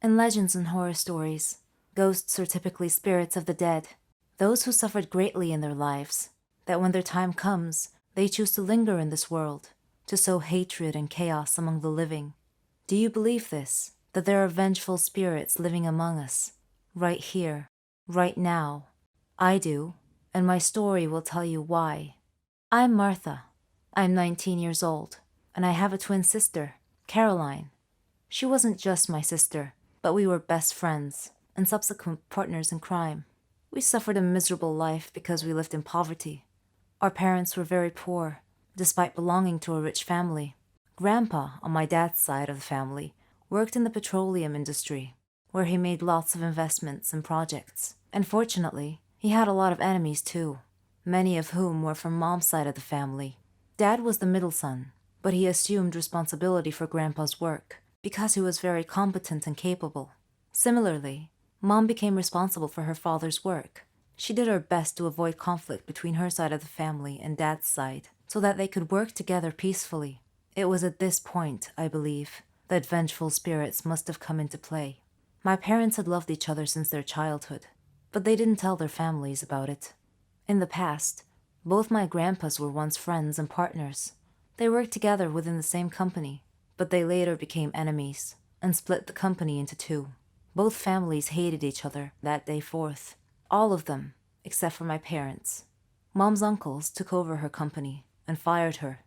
In legends and horror stories, ghosts are typically spirits of the dead, those who suffered greatly in their lives, that when their time comes, they choose to linger in this world, to sow hatred and chaos among the living. Do you believe this, that there are vengeful spirits living among us, right here, right now? I do, and my story will tell you why. I'm Martha. I'm 19 years old, and I have a twin sister, Caroline. She wasn't just my sister, but we were best friends and subsequent partners in crime. We suffered a miserable life because we lived in poverty. Our parents were very poor, despite belonging to a rich family. Grandpa, on my dad's side of the family, worked in the petroleum industry, where he made lots of investments and projects. And fortunately, he had a lot of enemies too, many of whom were from Mom's side of the family. Dad was the middle son, but he assumed responsibility for Grandpa's work because he was very competent and capable. Similarly, Mom became responsible for her father's work. She did her best to avoid conflict between her side of the family and Dad's side, so that they could work together peacefully. It was at this point, I believe, that vengeful spirits must have come into play. My parents had loved each other since their childhood, but they didn't tell their families about it. In the past, both my grandpas were once friends and partners. They worked together within the same company, but they later became enemies and split the company into two. Both families hated each other that day forth. All of them, except for my parents. Mom's uncles took over her company and fired her.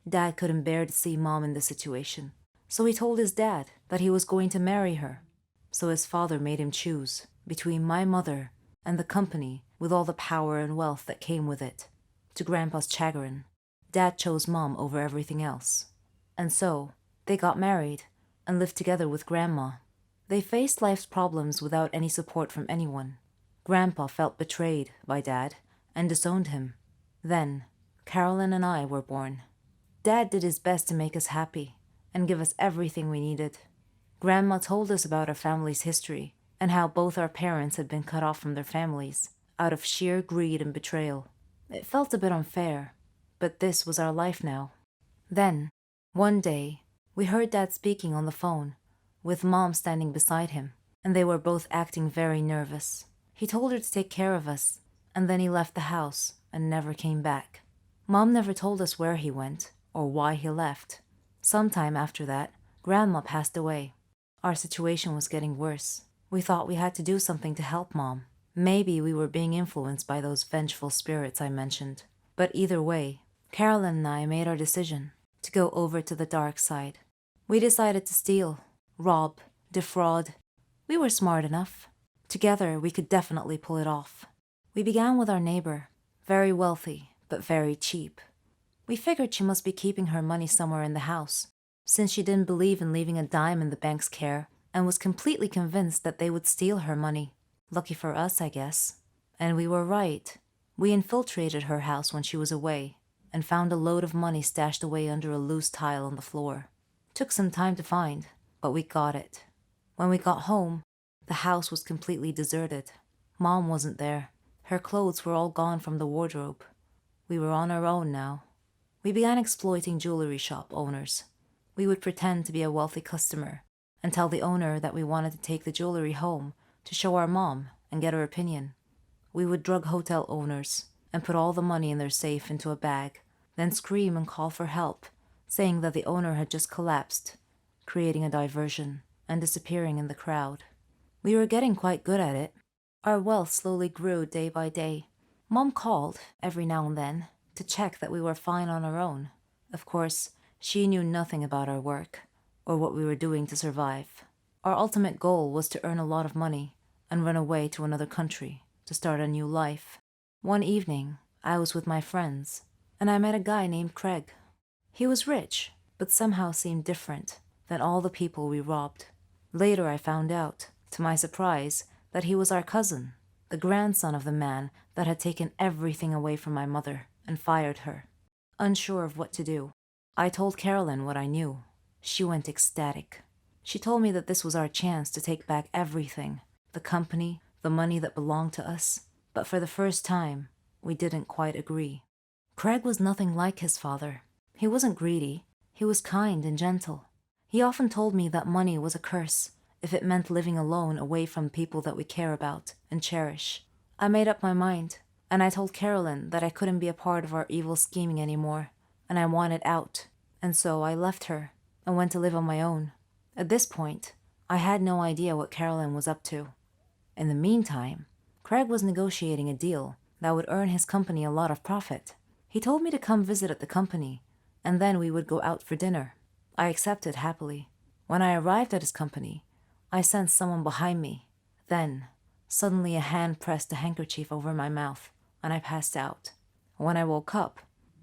Dad couldn't bear to see Mom in this situation, so he told his dad that he was going to marry her. So his father made him choose between my mother and the company with all the power and wealth that came with it. To Grandpa's chagrin, Dad chose Mom over everything else. And so, they got married and lived together with Grandma. They faced life's problems without any support from anyone. Grandpa felt betrayed by Dad and disowned him. Then, Carolyn and I were born. Dad did his best to make us happy and give us everything we needed. Grandma told us about our family's history and how both our parents had been cut off from their families out of sheer greed and betrayal. It felt a bit unfair, but this was our life now. Then, one day, we heard Dad speaking on the phone, with Mom standing beside him, and they were both acting very nervous. He told her to take care of us, and then he left the house and never came back. Mom never told us where he went or why he left. Sometime after that, Grandma passed away. Our situation was getting worse. We thought we had to do something to help Mom. Maybe we were being influenced by those vengeful spirits I mentioned. But either way, Carolyn and I made our decision to go over to the dark side. We decided to steal, rob, defraud. We were smart enough. Together, we could definitely pull it off. We began with our neighbor, very wealthy, but very cheap. We figured she must be keeping her money somewhere in the house, since she didn't believe in leaving a dime in the bank's care and was completely convinced that they would steal her money. Lucky for us, I guess. And we were right. We infiltrated her house when she was away and found a load of money stashed away under a loose tile on the floor. Took some time to find, but we got it. When we got home, the house was completely deserted. Mom wasn't there. Her clothes were all gone from the wardrobe. We were on our own now. We began exploiting jewelry shop owners. We would pretend to be a wealthy customer and tell the owner that we wanted to take the jewelry home to show our mom and get her opinion. We would drug hotel owners and put all the money in their safe into a bag, then scream and call for help, saying that the owner had just collapsed, creating a diversion and disappearing in the crowd. We were getting quite good at it. Our wealth slowly grew day by day. Mom called, every now and then, to check that we were fine on our own. Of course, she knew nothing about our work, or what we were doing to survive. Our ultimate goal was to earn a lot of money and run away to another country to start a new life. One evening, I was with my friends, and I met a guy named Craig. He was rich, but somehow seemed different than all the people we robbed. Later I found out, to my surprise, that he was our cousin, the grandson of the man that had taken everything away from my mother and fired her. Unsure of what to do, I told Carolyn what I knew. She went ecstatic. She told me that this was our chance to take back everything, the company, the money that belonged to us. But for the first time, we didn't quite agree. Craig was nothing like his father. He wasn't greedy. He was kind and gentle. He often told me that money was a curse, if it meant living alone away from people that we care about and cherish. I made up my mind, and I told Carolyn that I couldn't be a part of our evil scheming anymore, and I wanted out. And so I left her and went to live on my own. At this point, I had no idea what Carolyn was up to. In the meantime, Craig was negotiating a deal that would earn his company a lot of profit. He told me to come visit at the company, and then we would go out for dinner. I accepted happily. When I arrived at his company, I sensed someone behind me. Then, suddenly a hand pressed a handkerchief over my mouth, and I passed out. When I woke up,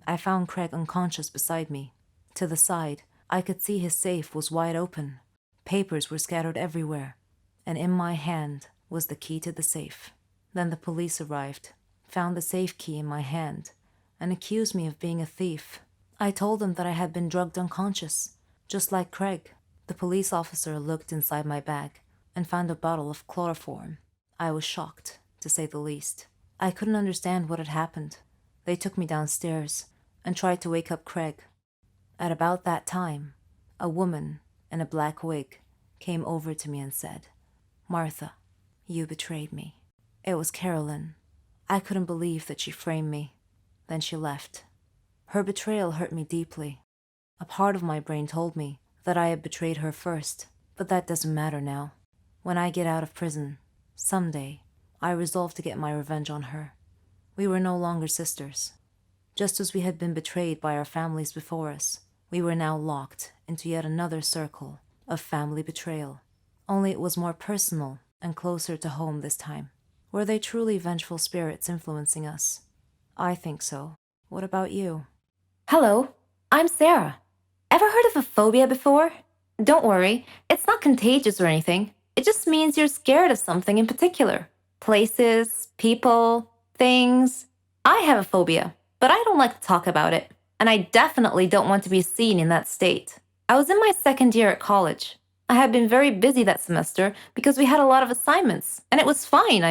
I found Craig unconscious beside me. To the side, I could see his safe was wide open. Papers were scattered everywhere, and in my hand was the key to the safe. Then the police arrived, found the safe key in my hand, and accused me of being a thief. I told them that I had been drugged unconscious, just like Craig. The police officer looked inside my bag and found a bottle of chloroform. I was shocked, to say the least. I couldn't understand what had happened. They took me downstairs and tried to wake up Craig. At about that time, a woman in a black wig came over to me and said, "Martha, you betrayed me." It was Carolyn. I couldn't believe that she framed me. Then she left. Her betrayal hurt me deeply. A part of my brain told me that I had betrayed her first, but that doesn't matter now. When I get out of prison, someday, I resolved to get my revenge on her. We were no longer sisters. Just as we had been betrayed by our families before us, we were now locked into yet another circle of family betrayal. Only it was more personal and closer to home this time. Were they truly vengeful spirits influencing us? I think so. What about you? Hello, I'm Sarah. Ever heard of a phobia before? Don't worry, it's not contagious or anything. It just means you're scared of something in particular. Places, people, things. I have a phobia, but I don't like to talk about it. And I definitely don't want to be seen in that state. I was in my second year at college. I had been very busy that semester because we had a lot of assignments, and it was fine.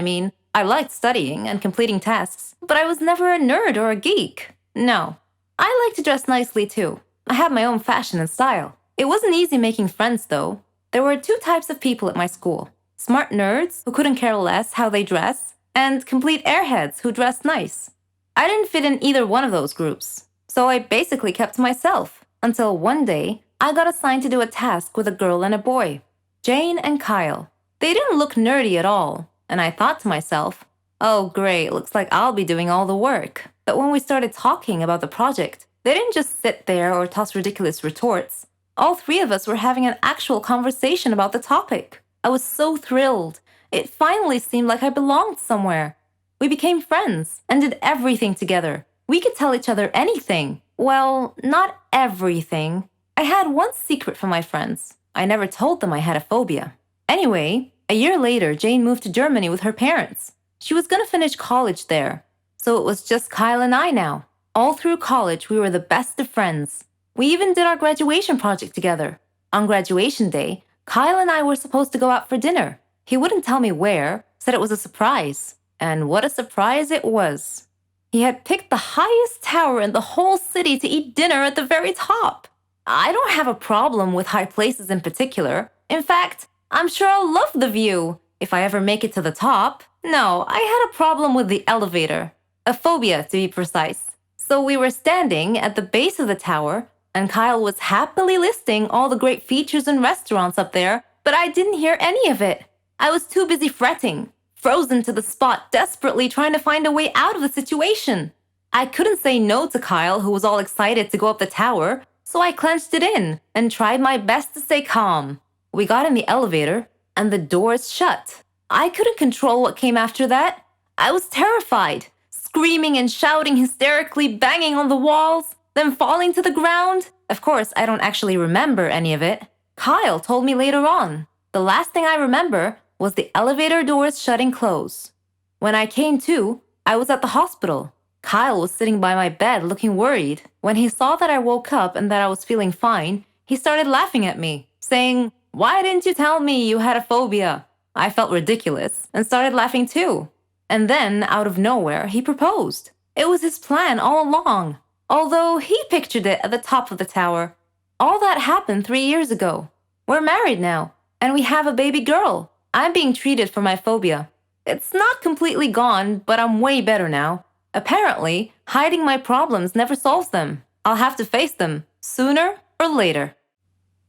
I liked studying and completing tasks, but I was never a nerd or a geek. No. I like to dress nicely too. I had my own fashion and style. It wasn't easy making friends though. There were two types of people at my school. Smart nerds who couldn't care less how they dress, and complete airheads who dressed nice. I didn't fit in either one of those groups, so I basically kept to myself, until one day, I got assigned to do a task with a girl and a boy, Jane and Kyle. They didn't look nerdy at all, and I thought to myself, oh great, looks like I'll be doing all the work. But when we started talking about the project, they didn't just sit there or toss ridiculous retorts. All three of us were having an actual conversation about the topic. I was so thrilled. It finally seemed like I belonged somewhere. We became friends and did everything together. We could tell each other anything. Well, not everything. I had one secret from my friends. I never told them I had a phobia. Anyway, a year later, Jane moved to Germany with her parents. She was going to finish college there. So it was just Kyle and I now. All through college, we were the best of friends. We even did our graduation project together. On graduation day, Kyle and I were supposed to go out for dinner. He wouldn't tell me where, said it was a surprise. And what a surprise it was. He had picked the highest tower in the whole city to eat dinner at the very top. I don't have a problem with high places in particular. In fact, I'm sure I'll love the view if I ever make it to the top. No, I had a problem with the elevator. A phobia, to be precise. So we were standing at the base of the tower, and Kyle was happily listing all the great features and restaurants up there, but I didn't hear any of it. I was too busy fretting, frozen to the spot, desperately trying to find a way out of the situation. I couldn't say no to Kyle, who was all excited to go up the tower, so I clenched it in and tried my best to stay calm. We got in the elevator, and the doors shut. I couldn't control what came after that. I was terrified, screaming and shouting hysterically, banging on the walls, then falling to the ground. Of course, I don't actually remember any of it. Kyle told me later on. The last thing I remember was the elevator doors shutting close. When I came to, I was at the hospital. Kyle was sitting by my bed looking worried. When he saw that I woke up and that I was feeling fine, he started laughing at me, saying, "Why didn't you tell me you had a phobia?" I felt ridiculous and started laughing too. And then, out of nowhere, he proposed. It was his plan all along, although he pictured it at the top of the tower. All that happened 3 years ago. We're married now. And we have a baby girl. I'm being treated for my phobia. It's not completely gone, but I'm way better now. Apparently, hiding my problems never solves them. I'll have to face them, sooner or later.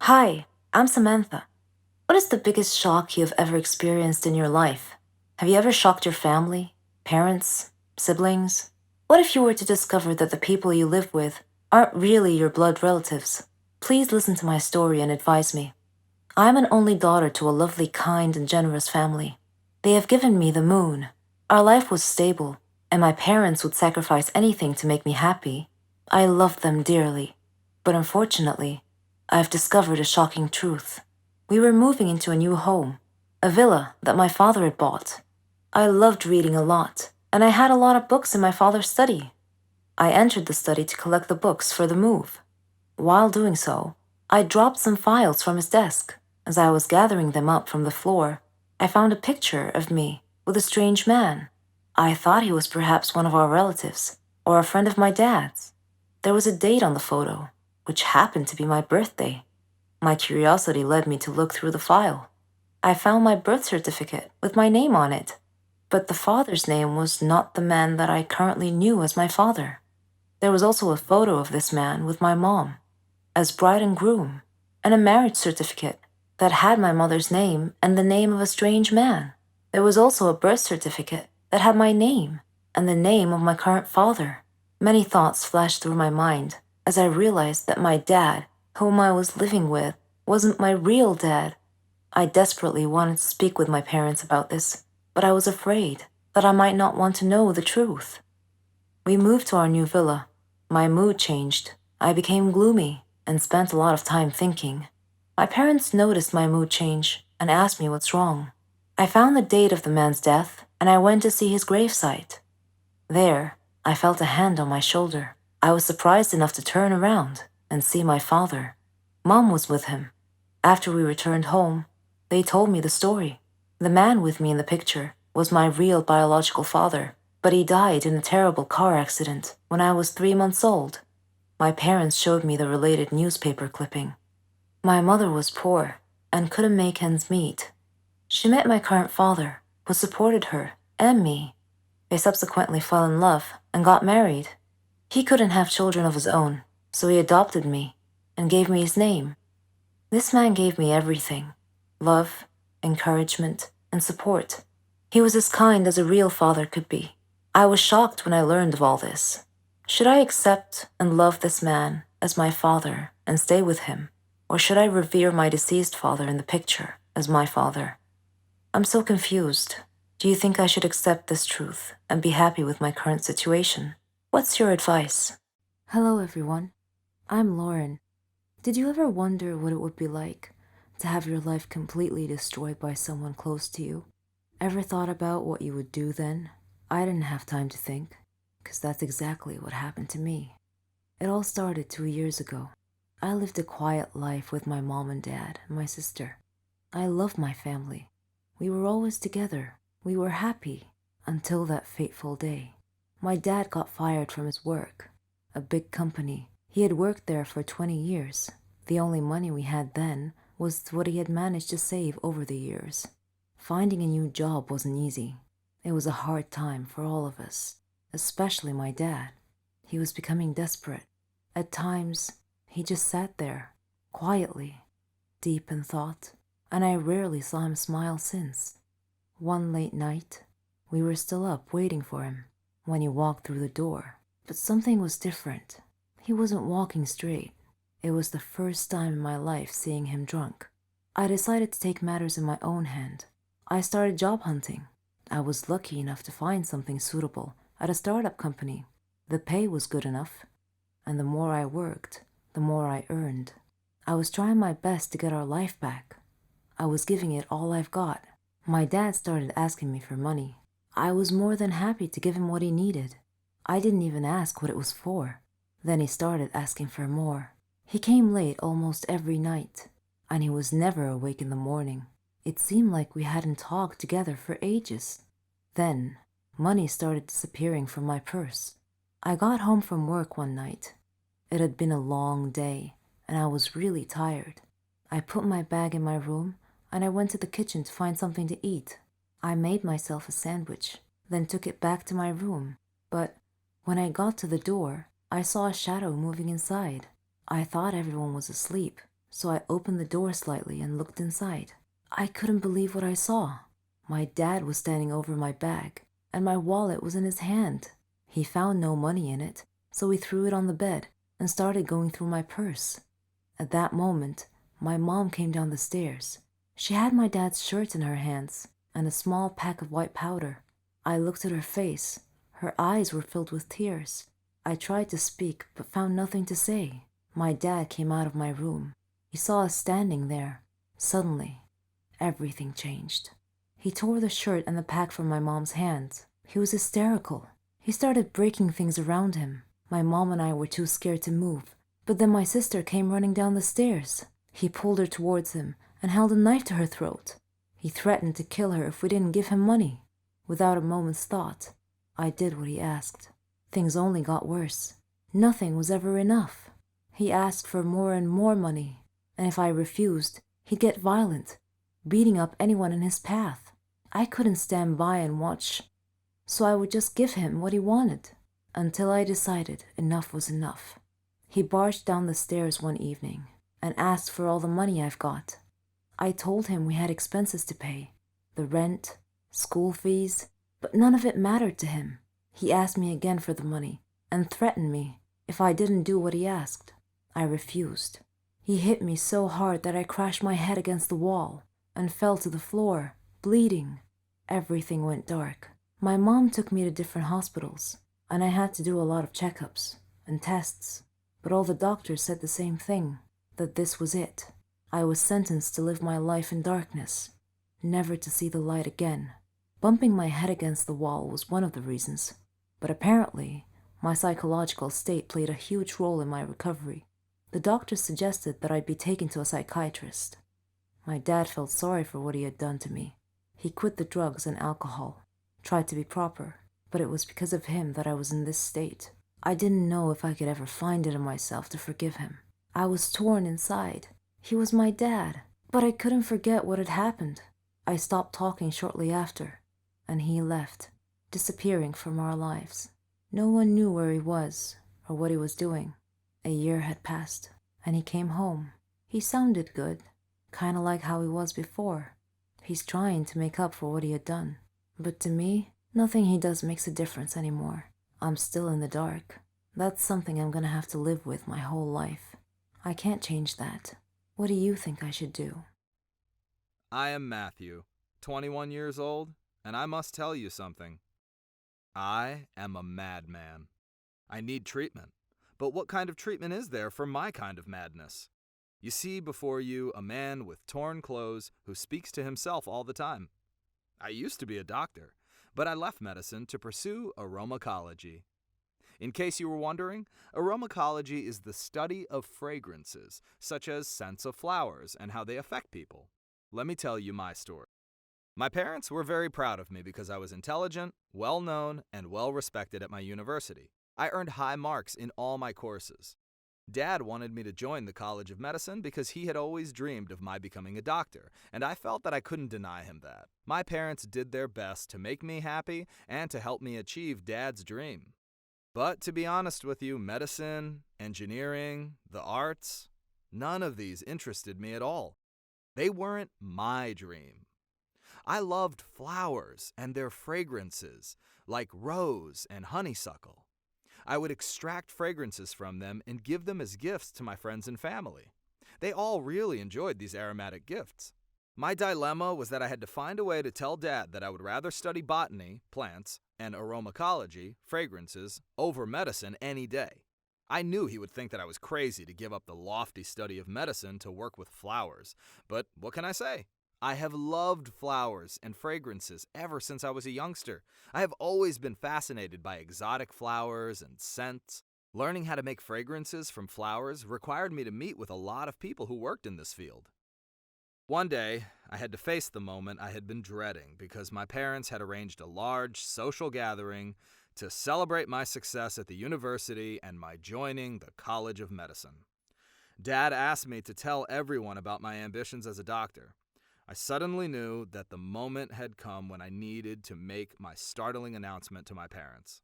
Hi, I'm Samantha. What is the biggest shock you've ever experienced in your life? Have you ever shocked your family, parents, siblings? What if you were to discover that the people you live with aren't really your blood relatives? Please listen to my story and advise me. I'm an only daughter to a lovely, kind, and generous family. They have given me the moon. Our life was stable, and my parents would sacrifice anything to make me happy. I loved them dearly. But unfortunately, I've discovered a shocking truth. We were moving into a new home, a villa that my father had bought. I loved reading a lot, and I had a lot of books in my father's study. I entered the study to collect the books for the move. While doing so, I dropped some files from his desk. As I was gathering them up from the floor, I found a picture of me with a strange man. I thought he was perhaps one of our relatives, or a friend of my dad's. There was a date on the photo, which happened to be my birthday. My curiosity led me to look through the file. I found my birth certificate with my name on it, but the father's name was not the man that I currently knew as my father. There was also a photo of this man with my mom, as bride and groom, and a marriage certificate that had my mother's name and the name of a strange man. There was also a birth certificate that had my name and the name of my current father. Many thoughts flashed through my mind as I realized that my dad, whom I was living with, wasn't my real dad. I desperately wanted to speak with my parents about this, but I was afraid that I might not want to know the truth. We moved to our new villa. My mood changed. I became gloomy and spent a lot of time thinking. My parents noticed my mood change and asked me what's wrong. I found the date of the man's death and I went to see his gravesite. There, I felt a hand on my shoulder. I was surprised enough to turn around and see my father. Mom was with him. After we returned home, they told me the story. The man with me in the picture was my real biological father, but he died in a terrible car accident when I was 3 months old. My parents showed me the related newspaper clipping. My mother was poor and couldn't make ends meet. She met my current father, who supported her and me. They subsequently fell in love and got married. He couldn't have children of his own, so he adopted me and gave me his name. This man gave me everything: love, encouragement, and support. He was as kind as a real father could be. I was shocked when I learned of all this. Should I accept and love this man as my father and stay with him? Or should I revere my deceased father in the picture as my father? I'm so confused. Do you think I should accept this truth and be happy with my current situation? What's your advice? Hello, everyone. I'm Lauren. Did you ever wonder what it would be like to have your life completely destroyed by someone close to you? Ever thought about what you would do then? I didn't have time to think, because that's exactly what happened to me. It all started 2 years ago. I lived a quiet life with my mom and dad and my sister. I loved my family. We were always together. We were happy until that fateful day. My dad got fired from his work, a big company. He had worked there for 20 years. The only money we had then was what he had managed to save over the years. Finding a new job wasn't easy. It was a hard time for all of us, especially my dad. He was becoming desperate. At times, he just sat there, quietly, deep in thought, and I rarely saw him smile since. One late night, we were still up waiting for him when he walked through the door. But something was different. He wasn't walking straight. It was the first time in my life seeing him drunk. I decided to take matters in my own hand. I started job hunting. I was lucky enough to find something suitable at a startup company. The pay was good enough, and the more I worked, the more I earned. I was trying my best to get our life back. I was giving it all I've got. My dad started asking me for money. I was more than happy to give him what he needed. I didn't even ask what it was for. Then he started asking for more. He came late almost every night, and he was never awake in the morning. It seemed like we hadn't talked together for ages. Then, money started disappearing from my purse. I got home from work one night. It had been a long day, and I was really tired. I put my bag in my room and I went to the kitchen to find something to eat. I made myself a sandwich, then took it back to my room. But when I got to the door, I saw a shadow moving inside. I thought everyone was asleep, so I opened the door slightly and looked inside. I couldn't believe what I saw. My dad was standing over my bag, and my wallet was in his hand. He found no money in it, so he threw it on the bed and started going through my purse. At that moment, my mom came down the stairs. She had my dad's shirt in her hands and a small pack of white powder. I looked at her face. Her eyes were filled with tears. I tried to speak, but found nothing to say. My dad came out of my room. He saw us standing there. Suddenly, everything changed. He tore the shirt and the pack from my mom's hands. He was hysterical. He started breaking things around him. My mom and I were too scared to move, but then my sister came running down the stairs. He pulled her towards him and held a knife to her throat. He threatened to kill her if we didn't give him money. Without a moment's thought, I did what he asked. Things only got worse. Nothing was ever enough. He asked for more and more money, and if I refused, he'd get violent, beating up anyone in his path. I couldn't stand by and watch, so I would just give him what he wanted, until I decided enough was enough. He barged down the stairs one evening and asked for all the money I've got. I told him we had expenses to pay, the rent, school fees, but none of it mattered to him. He asked me again for the money and threatened me if I didn't do what he asked. I refused. He hit me so hard that I crashed my head against the wall and fell to the floor, bleeding. Everything went dark. My mom took me to different hospitals, and I had to do a lot of checkups and tests, but all the doctors said the same thing, that this was it. I was sentenced to live my life in darkness, never to see the light again. Bumping my head against the wall was one of the reasons, but apparently my psychological state played a huge role in my recovery. The doctors suggested that I'd be taken to a psychiatrist. My dad felt sorry for what he had done to me. He quit the drugs and alcohol, tried to be proper, but it was because of him that I was in this state. I didn't know if I could ever find it in myself to forgive him. I was torn inside. He was my dad, but I couldn't forget what had happened. I stopped talking shortly after, and he left, disappearing from our lives. No one knew where he was or what he was doing. A year had passed, and he came home. He sounded good, kind of like how he was before. He's trying to make up for what he had done. But to me, nothing he does makes a difference anymore. I'm still in the dark. That's something I'm gonna have to live with my whole life. I can't change that. What do you think I should do? I am Matthew, 21 years old, and I must tell you something. I am a madman. I need treatment. But what kind of treatment is there for my kind of madness? You see before you a man with torn clothes who speaks to himself all the time. I used to be a doctor, but I left medicine to pursue aromatology. In case you were wondering, aromatology is the study of fragrances, such as scents of flowers and how they affect people. Let me tell you my story. My parents were very proud of me because I was intelligent, well-known, and well-respected at my university. I earned high marks in all my courses. Dad wanted me to join the College of Medicine because he had always dreamed of my becoming a doctor, and I felt that I couldn't deny him that. My parents did their best to make me happy and to help me achieve Dad's dream. But to be honest with you, medicine, engineering, the arts, none of these interested me at all. They weren't my dream. I loved flowers and their fragrances, like rose and honeysuckle. I would extract fragrances from them and give them as gifts to my friends and family. They all really enjoyed these aromatic gifts. My dilemma was that I had to find a way to tell Dad that I would rather study botany, plants, and aromatology, fragrances, over medicine any day. I knew he would think that I was crazy to give up the lofty study of medicine to work with flowers, but what can I say? I have loved flowers and fragrances ever since I was a youngster. I have always been fascinated by exotic flowers and scents. Learning how to make fragrances from flowers required me to meet with a lot of people who worked in this field. One day, I had to face the moment I had been dreading because my parents had arranged a large social gathering to celebrate my success at the university and my joining the College of Medicine. Dad asked me to tell everyone about my ambitions as a doctor. I suddenly knew that the moment had come when I needed to make my startling announcement to my parents.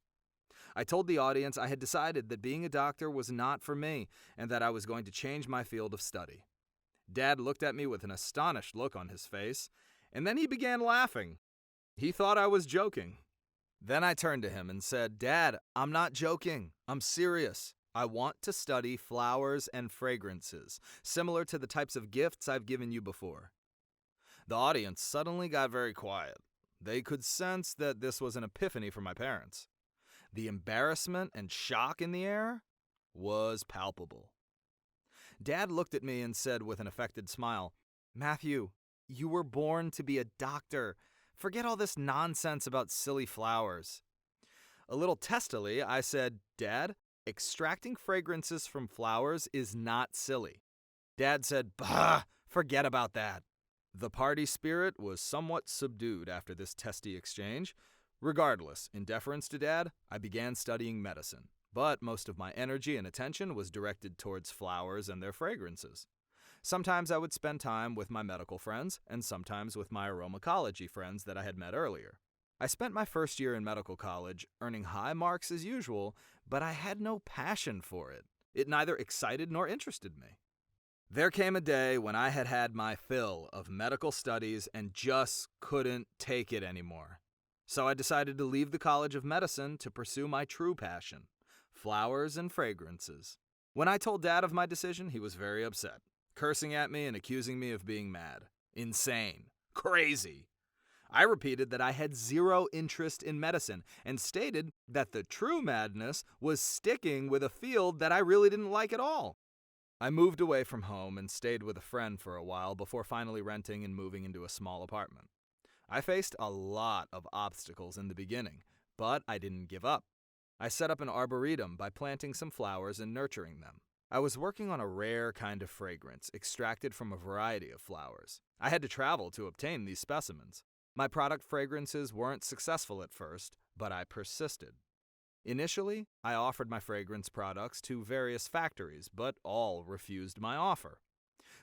I told the audience I had decided that being a doctor was not for me and that I was going to change my field of study. Dad looked at me with an astonished look on his face, and then he began laughing. He thought I was joking. Then I turned to him and said, "Dad, I'm not joking. I'm serious. I want to study flowers and fragrances, similar to the types of gifts I've given you before." The audience suddenly got very quiet. They could sense that this was an epiphany for my parents. The embarrassment and shock in the air was palpable. Dad looked at me and said with an affected smile, "Matthew, you were born to be a doctor. Forget all this nonsense about silly flowers." A little testily, I said, "Dad, extracting fragrances from flowers is not silly." Dad said, "Bah, forget about that." The party spirit was somewhat subdued after this testy exchange. Regardless, in deference to Dad, I began studying medicine, but most of my energy and attention was directed towards flowers and their fragrances. Sometimes I would spend time with my medical friends, and sometimes with my aromatology friends that I had met earlier. I spent my first year in medical college earning high marks as usual, but I had no passion for it. It neither excited nor interested me. There came a day when I had had my fill of medical studies and just couldn't take it anymore. So I decided to leave the College of Medicine to pursue my true passion, flowers and fragrances. When I told Dad of my decision, he was very upset, cursing at me and accusing me of being mad, insane, crazy. I repeated that I had zero interest in medicine and stated that the true madness was sticking with a field that I really didn't like at all. I moved away from home and stayed with a friend for a while before finally renting and moving into a small apartment. I faced a lot of obstacles in the beginning, but I didn't give up. I set up an arboretum by planting some flowers and nurturing them. I was working on a rare kind of fragrance extracted from a variety of flowers. I had to travel to obtain these specimens. My product fragrances weren't successful at first, but I persisted. Initially, I offered my fragrance products to various factories, but all refused my offer.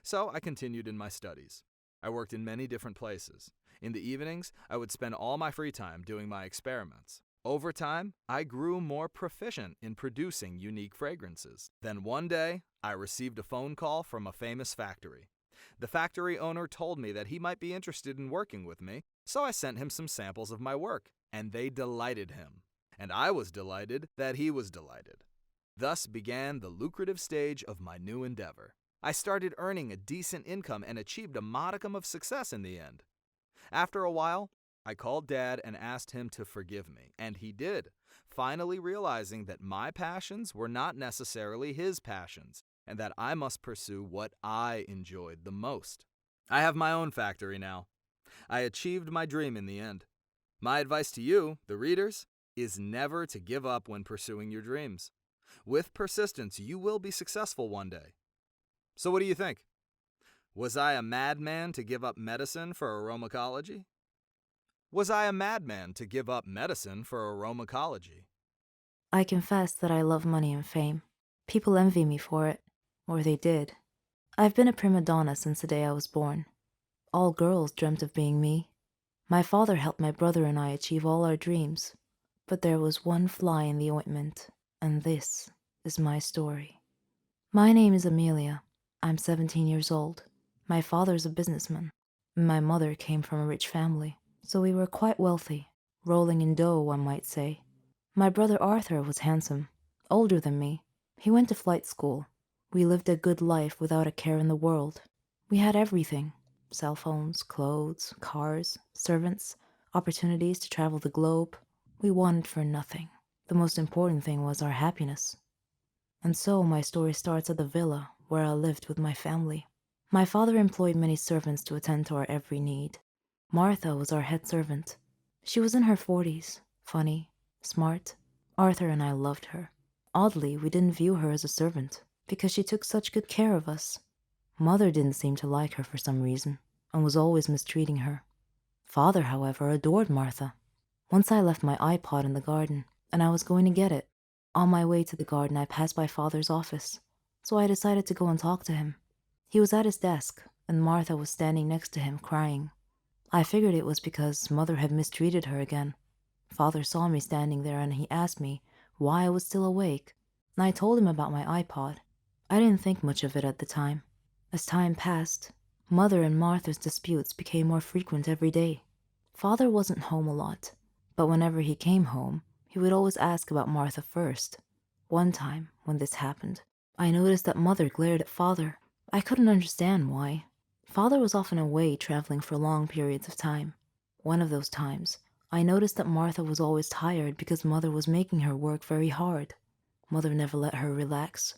So I continued in my studies. I worked in many different places. In the evenings, I would spend all my free time doing my experiments. Over time, I grew more proficient in producing unique fragrances. Then one day, I received a phone call from a famous factory. The factory owner told me that he might be interested in working with me, so I sent him some samples of my work, and they delighted him. And I was delighted that he was delighted. Thus began the lucrative stage of my new endeavor. I started earning a decent income and achieved a modicum of success in the end. After a while, I called Dad and asked him to forgive me, and he did, finally realizing that my passions were not necessarily his passions, and that I must pursue what I enjoyed the most. I have my own factory now. I achieved my dream in the end. My advice to you, the readers, is never to give up when pursuing your dreams. With persistence, you will be successful one day. So what do you think? Was I a madman to give up medicine for aromatology? Was I a madman to give up medicine for aromatology? I confess that I love money and fame. People envy me for it, or they did. I've been a prima donna since the day I was born. All girls dreamt of being me. My father helped my brother and I achieve all our dreams. But there was one fly in the ointment, and this is my story. My name is Amelia. I'm 17 years old. My father's a businessman. My mother came from a rich family, so we were quite wealthy, rolling in dough, one might say. My brother Arthur was handsome, older than me. He went to flight school. We lived a good life without a care in the world. We had everything: cell phones, clothes, cars, servants, opportunities to travel the globe. We wanted for nothing. The most important thing was our happiness. And so my story starts at the villa where I lived with my family. My father employed many servants to attend to our every need. Martha was our head servant. She was in her 40s, funny, smart. Arthur and I loved her. Oddly, we didn't view her as a servant because she took such good care of us. Mother didn't seem to like her for some reason and was always mistreating her. Father, however, adored Martha. Once I left my iPod in the garden, and I was going to get it. On my way to the garden, I passed by Father's office, so I decided to go and talk to him. He was at his desk, and Martha was standing next to him crying. I figured it was because Mother had mistreated her again. Father saw me standing there and he asked me why I was still awake, and I told him about my iPod. I didn't think much of it at the time. As time passed, Mother and Martha's disputes became more frequent every day. Father wasn't home a lot, but whenever he came home, he would always ask about Martha first. One time, when this happened, I noticed that Mother glared at Father. I couldn't understand why. Father was often away traveling for long periods of time. One of those times, I noticed that Martha was always tired because Mother was making her work very hard. Mother never let her relax.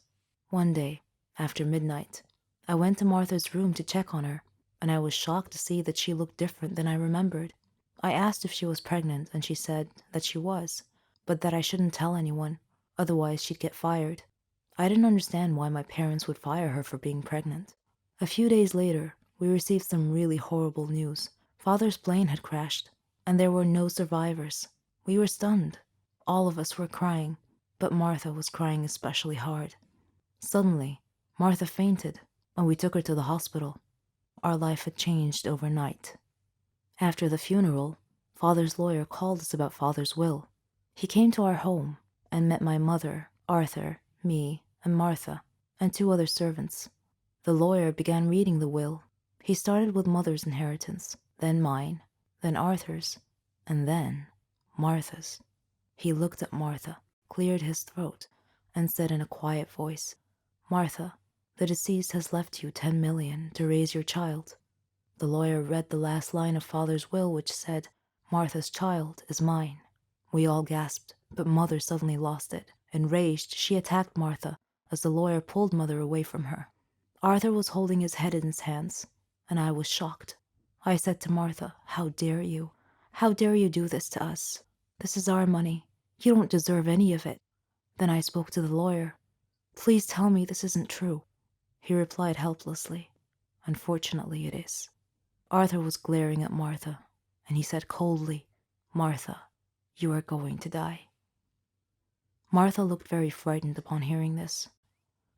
One day, after midnight, I went to Martha's room to check on her, and I was shocked to see that she looked different than I remembered. I asked if she was pregnant, and she said that she was, but that I shouldn't tell anyone, otherwise she'd get fired. I didn't understand why my parents would fire her for being pregnant. A few days later, we received some really horrible news. Father's plane had crashed, and there were no survivors. We were stunned. All of us were crying, but Martha was crying especially hard. Suddenly, Martha fainted, and we took her to the hospital. Our life had changed overnight. After the funeral, Father's lawyer called us about Father's will. He came to our home and met my mother, Arthur, me, and Martha, and 2 other servants. The lawyer began reading the will. He started with Mother's inheritance, then mine, then Arthur's, and then Martha's. He looked at Martha, cleared his throat, and said in a quiet voice, "Martha, the deceased has left you 10 million to raise your child." The lawyer read the last line of Father's will, which said, "Martha's child is mine." We all gasped, but Mother suddenly lost it. Enraged, she attacked Martha as the lawyer pulled Mother away from her. Arthur was holding his head in his hands, and I was shocked. I said to Martha, "How dare you? How dare you do this to us? This is our money. You don't deserve any of it." Then I spoke to the lawyer. "Please tell me this isn't true." He replied helplessly, "Unfortunately, it is." Arthur was glaring at Martha, and he said coldly, "Martha, you are going to die." Martha looked very frightened upon hearing this.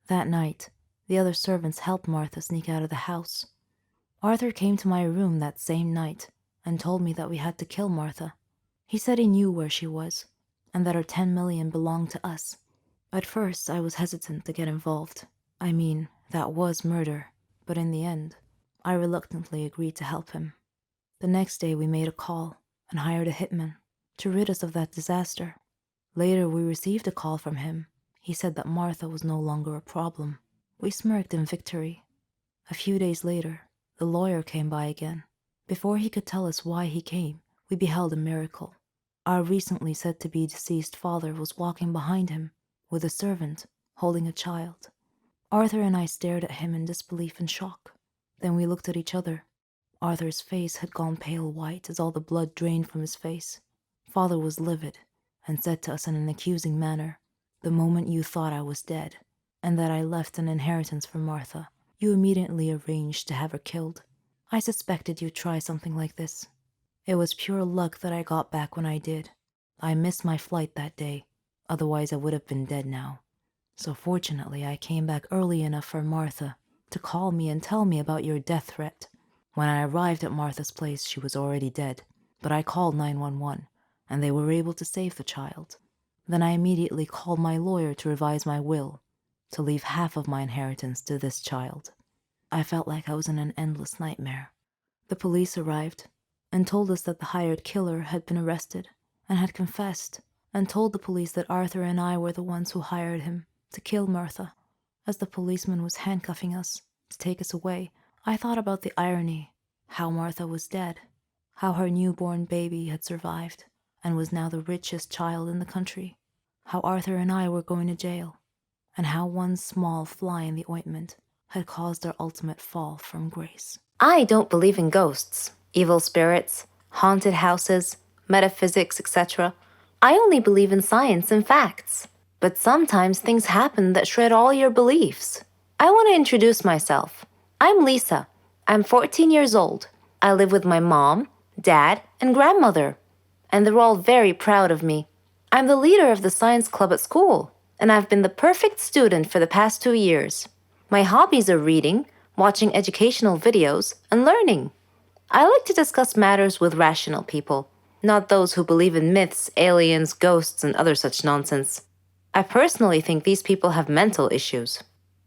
That night, the other servants helped Martha sneak out of the house. Arthur came to my room that same night and told me that we had to kill Martha. He said he knew where she was, and that her 10 million belonged to us. At first, I was hesitant to get involved. I mean, that was murder, but in the end, I reluctantly agreed to help him. The next day, we made a call and hired a hitman to rid us of that disaster. Later, we received a call from him. He said that Martha was no longer a problem. We smirked in victory. A few days later, the lawyer came by again. Before he could tell us why he came, we beheld a miracle. Our recently said-to-be deceased father was walking behind him with a servant holding a child. Arthur and I stared at him in disbelief and shock. Then we looked at each other. Arthur's face had gone pale white as all the blood drained from his face. Father was livid and said to us in an accusing manner, "The moment you thought I was dead and that I left an inheritance for Martha, you immediately arranged to have her killed. I suspected you'd try something like this. It was pure luck that I got back when I did. I missed my flight that day, otherwise I would have been dead now. So fortunately I came back early enough for Martha to call me and tell me about your death threat. When I arrived at Martha's place, she was already dead, but I called 911, and they were able to save the child. Then I immediately called my lawyer to revise my will, to leave half of my inheritance to this child. I felt like I was in an endless nightmare. The police arrived and told us that the hired killer had been arrested and had confessed and told the police that Arthur and I were the ones who hired him to kill Martha. As the policeman was handcuffing us to take us away, I thought about the irony, how Martha was dead, how her newborn baby had survived and was now the richest child in the country, how Arthur and I were going to jail, and how one small fly in the ointment had caused our ultimate fall from grace. I don't believe in ghosts, evil spirits, haunted houses, metaphysics, etc. I only believe in science and facts. But sometimes things happen that shred all your beliefs. I want to introduce myself. I'm Lisa. I'm 14 years old. I live with my mom, dad, and grandmother. And they're all very proud of me. I'm the leader of the science club at school, and I've been the perfect student for the past 2 years. My hobbies are reading, watching educational videos, and learning. I like to discuss matters with rational people, not those who believe in myths, aliens, ghosts, and other such nonsense. I personally think these people have mental issues.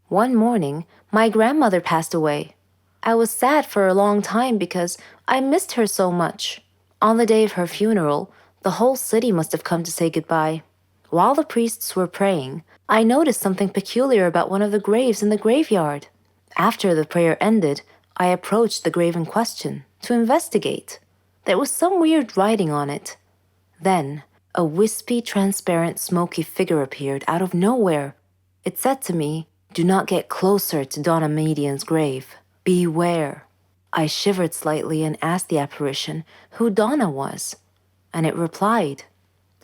One morning, my grandmother passed away. I was sad for a long time because I missed her so much. On the day of her funeral, the whole city must have come to say goodbye. While the priests were praying, I noticed something peculiar about one of the graves in the graveyard. After the prayer ended, I approached the grave in question to investigate. There was some weird writing on it. Then, a wispy, transparent, smoky figure appeared out of nowhere. It said to me, "Do not get closer to Donna Median's grave. Beware." I shivered slightly and asked the apparition who Donna was. And it replied,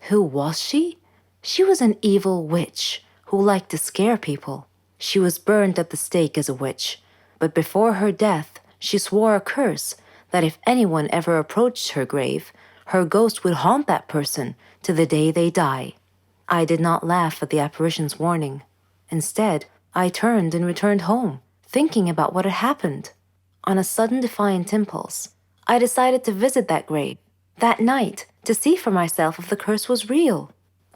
"Who was she? She was an evil witch who liked to scare people. She was burned at the stake as a witch, but before her death, she swore a curse that if anyone ever approached her grave, her ghost would haunt that person to the day they die." I did not laugh at the apparition's warning. Instead, I turned and returned home, thinking about what had happened. On a sudden defiant impulse, I decided to visit that grave that night to see for myself if the curse was real.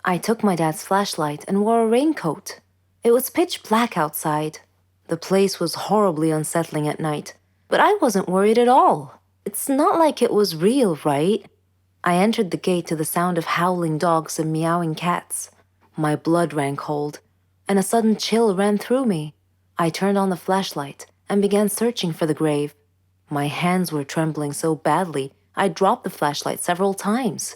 I took my dad's flashlight and wore a raincoat. It was pitch black outside. The place was horribly unsettling at night, but I wasn't worried at all. It's not like it was real, right? I entered the gate to the sound of howling dogs and meowing cats. My blood ran cold, and a sudden chill ran through me. I turned on the flashlight and began searching for the grave. My hands were trembling so badly, I dropped the flashlight several times.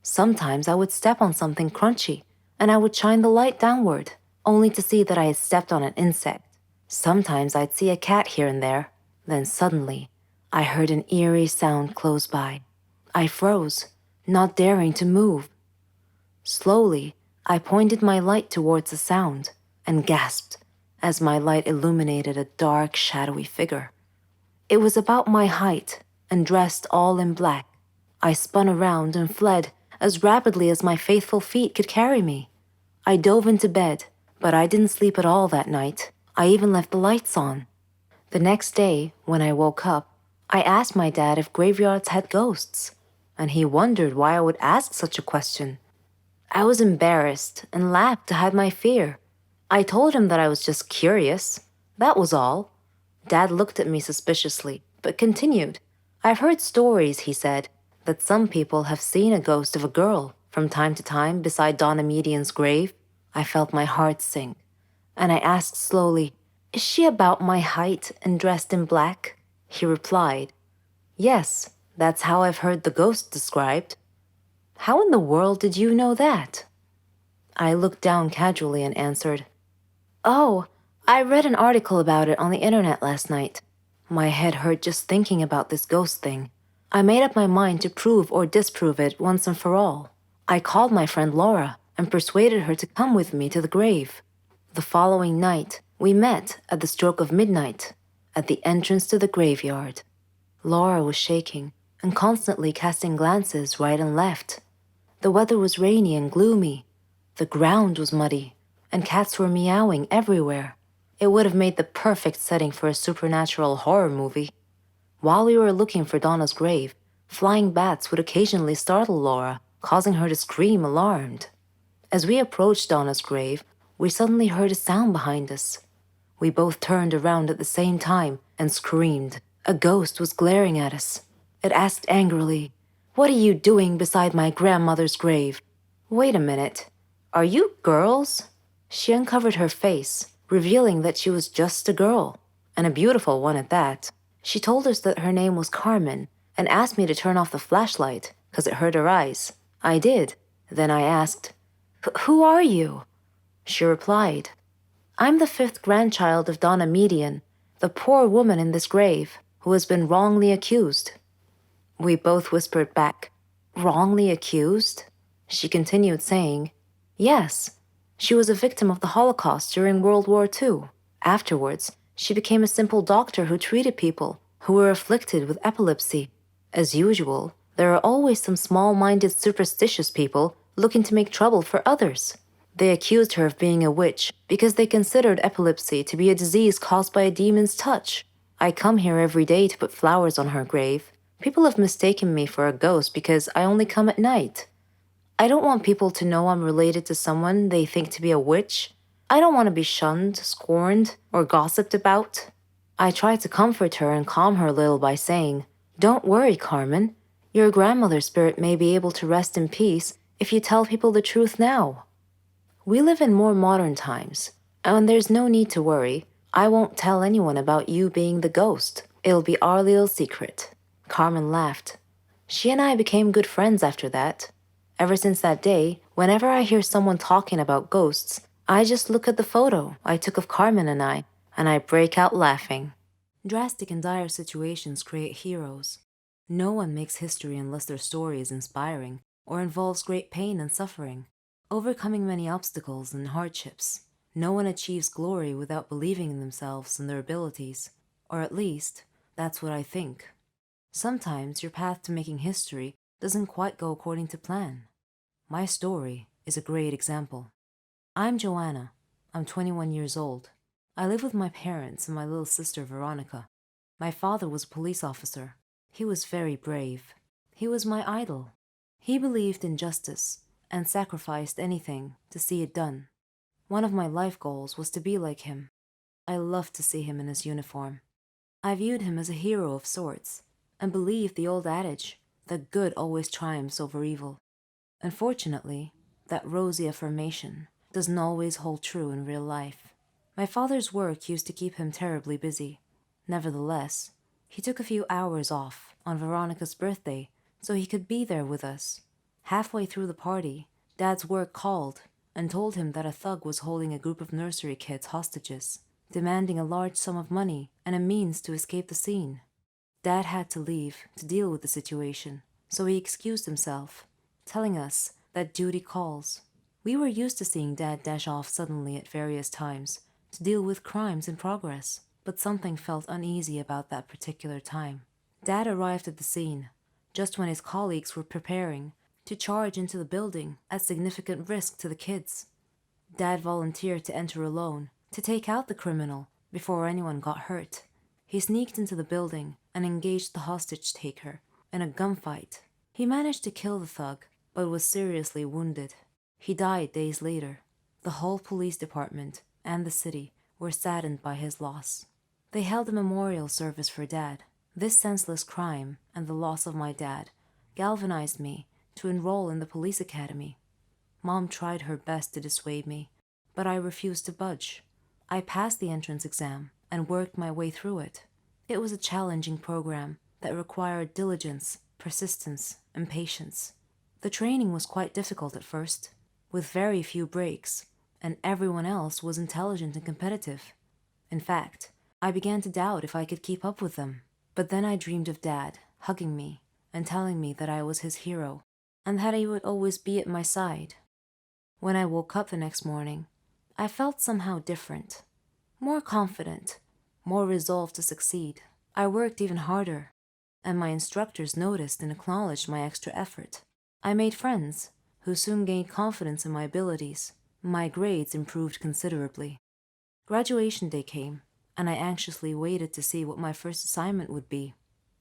Sometimes I would step on something crunchy, and I would shine the light downward, only to see that I had stepped on an insect. Sometimes I'd see a cat here and there. Then suddenly, I heard an eerie sound close by. I froze, not daring to move. Slowly, I pointed my light towards the sound and gasped as my light illuminated a dark, shadowy figure. It was about my height and dressed all in black. I spun around and fled as rapidly as my faithful feet could carry me. I dove into bed, but I didn't sleep at all that night. I even left the lights on. The next day, when I woke up, I asked my dad if graveyards had ghosts, and he wondered why I would ask such a question. I was embarrassed and laughed to hide my fear. I told him that I was just curious. That was all. Dad looked at me suspiciously, but continued. "I've heard stories," he said, "that some people have seen a ghost of a girl from time to time beside Donna Median's grave." I felt my heart sink, and I asked slowly, "Is she about my height and dressed in black?" He replied, "Yes, that's how I've heard the ghost described." "How in the world did you know that?" I looked down casually and answered, "Oh, I read an article about it on the internet last night." My head hurt just thinking about this ghost thing. I made up my mind to prove or disprove it once and for all. I called my friend Laura and persuaded her to come with me to the grave. The following night, we met at the stroke of midnight at the entrance to the graveyard. Laura was shaking and constantly casting glances right and left. The weather was rainy and gloomy. The ground was muddy, and cats were meowing everywhere. It would have made the perfect setting for a supernatural horror movie. While we were looking for Donna's grave, flying bats would occasionally startle Laura, causing her to scream alarmed. As we approached Donna's grave, we suddenly heard a sound behind us. We both turned around at the same time and screamed. A ghost was glaring at us. It asked angrily, "What are you doing beside my grandmother's grave?" "Wait a minute. Are you girls?" She uncovered her face, revealing that she was just a girl, and a beautiful one at that. She told us that her name was Carmen and asked me to turn off the flashlight because it hurt her eyes. I did. Then I asked, "Who are you?" She replied, "I'm the 5th grandchild of Donna Median, the poor woman in this grave who has been wrongly accused." We both whispered back, "Wrongly accused?" She continued saying, "Yes, she was a victim of the Holocaust during World War II. Afterwards, she became a simple doctor who treated people who were afflicted with epilepsy. As usual, there are always some small-minded, superstitious people looking to make trouble for others. They accused her of being a witch because they considered epilepsy to be a disease caused by a demon's touch. I come here every day to put flowers on her grave. People have mistaken me for a ghost because I only come at night. I don't want people to know I'm related to someone they think to be a witch. I don't want to be shunned, scorned, or gossiped about. I try to comfort her and calm her a little by saying, "Don't worry, Carmen. Your grandmother's spirit may be able to rest in peace if you tell people the truth now." We live in more modern times, and there's no need to worry. I won't tell anyone about you being the ghost. It'll be our little secret. Carmen laughed. She and I became good friends after that. Ever since that day, whenever I hear someone talking about ghosts, I just look at the photo I took of Carmen and I break out laughing. Drastic and dire situations create heroes. No one makes history unless their story is inspiring or involves great pain and suffering, overcoming many obstacles and hardships. No one achieves glory without believing in themselves and their abilities, or at least, that's what I think. Sometimes your path to making history doesn't quite go according to plan. My story is a great example. I'm Joana. I'm 21 years old. I live with my parents and my little sister Veronica. My father was a police officer. He was very brave. He was my idol. He believed in justice and sacrificed anything to see it done. One of my life goals was to be like him. I loved to see him in his uniform. I viewed him as a hero of sorts and believed the old adage that good always triumphs over evil. Unfortunately, that rosy affirmation doesn't always hold true in real life. My father's work used to keep him terribly busy. Nevertheless, he took a few hours off on Veronica's birthday so he could be there with us. Halfway through the party, Dad's work called and told him that a thug was holding a group of nursery kids hostages, demanding a large sum of money and a means to escape the scene. Dad had to leave to deal with the situation, so he excused himself, telling us that duty calls. We were used to seeing Dad dash off suddenly at various times to deal with crimes in progress, but something felt uneasy about that particular time. Dad arrived at the scene just when his colleagues were preparing to charge into the building at significant risk to the kids. Dad volunteered to enter alone to take out the criminal before anyone got hurt. He sneaked into the building and engaged the hostage taker in a gunfight. He managed to kill the thug, but was seriously wounded. He died days later. The whole police department and the city were saddened by his loss. They held a memorial service for Dad. This senseless crime and the loss of my dad galvanized me to enroll in the police academy. Mom tried her best to dissuade me, but I refused to budge. I passed the entrance exam and worked my way through it. It was a challenging program that required diligence, persistence, and patience. The training was quite difficult at first, with very few breaks, and everyone else was intelligent and competitive. In fact, I began to doubt if I could keep up with them. But then I dreamed of Dad hugging me and telling me that I was his hero and that he would always be at my side. When I woke up the next morning, I felt somehow different, more confident, more resolved to succeed. I worked even harder, and my instructors noticed and acknowledged my extra effort. I made friends who soon gained confidence in my abilities. My grades improved considerably. Graduation day came, and I anxiously waited to see what my first assignment would be.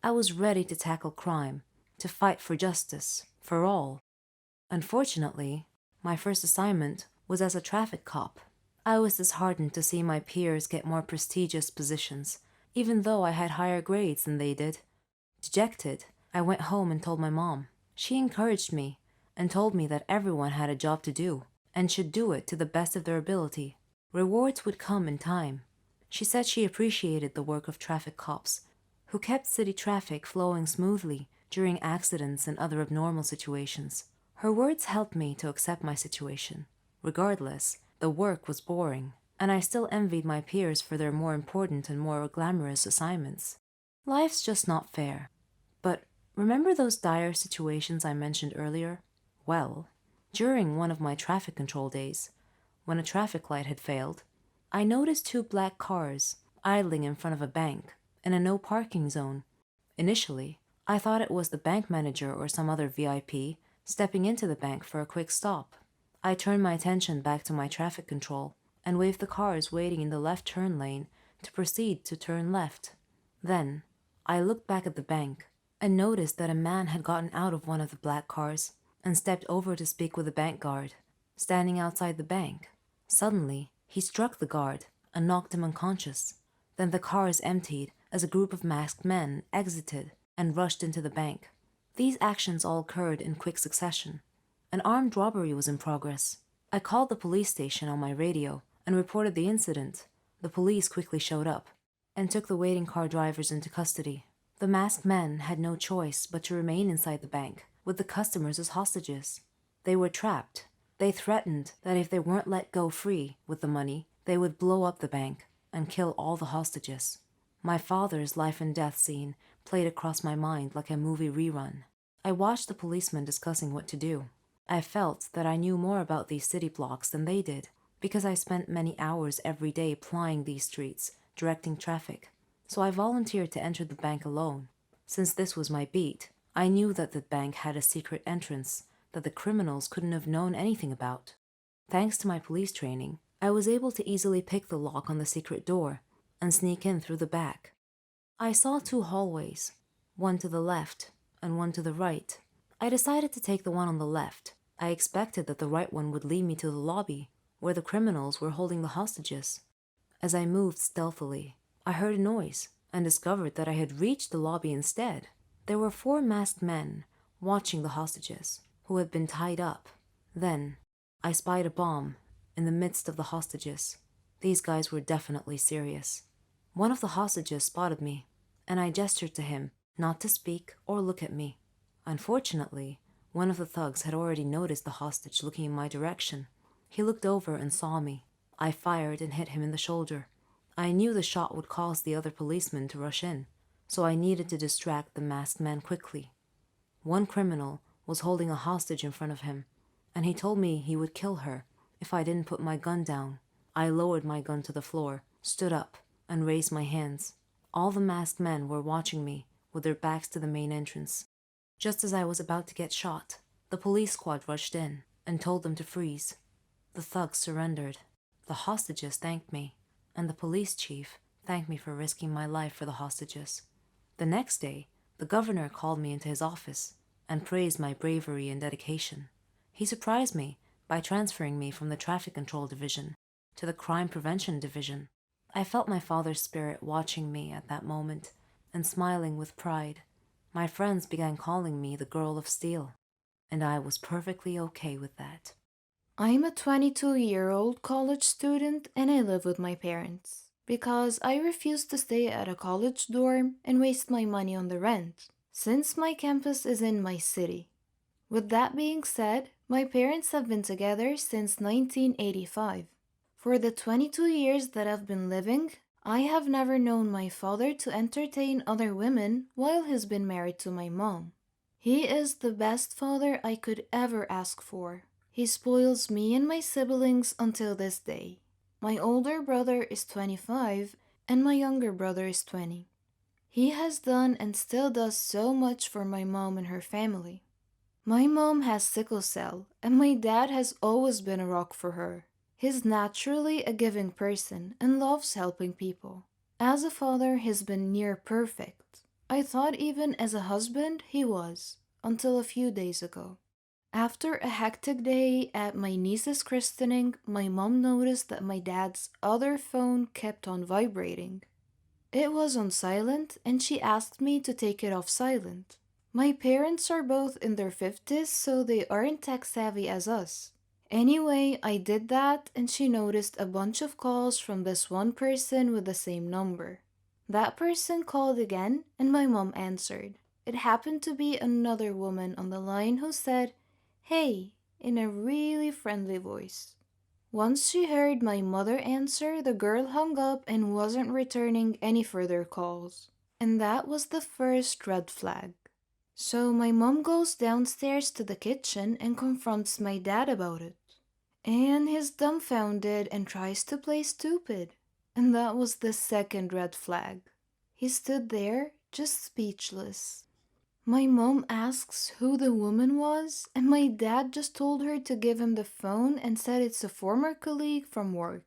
I was ready to tackle crime, to fight for justice, for all. Unfortunately, my first assignment was as a traffic cop. I was disheartened to see my peers get more prestigious positions, even though I had higher grades than they did. Dejected, I went home and told my mom. She encouraged me and told me that everyone had a job to do and should do it to the best of their ability. Rewards would come in time. She said she appreciated the work of traffic cops, who kept city traffic flowing smoothly during accidents and other abnormal situations. Her words helped me to accept my situation. Regardless, the work was boring, and I still envied my peers for their more important and more glamorous assignments. Life's just not fair. But remember those dire situations I mentioned earlier? Well, during one of my traffic control days, when a traffic light had failed, I noticed two black cars idling in front of a bank in a no parking zone. Initially, I thought it was the bank manager or some other VIP stepping into the bank for a quick stop. I turned my attention back to my traffic control and waved the cars waiting in the left turn lane to proceed to turn left. Then, I looked back at the bank and noticed that a man had gotten out of one of the black cars and stepped over to speak with the bank guard, standing outside the bank. Suddenly, he struck the guard and knocked him unconscious. Then the cars emptied as a group of masked men exited and rushed into the bank. These actions all occurred in quick succession. An armed robbery was in progress. I called the police station on my radio and reported the incident. The police quickly showed up and took the waiting car drivers into custody. The masked men had no choice but to remain inside the bank, with the customers as hostages. They were trapped. They threatened that if they weren't let go free with the money, they would blow up the bank and kill all the hostages. My father's life and death scene played across my mind like a movie rerun. I watched the policemen discussing what to do. I felt that I knew more about these city blocks than they did, because I spent many hours every day plying these streets, directing traffic. So I volunteered to enter the bank alone. Since this was my beat, I knew that the bank had a secret entrance that the criminals couldn't have known anything about. Thanks to my police training, I was able to easily pick the lock on the secret door and sneak in through the back. I saw 2 hallways, one to the left and one to the right. I decided to take the one on the left. I expected that the right one would lead me to the lobby, where the criminals were holding the hostages. As I moved stealthily, I heard a noise and discovered that I had reached the lobby instead. There were 4 masked men watching the hostages, who had been tied up. Then, I spied a bomb in the midst of the hostages. These guys were definitely serious. One of the hostages spotted me, and I gestured to him not to speak or look at me. Unfortunately, one of the thugs had already noticed the hostage looking in my direction. He looked over and saw me. I fired and hit him in the shoulder. I knew the shot would cause the other policemen to rush in, so I needed to distract the masked man quickly. One criminal was holding a hostage in front of him, and he told me he would kill her if I didn't put my gun down. I lowered my gun to the floor, stood up, and raised my hands. All the masked men were watching me with their backs to the main entrance. Just as I was about to get shot, the police squad rushed in and told them to freeze. The thugs surrendered. The hostages thanked me, and the police chief thanked me for risking my life for the hostages. The next day, the governor called me into his office and praised my bravery and dedication. He surprised me by transferring me from the traffic control division to the crime prevention division. I felt my father's spirit watching me at that moment and smiling with pride. My friends began calling me the Girl of Steel, and I was perfectly okay with that. I'm a 22-year-old college student and I live with my parents because I refuse to stay at a college dorm and waste my money on the rent, since my campus is in my city. With that being said, my parents have been together since 1985. For the 22 years that I've been living, I have never known my father to entertain other women while he's been married to my mom. He is the best father I could ever ask for. He spoils me and my siblings until this day. My older brother is 25 and my younger brother is 20. He has done and still does so much for my mom and her family. My mom has sickle cell and my dad has always been a rock for her. He's naturally a giving person and loves helping people. As a father, he's been near perfect. I thought even as a husband he was, until a few days ago. After a hectic day at my niece's christening, my mom noticed that my dad's other phone kept on vibrating. It was on silent and she asked me to take it off silent. My parents are both in their 50s, so they aren't tech savvy as us. Anyway, I did that and she noticed a bunch of calls from this one person with the same number. That person called again and my mom answered. It happened to be another woman on the line who said, "Hey," in a really friendly voice. Once she heard my mother answer, the girl hung up and wasn't returning any further calls. And that was the first red flag. So my mom goes downstairs to the kitchen and confronts my dad about it. And he's dumbfounded and tries to play stupid. And that was the second red flag. He stood there, just speechless. My mom asks who the woman was, and my dad just told her to give him the phone and said it's a former colleague from work.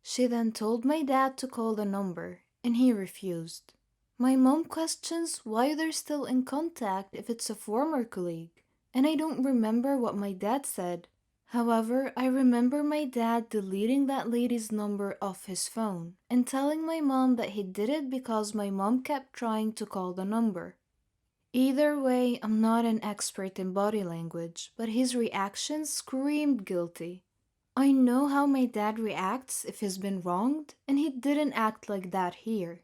She then told my dad to call the number, and he refused. My mom questions why they're still in contact if it's a former colleague, and I don't remember what my dad said. However, I remember my dad deleting that lady's number off his phone and telling my mom that he did it because my mom kept trying to call the number. Either way, I'm not an expert in body language, but his reaction screamed guilty. I know how my dad reacts if he's been wronged, and he didn't act like that here.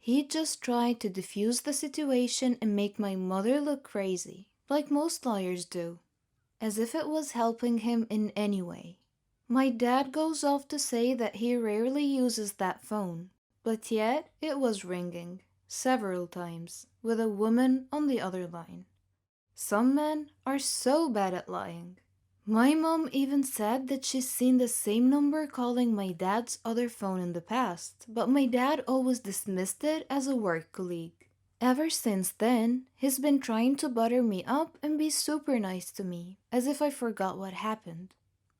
He just tried to defuse the situation and make my mother look crazy, like most lawyers do, as if it was helping him in any way. My dad goes off to say that he rarely uses that phone, but yet it was ringing, several times, with a woman on the other line. Some men are so bad at lying. My mom even said that she's seen the same number calling my dad's other phone in the past, but my dad always dismissed it as a work colleague. Ever since then, he's been trying to butter me up and be super nice to me, as if I forgot what happened.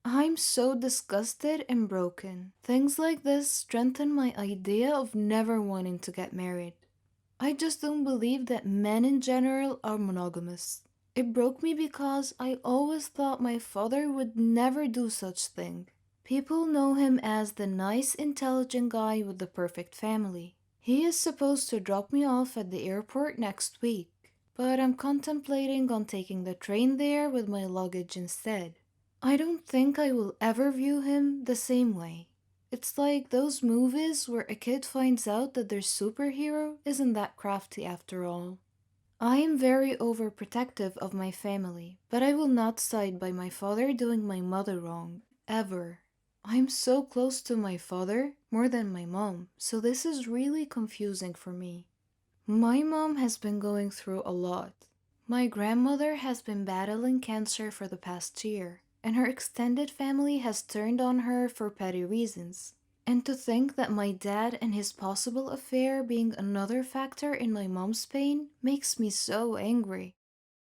I'm so disgusted and broken. Things like this strengthen my idea of never wanting to get married. I just don't believe that men in general are monogamous. It broke me because I always thought my father would never do such thing. People know him as the nice, intelligent guy with the perfect family. He is supposed to drop me off at the airport next week, but I'm contemplating on taking the train there with my luggage instead. I don't think I will ever view him the same way. It's like those movies where a kid finds out that their superhero isn't that crafty after all. I am very overprotective of my family, but I will not side by my father doing my mother wrong, ever. I'm so close to my father, more than my mom, so this is really confusing for me. My mom has been going through a lot. My grandmother has been battling cancer for the past year, and her extended family has turned on her for petty reasons. And to think that my dad and his possible affair being another factor in my mom's pain makes me so angry.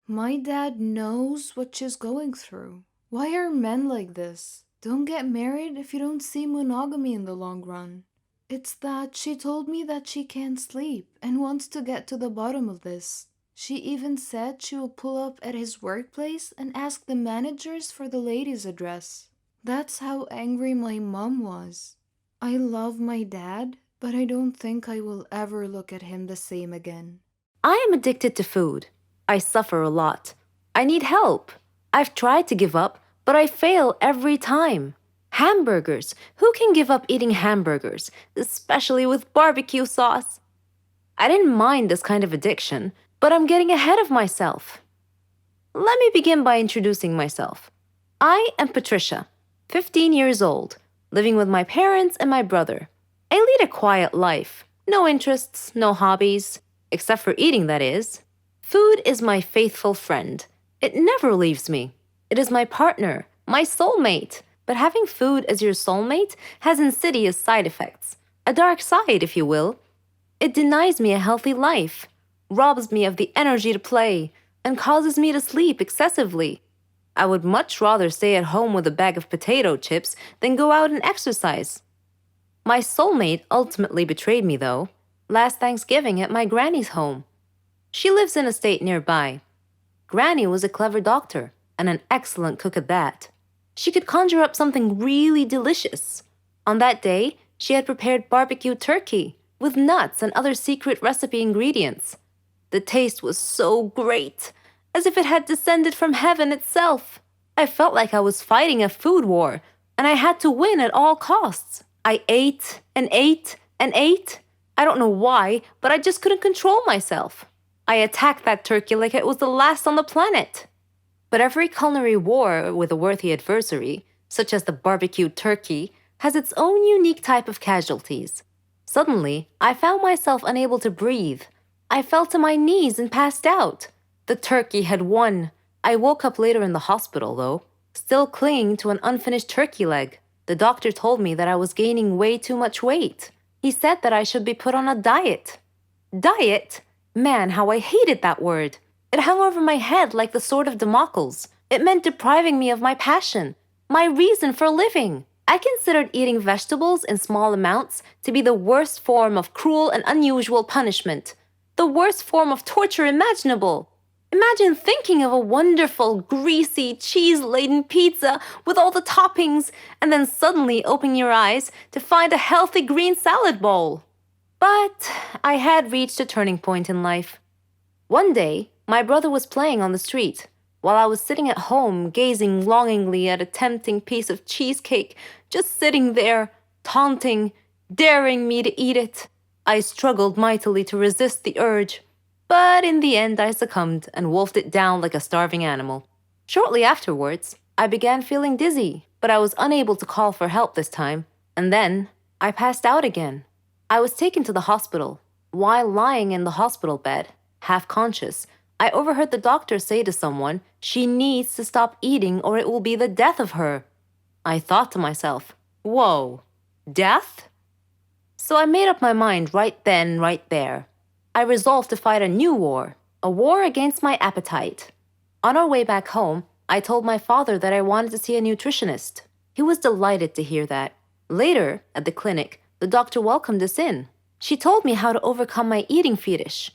My dad knows what she's going through. Why are men like this? Don't get married if you don't see monogamy in the long run. It's that she told me that she can't sleep and wants to get to the bottom of this. She even said she will pull up at his workplace and ask the managers for the lady's address. That's how angry my mom was. I love my dad, but I don't think I will ever look at him the same again. I am addicted to food. I suffer a lot. I need help. I've tried to give up, but I fail every time. Hamburgers. Who can give up eating hamburgers, especially with barbecue sauce? I didn't mind this kind of addiction, but I'm getting ahead of myself. Let me begin by introducing myself. I am Patricia, 15 years old, living with my parents and my brother. I lead a quiet life. No interests, no hobbies, except for eating, that is. Food is my faithful friend. It never leaves me. It is my partner, my soulmate. But having food as your soulmate has insidious side effects. A dark side, if you will. It denies me a healthy life, robs me of the energy to play, and causes me to sleep excessively. I would much rather stay at home with a bag of potato chips than go out and exercise. My soulmate ultimately betrayed me, though, last Thanksgiving at my granny's home. She lives in a state nearby. Granny was a clever doctor and an excellent cook at that. She could conjure up something really delicious. On that day, she had prepared barbecue turkey with nuts and other secret recipe ingredients. The taste was so great, as if it had descended from heaven itself. I felt like I was fighting a food war, and I had to win at all costs. I ate and ate and ate. I don't know why, but I just couldn't control myself. I attacked that turkey like it was the last on the planet. But every culinary war with a worthy adversary, such as the barbecued turkey, has its own unique type of casualties. Suddenly, I found myself unable to breathe. I fell to my knees and passed out. The turkey had won. I woke up later in the hospital, though, still clinging to an unfinished turkey leg. The doctor told me that I was gaining way too much weight. He said that I should be put on a diet. Diet? Man, how I hated that word. It hung over my head like the sword of Damocles. It meant depriving me of my passion, my reason for living. I considered eating vegetables in small amounts to be the worst form of cruel and unusual punishment. The worst form of torture imaginable. Imagine thinking of a wonderful, greasy, cheese-laden pizza with all the toppings and then suddenly opening your eyes to find a healthy green salad bowl. But I had reached a turning point in life. One day, my brother was playing on the street, while I was sitting at home gazing longingly at a tempting piece of cheesecake, just sitting there, taunting, daring me to eat it. I struggled mightily to resist the urge, but in the end I succumbed and wolfed it down like a starving animal. Shortly afterwards, I began feeling dizzy, but I was unable to call for help this time, and then I passed out again. I was taken to the hospital. While lying in the hospital bed, half conscious, I overheard the doctor say to someone, "She needs to stop eating or it will be the death of her." I thought to myself, whoa, death? So I made up my mind right then, right there. I resolved to fight a new war, a war against my appetite. On our way back home, I told my father that I wanted to see a nutritionist. He was delighted to hear that. Later, at the clinic, the doctor welcomed us in. She told me how to overcome my eating fetish.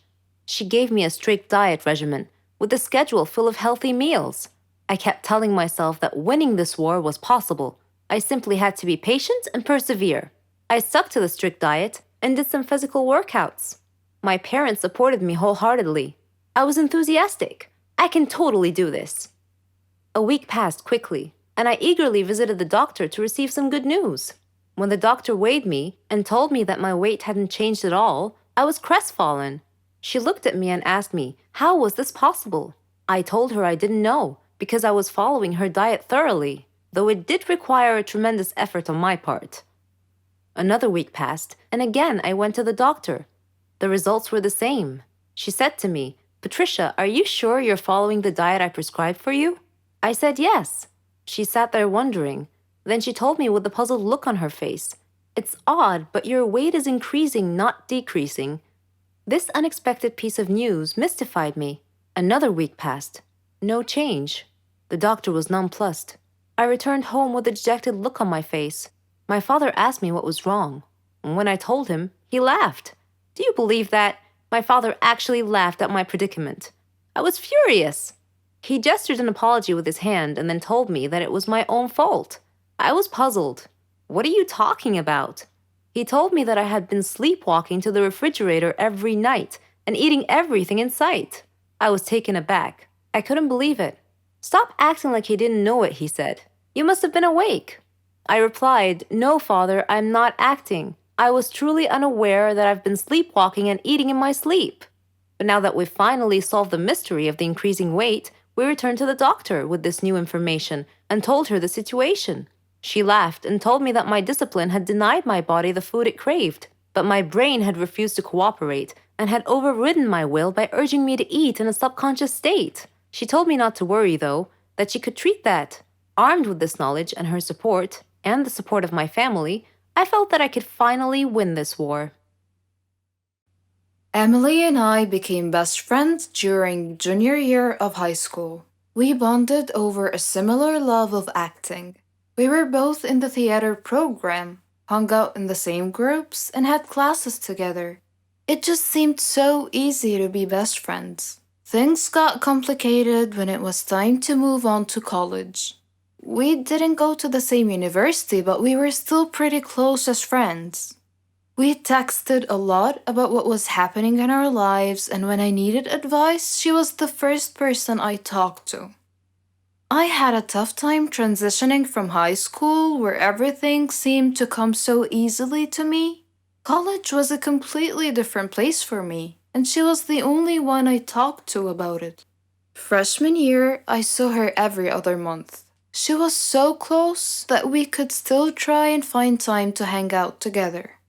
She gave me a strict diet regimen with a schedule full of healthy meals. I kept telling myself that winning this war was possible. I simply had to be patient and persevere. I stuck to the strict diet and did some physical workouts. My parents supported me wholeheartedly. I was enthusiastic. I can totally do this. A week passed quickly, and I eagerly visited the doctor to receive some good news. When the doctor weighed me and told me that my weight hadn't changed at all, I was crestfallen. She looked at me and asked me, how was this possible? I told her I didn't know, because I was following her diet thoroughly, though it did require a tremendous effort on my part. Another week passed, and again I went to the doctor. The results were the same. She said to me, "Patricia, are you sure you're following the diet I prescribed for you?" I said yes. She sat there wondering. Then she told me with a puzzled look on her face, "It's odd, but your weight is increasing, not decreasing." This unexpected piece of news mystified me. Another week passed. No change. The doctor was nonplussed. I returned home with a dejected look on my face. My father asked me what was wrong. When I told him, he laughed. Do you believe that? My father actually laughed at my predicament. I was furious. He gestured an apology with his hand and then told me that it was my own fault. I was puzzled. What are you talking about? He told me that I had been sleepwalking to the refrigerator every night and eating everything in sight. I was taken aback. I couldn't believe it. "Stop acting like you didn't know it," he said. "You must have been awake." I replied, "No, Father, I'm not acting. I was truly unaware that I've been sleepwalking and eating in my sleep." But now that we've finally solved the mystery of the increasing weight, we returned to the doctor with this new information and told her the situation. She laughed and told me that my discipline had denied my body the food it craved, but my brain had refused to cooperate and had overridden my will by urging me to eat in a subconscious state. She told me not to worry, though, that she could treat that. Armed with this knowledge and her support, and the support of my family, I felt that I could finally win this war. Emily and I became best friends during junior year of high school. We bonded over a similar love of acting. We were both in the theater program, hung out in the same groups, and had classes together. It just seemed so easy to be best friends. Things got complicated when it was time to move on to college. We didn't go to the same university, but we were still pretty close as friends. We texted a lot about what was happening in our lives, and when I needed advice, she was the first person I talked to. I had a tough time transitioning from high school, where everything seemed to come so easily to me. College was a completely different place for me, and she was the only one I talked to about it. Freshman year, I saw her every other month. She was so close that we could still try and find time to hang out together.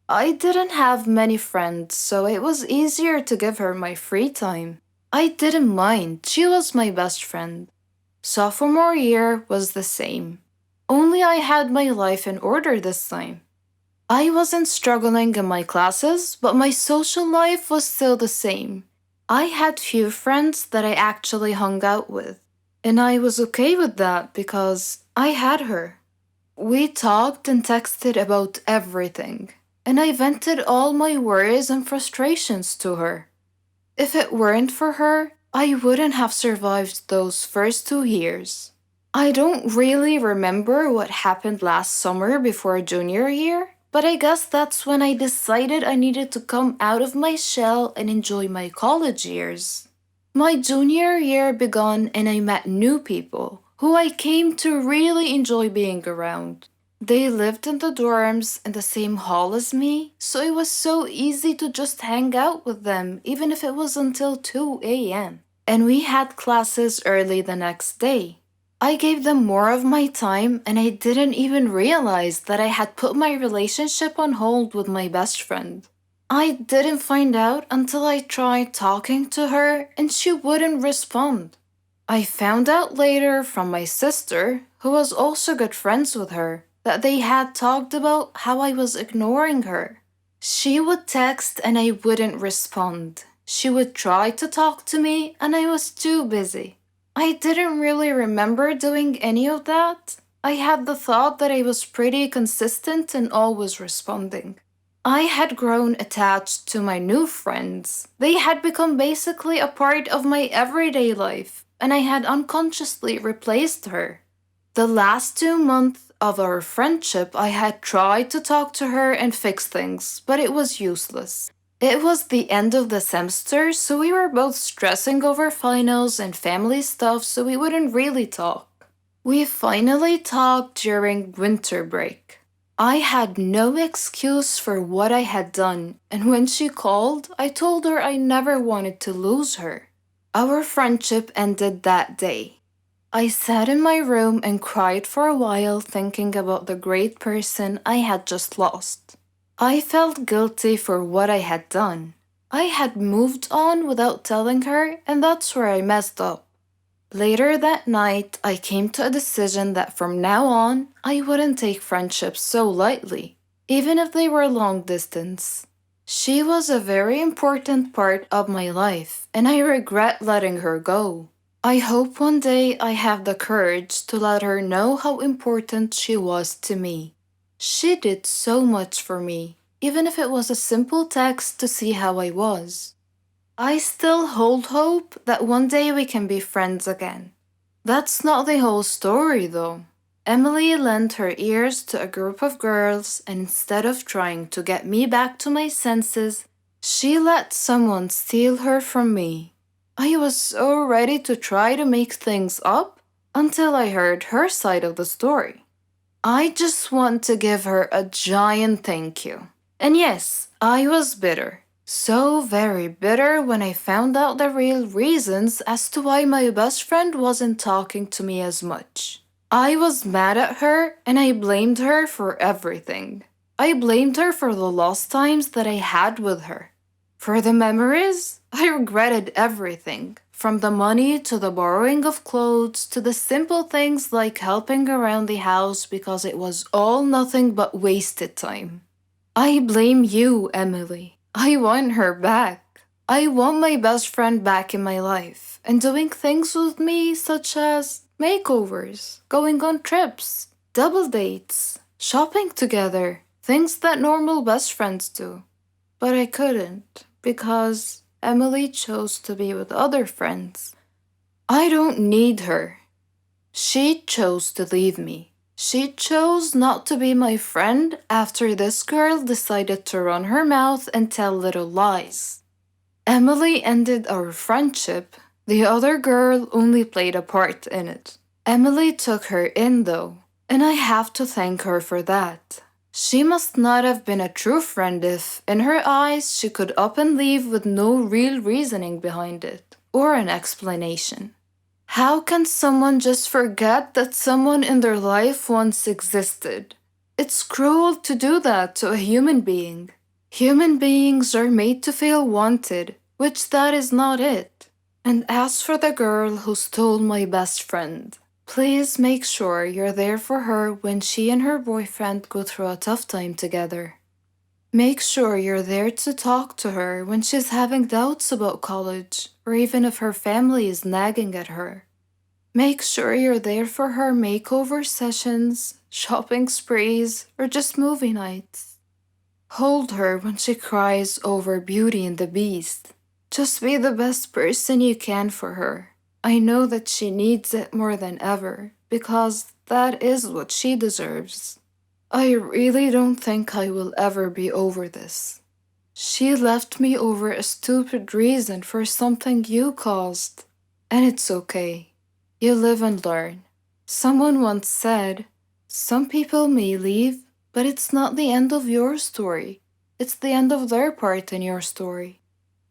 I didn't have many friends, so it was easier to give her my free time. I didn't mind, she was my best friend. Sophomore year was the same. Only I had my life in order this time. I wasn't struggling in my classes, but my social life was still the same. I had few friends that I actually hung out with, and I was okay with that because I had her. We talked and texted about everything, and I vented all my worries and frustrations to her. If it weren't for her, I wouldn't have survived those first 2 years. I don't really remember what happened last summer before junior year, but I guess that's when I decided I needed to come out of my shell and enjoy my college years. My junior year began and I met new people who I came to really enjoy being around. They lived in the dorms in the same hall as me, so it was so easy to just hang out with them even if it was until 2 a.m. And we had classes early the next day. I gave them more of my time and I didn't even realize that I had put my relationship on hold with my best friend. I didn't find out until I tried talking to her and she wouldn't respond. I found out later from my sister, who was also good friends with her, that they had talked about how I was ignoring her. She would text and I wouldn't respond. She would try to talk to me and I was too busy. I didn't really remember doing any of that. I had the thought that I was pretty consistent and always responding. I had grown attached to my new friends. They had become basically a part of my everyday life, and I had unconsciously replaced her. The last 2 months of our friendship, I had tried to talk to her and fix things, but it was useless. It was the end of the semester, so we were both stressing over finals and family stuff, so we wouldn't really talk. We finally talked during winter break. I had no excuse for what I had done, and when she called, I told her I never wanted to lose her. Our friendship ended that day. I sat in my room and cried for a while thinking about the great person I had just lost. I felt guilty for what I had done. I had moved on without telling her, and that's where I messed up. Later that night, I came to a decision that from now on, I wouldn't take friendships so lightly, even if they were long distance. She was a very important part of my life, and I regret letting her go. I hope one day I have the courage to let her know how important she was to me. She did so much for me, even if it was a simple text to see how I was. I still hold hope that one day we can be friends again. That's not the whole story, though. Emily lent her ears to a group of girls, and instead of trying to get me back to my senses, she let someone steal her from me. I was so ready to try to make things up until I heard her side of the story. I just want to give her a giant thank you. And yes, I was bitter. So very bitter when I found out the real reasons as to why my best friend wasn't talking to me as much. I was mad at her and I blamed her for everything. I blamed her for the lost times that I had with her. For the memories, I regretted everything, from the money to the borrowing of clothes to the simple things like helping around the house because it was all nothing but wasted time. I blame you, Emily. I want her back. I want my best friend back in my life and doing things with me such as makeovers, going on trips, double dates, shopping together, things that normal best friends do. But I couldn't because Emily chose to be with other friends. I don't need her. She chose to leave me. She chose not to be my friend after this girl decided to run her mouth and tell little lies. Emily ended our friendship. The other girl only played a part in it. Emily took her in though, and I have to thank her for that. She must not have been a true friend if, in her eyes, she could up and leave with no real reasoning behind it, or an explanation. How can someone just forget that someone in their life once existed? It's cruel to do that to a human being. Human beings are made to feel wanted, which that is not it. And as for the girl who stole my best friend, please make sure you're there for her when she and her boyfriend go through a tough time together. Make sure you're there to talk to her when she's having doubts about college, or even if her family is nagging at her. Make sure you're there for her makeover sessions, shopping sprees, or just movie nights. Hold her when she cries over Beauty and the Beast. Just be the best person you can for her. I know that she needs it more than ever, because that is what she deserves. I really don't think I will ever be over this. She left me over a stupid reason for something you caused. And it's okay. You live and learn. Someone once said, some people may leave, but it's not the end of your story. It's the end of their part in your story.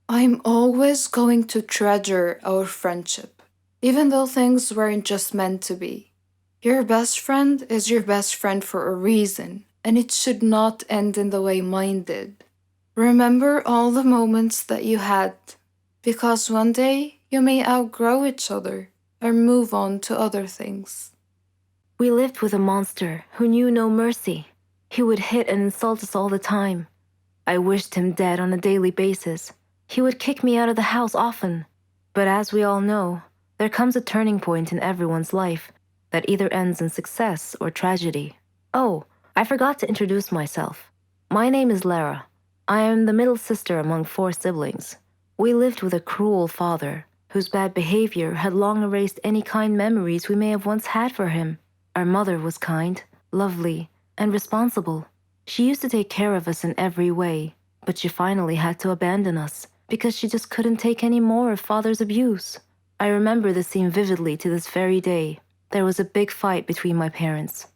I'm always going to treasure our friendship, even though things weren't just meant to be. Your best friend is your best friend for a reason, and it should not end in the way mine did. Remember all the moments that you had, because one day you may outgrow each other or move on to other things. We lived with a monster who knew no mercy. He would hit and insult us all the time. I wished him dead on a daily basis. He would kick me out of the house often. But as we all know, there comes a turning point in everyone's life that either ends in success or tragedy. Oh, I forgot to introduce myself. My name is Lara. I am the middle sister among 4 siblings. We lived with a cruel father, whose bad behavior had long erased any kind memories we may have once had for him. Our mother was kind, lovely, and responsible. She used to take care of us in every way, but she finally had to abandon us because she just couldn't take any more of father's abuse. I remember this scene vividly to this very day. There was a big fight between my parents.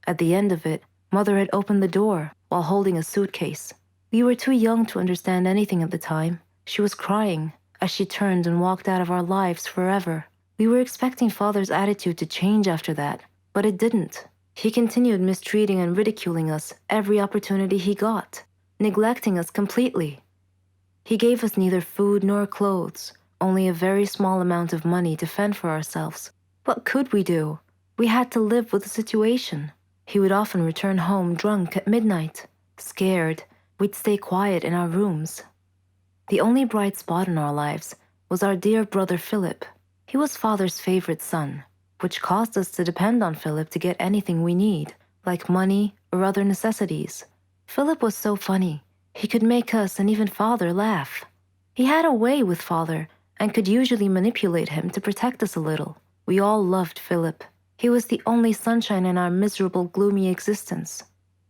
At the end of it, mother had opened the door while holding a suitcase. We were too young to understand anything at the time. She was crying as she turned and walked out of our lives forever. We were expecting father's attitude to change after that, but it didn't. He continued mistreating and ridiculing us every opportunity he got, neglecting us completely. He gave us neither food nor clothes, only a very small amount of money to fend for ourselves. What could we do? We had to live with the situation. He would often return home drunk at midnight. Scared, we'd stay quiet in our rooms. The only bright spot in our lives was our dear brother Philip. He was father's favorite son, which caused us to depend on Philip to get anything we need, like money or other necessities. Philip was so funny. He could make us and even father laugh. He had a way with father and could usually manipulate him to protect us a little. We all loved Philip. He was the only sunshine in our miserable, gloomy existence.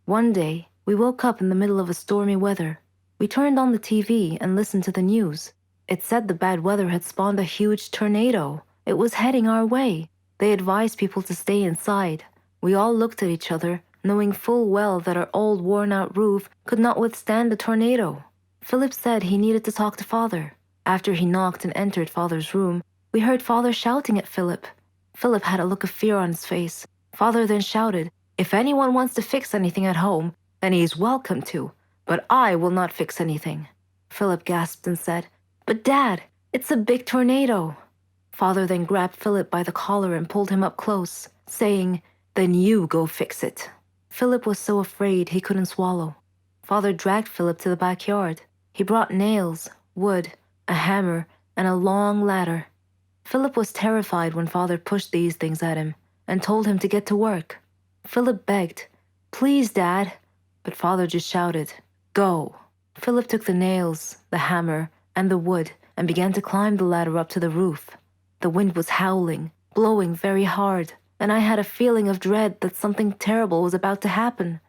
One day, we woke up in the middle of a stormy weather. We turned on the TV and listened to the news. It said the bad weather had spawned a huge tornado. It was heading our way. They advised people to stay inside. We all looked at each other, knowing full well that our old worn-out roof could not withstand the tornado. Philip said he needed to talk to father. After he knocked and entered father's room, we heard father shouting at Philip. Philip had a look of fear on his face. Father then shouted, "If anyone wants to fix anything at home, then he is welcome to, but I will not fix anything." Philip gasped and said, "But Dad, it's a big tornado." Father then grabbed Philip by the collar and pulled him up close, saying, "Then you go fix it." Philip was so afraid he couldn't swallow. Father dragged Philip to the backyard. He brought nails, wood, a hammer, and a long ladder. Philip was terrified when father pushed these things at him and told him to get to work. Philip begged, "Please, Dad," but father just shouted, "Go." Philip took the nails, the hammer, and the wood and began to climb the ladder up to the roof. The wind was howling, blowing very hard, and I had a feeling of dread that something terrible was about to happen.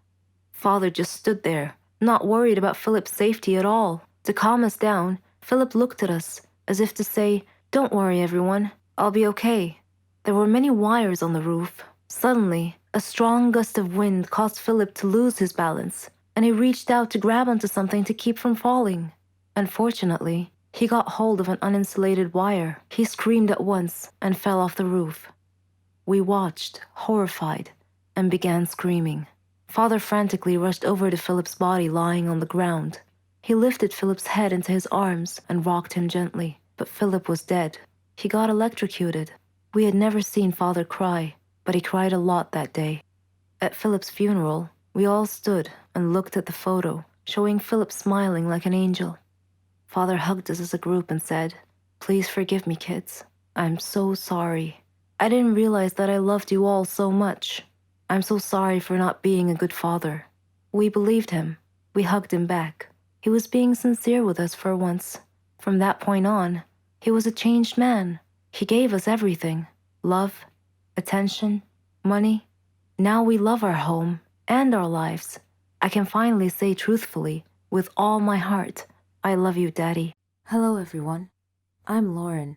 Father just stood there, not worried about Philip's safety at all. To calm us down, Philip looked at us, as if to say, "Don't worry, everyone, I'll be okay." There were many wires on the roof. Suddenly, a strong gust of wind caused Philip to lose his balance, and he reached out to grab onto something to keep from falling. Unfortunately, he got hold of an uninsulated wire. He screamed at once and fell off the roof. We watched, horrified, and began screaming. Father frantically rushed over to Philip's body lying on the ground. He lifted Philip's head into his arms and rocked him gently, but Philip was dead. He got electrocuted. We had never seen Father cry, but he cried a lot that day. At Philip's funeral, we all stood and looked at the photo, showing Philip smiling like an angel. Father hugged us as a group and said, "Please forgive me, kids. I'm so sorry. I didn't realize that I loved you all so much. I'm so sorry for not being a good father." We believed him. We hugged him back. He was being sincere with us for once. From that point on, he was a changed man. He gave us everything: love, attention, money. Now we love our home and our lives. I can finally say truthfully, with all my heart, I love you, Daddy. Hello, everyone. I'm Lauren.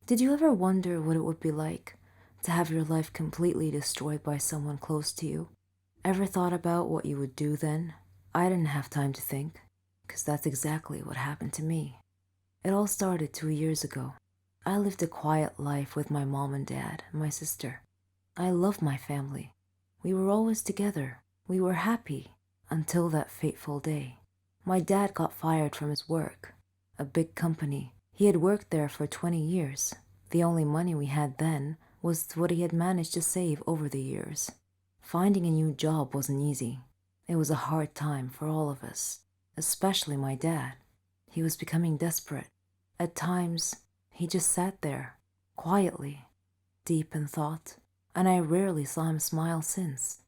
Did you ever wonder what it would be like to have your life completely destroyed by someone close to you? Ever thought about what you would do then? I didn't have time to think, because that's exactly what happened to me. It all started 2 years ago. I lived a quiet life with my mom and dad and my sister. I loved my family. We were always together. We were happy until that fateful day. My dad got fired from his work, a big company. He had worked there for 20 years. The only money we had then was what he had managed to save over the years. Finding a new job wasn't easy. It was a hard time for all of us, especially my dad. He was becoming desperate. At times, he just sat there, quietly, deep in thought, and I rarely saw him smile since.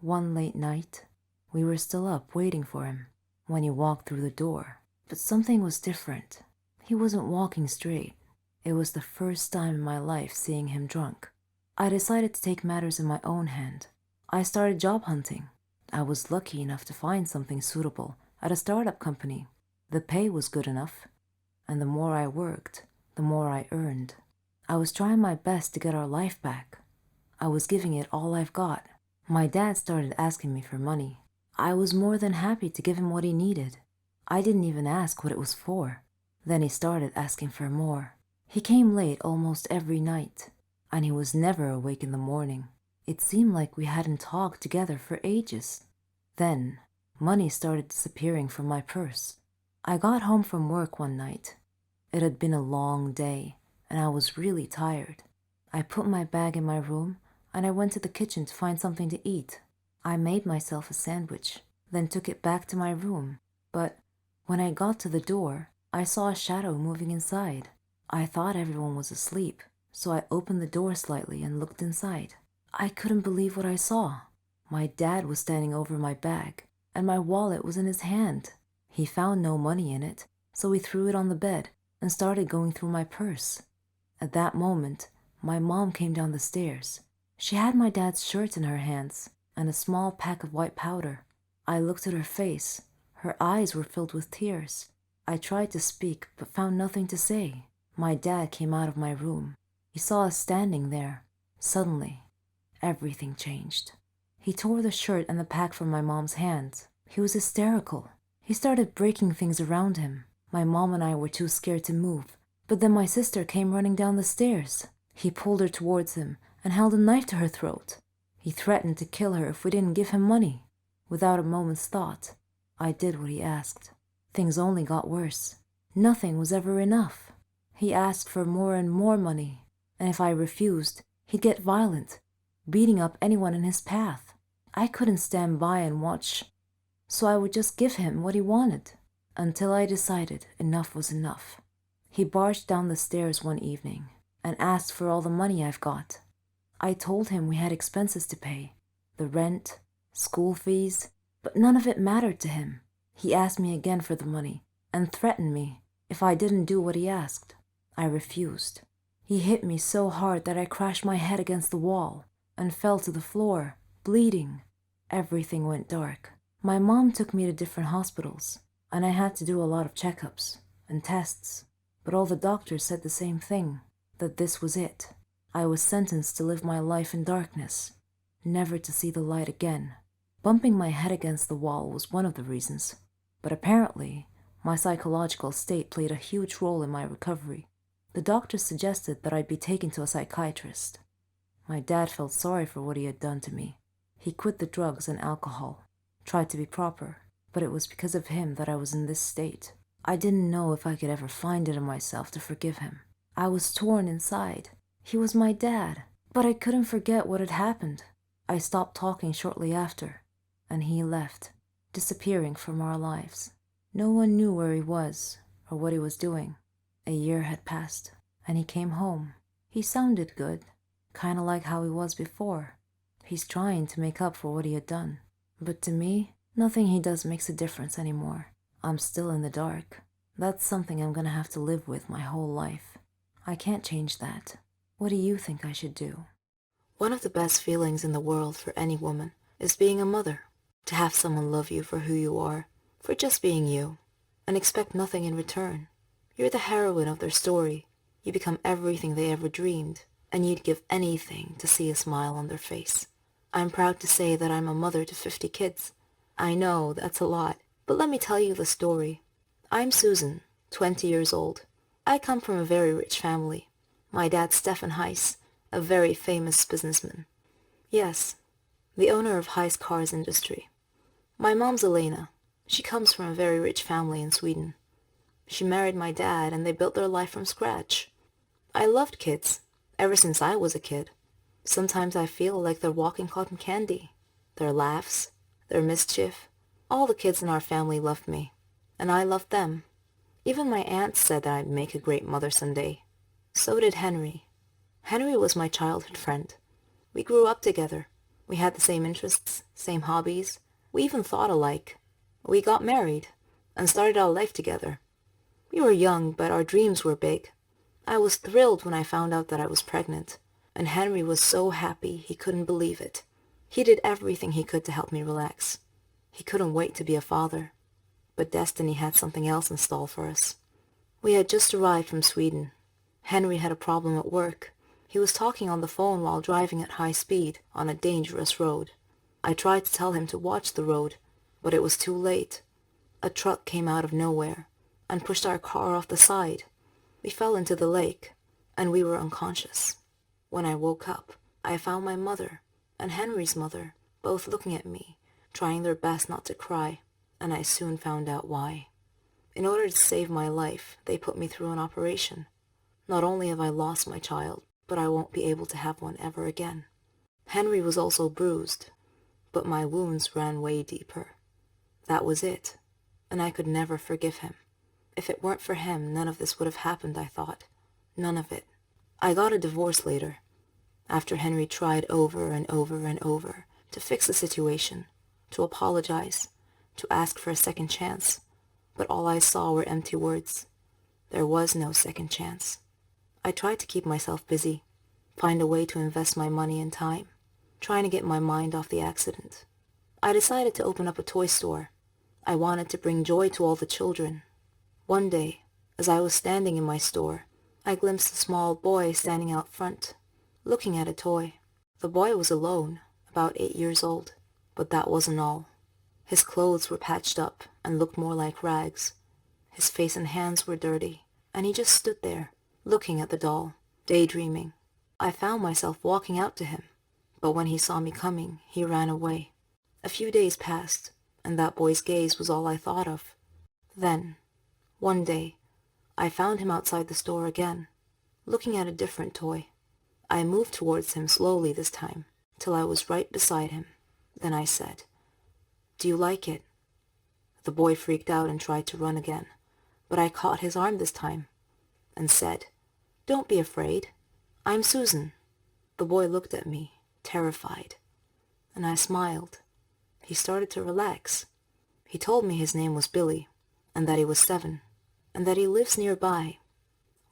One late night, we were still up waiting for him when he walked through the door. But something was different. He wasn't walking straight. It was the first time in my life seeing him drunk. I decided to take matters in my own hand. I started job hunting. I was lucky enough to find something suitable at a startup company. The pay was good enough, and the more I worked, the more I earned. I was trying my best to get our life back. I was giving it all I've got. My dad started asking me for money. I was more than happy to give him what he needed. I didn't even ask what it was for. Then he started asking for more. He came late almost every night, and he was never awake in the morning. It seemed like we hadn't talked together for ages. Then, money started disappearing from my purse. I got home from work one night. It had been a long day, and I was really tired. I put my bag in my room, and I went to the kitchen to find something to eat. I made myself a sandwich, then took it back to my room. But when I got to the door, I saw a shadow moving inside. I thought everyone was asleep, so I opened the door slightly and looked inside. I couldn't believe what I saw. My dad was standing over my bag, and my wallet was in his hand. He found no money in it, so he threw it on the bed and started going through my purse. At that moment, my mom came down the stairs. She had my dad's shirt in her hands and a small pack of white powder. I looked at her face. Her eyes were filled with tears. I tried to speak, but found nothing to say. My dad came out of my room. He saw us standing there. Suddenly, everything changed. He tore the shirt and the pack from my mom's hands. He was hysterical. He started breaking things around him. My mom and I were too scared to move, but then my sister came running down the stairs. He pulled her towards him and held a knife to her throat. He threatened to kill her if we didn't give him money. Without a moment's thought, I did what he asked. Things only got worse. Nothing was ever enough. He asked for more and more money, and if I refused, he'd get violent, beating up anyone in his path. I couldn't stand by and watch, so I would just give him what he wanted, until I decided enough was enough. He barged down the stairs one evening and asked for all the money I've got. I told him we had expenses to pay, the rent, school fees, but none of it mattered to him. He asked me again for the money and threatened me if I didn't do what he asked. I refused. He hit me so hard that I crashed my head against the wall and fell to the floor, bleeding. Everything went dark. My mom took me to different hospitals, and I had to do a lot of checkups and tests, but all the doctors said the same thing, that this was it. I was sentenced to live my life in darkness, never to see the light again. Bumping my head against the wall was one of the reasons, but apparently my psychological state played a huge role in my recovery. The doctors suggested that I'd be taken to a psychiatrist. My dad felt sorry for what he had done to me. He quit the drugs and alcohol, tried to be proper, but it was because of him that I was in this state. I didn't know if I could ever find it in myself to forgive him. I was torn inside. He was my dad, but I couldn't forget what had happened. I stopped talking shortly after, and he left, disappearing from our lives. No one knew where he was or what he was doing. A year had passed, and he came home. He sounded good, kind of like how he was before. He's trying to make up for what he had done. But to me, nothing he does makes a difference anymore. I'm still in the dark. That's something I'm gonna have to live with my whole life. I can't change that. What do you think I should do? One of the best feelings in the world for any woman is being a mother. To have someone love you for who you are, for just being you, and expect nothing in return. You're the heroine of their story. You become everything they ever dreamed, and you'd give anything to see a smile on their face. I'm proud to say that I'm a mother to 50 kids. I know, that's a lot, but let me tell you the story. I'm Susan, 20 years old. I come from a very rich family. My dad's Stefan Heiss, a very famous businessman. Yes, the owner of Heiss Cars Industry. My mom's Elena. She comes from a very rich family in Sweden. She married my dad and they built their life from scratch. I loved kids, ever since I was a kid. Sometimes I feel like they're walking cotton candy. Their laughs, their mischief. All the kids in our family loved me, and I loved them. Even my aunts said that I'd make a great mother someday. So did Henry. Henry was my childhood friend. We grew up together. We had the same interests, same hobbies. We even thought alike. We got married and started our life together. We were young, but our dreams were big. I was thrilled when I found out that I was pregnant, and Henry was so happy he couldn't believe it. He did everything he could to help me relax. He couldn't wait to be a father, but destiny had something else in store for us. We had just arrived from Sweden. Henry had a problem at work. He was talking on the phone while driving at high speed on a dangerous road. I tried to tell him to watch the road, but it was too late. A truck came out of nowhere and pushed our car off the side. We fell into the lake, and we were unconscious. When I woke up, I found my mother and Henry's mother both looking at me, trying their best not to cry, and I soon found out why. In order to save my life, they put me through an operation. Not only have I lost my child, but I won't be able to have one ever again. Henry was also bruised, but my wounds ran way deeper. That was it, and I could never forgive him. If it weren't for him, none of this would have happened, I thought. None of it. I got a divorce later, after Henry tried over and over and over to fix the situation, to apologize, to ask for a second chance, but all I saw were empty words. There was no second chance. I tried to keep myself busy, find a way to invest my money and time, trying to get my mind off the accident. I decided to open up a toy store. I wanted to bring joy to all the children. One day, as I was standing in my store, I glimpsed a small boy standing out front, looking at a toy. The boy was alone, about 8 years old, but that wasn't all. His clothes were patched up and looked more like rags. His face and hands were dirty, and he just stood there, looking at the doll, daydreaming. I found myself walking out to him, but when he saw me coming, he ran away. A few days passed, and that boy's gaze was all I thought of. Then, one day, I found him outside the store again, looking at a different toy. I moved towards him slowly this time, till I was right beside him. Then I said, "Do you like it?" The boy freaked out and tried to run again, but I caught his arm this time and said, "Don't be afraid. I'm Susan." The boy looked at me, terrified, and I smiled. He started to relax. He told me his name was Billy, and that he was 7, and that he lives nearby.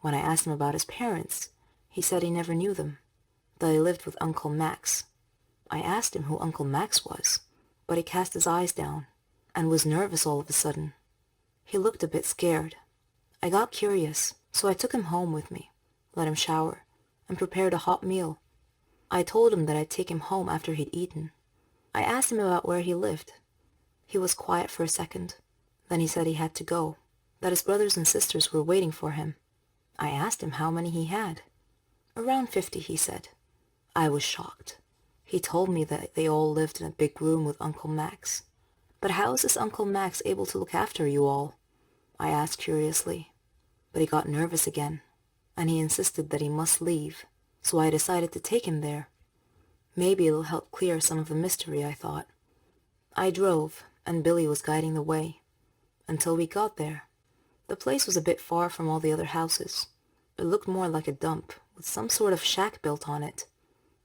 When I asked him about his parents, he said he never knew them, that he lived with Uncle Max. I asked him who Uncle Max was, but he cast his eyes down and was nervous all of a sudden. He looked a bit scared. I got curious, so I took him home with me, let him shower, and prepared a hot meal. I told him that I'd take him home after he'd eaten. I asked him about where he lived. He was quiet for a second. Then he said he had to go, that his brothers and sisters were waiting for him. I asked him how many he had. "Around 50, he said. I was shocked. He told me that they all lived in a big room with Uncle Max. "But how is this Uncle Max able to look after you all?" I asked curiously. But he got nervous again, and he insisted that he must leave, so I decided to take him there. Maybe it'll help clear some of the mystery, I thought. I drove, and Billy was guiding the way, until we got there. The place was a bit far from all the other houses. It looked more like a dump, with some sort of shack built on it.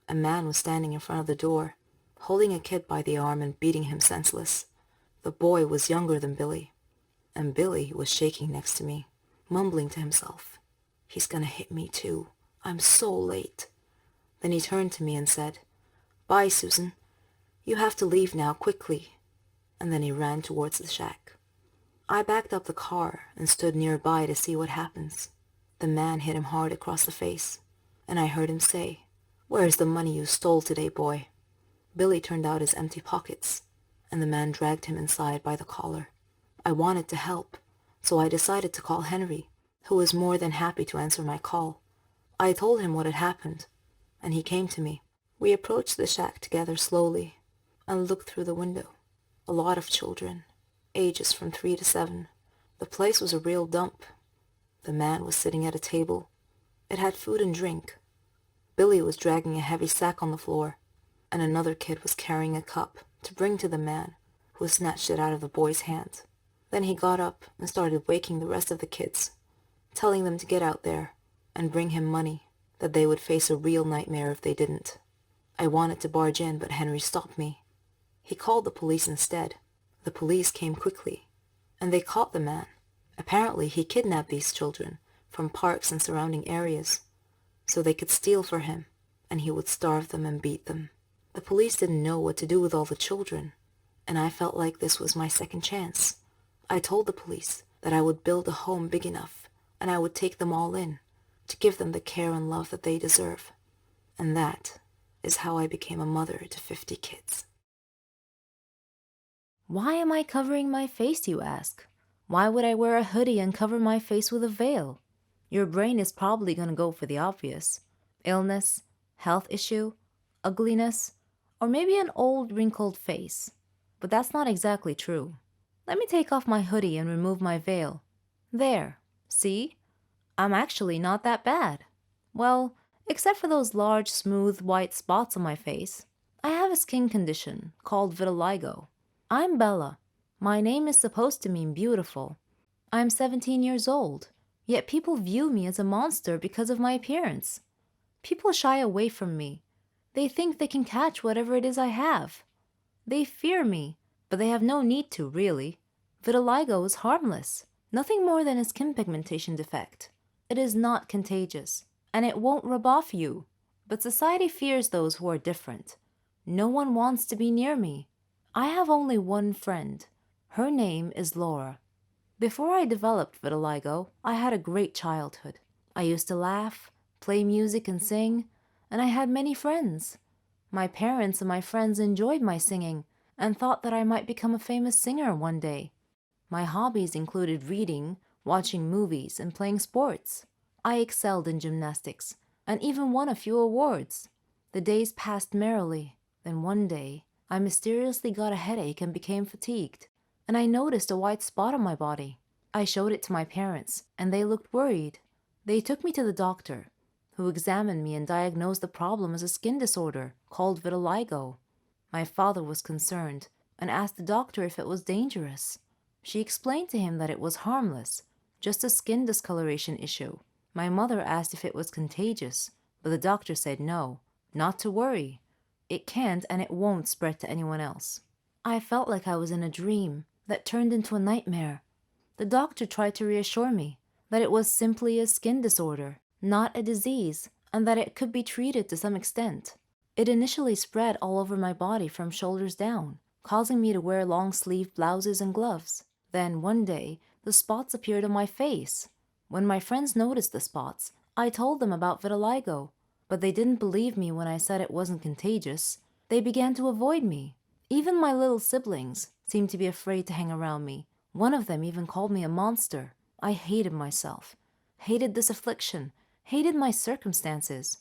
A man was standing in front of the door, holding a kid by the arm and beating him senseless. The boy was younger than Billy, and Billy was shaking next to me, mumbling to himself, "He's gonna hit me too. I'm so late." Then he turned to me and said, "Bye, Susan. You have to leave now, quickly." And then he ran towards the shack. I backed up the car and stood nearby to see what happens. The man hit him hard across the face, and I heard him say, "Where's the money you stole today, boy?" Billy turned out his empty pockets, and the man dragged him inside by the collar. I wanted to help, so I decided to call Henry, who was more than happy to answer my call. I told him what had happened, and he came to me. We approached the shack together slowly and looked through the window. A lot of children, ages from 3 to 7. The place was a real dump. The man was sitting at a table. It had food and drink. Billy was dragging a heavy sack on the floor, and another kid was carrying a cup to bring to the man, who snatched it out of the boy's hand. Then he got up and started waking the rest of the kids, telling them to get out there and bring him money, that they would face a real nightmare if they didn't. I wanted to barge in, but Henry stopped me. He called the police instead. The police came quickly, and they caught the man. Apparently, he kidnapped these children from parks and surrounding areas, so they could steal for him, and he would starve them and beat them. The police didn't know what to do with all the children, and I felt like this was my second chance. I told the police that I would build a home big enough, and I would take them all in, to give them the care and love that they deserve. And that is how I became a mother to 50 kids. Why am I covering my face, you ask? Why would I wear a hoodie and cover my face with a veil? Your brain is probably going to go for the obvious. Illness, health issue, ugliness, or maybe an old wrinkled face. But that's not exactly true. Let me take off my hoodie and remove my veil. There, see? I'm actually not that bad. Well, except for those large, smooth, white spots on my face. I have a skin condition called vitiligo. I'm Bella. My name is supposed to mean beautiful. I'm 17 years old, yet people view me as a monster because of my appearance. People shy away from me. They think they can catch whatever it is I have. They fear me, but they have no need to, really. Vitiligo is harmless, nothing more than a skin pigmentation defect. It is not contagious, and it won't rub off you. But society fears those who are different. No one wants to be near me. I have only one friend. Her name is Laura. Before I developed vitiligo, I had a great childhood. I used to laugh, play music and sing, and I had many friends. My parents and my friends enjoyed my singing and thought that I might become a famous singer one day. My hobbies included reading, watching movies, and playing sports. I excelled in gymnastics and even won a few awards. The days passed merrily. Then one day, I mysteriously got a headache and became fatigued, and I noticed a white spot on my body. I showed it to my parents, and they looked worried. They took me to the doctor, who examined me and diagnosed the problem as a skin disorder called vitiligo. My father was concerned and asked the doctor if it was dangerous. She explained to him that it was harmless, just a skin discoloration issue. My mother asked if it was contagious, but the doctor said no, not to worry. It can't and it won't spread to anyone else. I felt like I was in a dream that turned into a nightmare. The doctor tried to reassure me that it was simply a skin disorder, not a disease, and that it could be treated to some extent. It initially spread all over my body from shoulders down, causing me to wear long-sleeved blouses and gloves. Then one day, the spots appeared on my face. When my friends noticed the spots, I told them about vitiligo, but they didn't believe me when I said it wasn't contagious. They began to avoid me. Even my little siblings seemed to be afraid to hang around me. One of them even called me a monster. I hated myself, hated this affliction, hated my circumstances.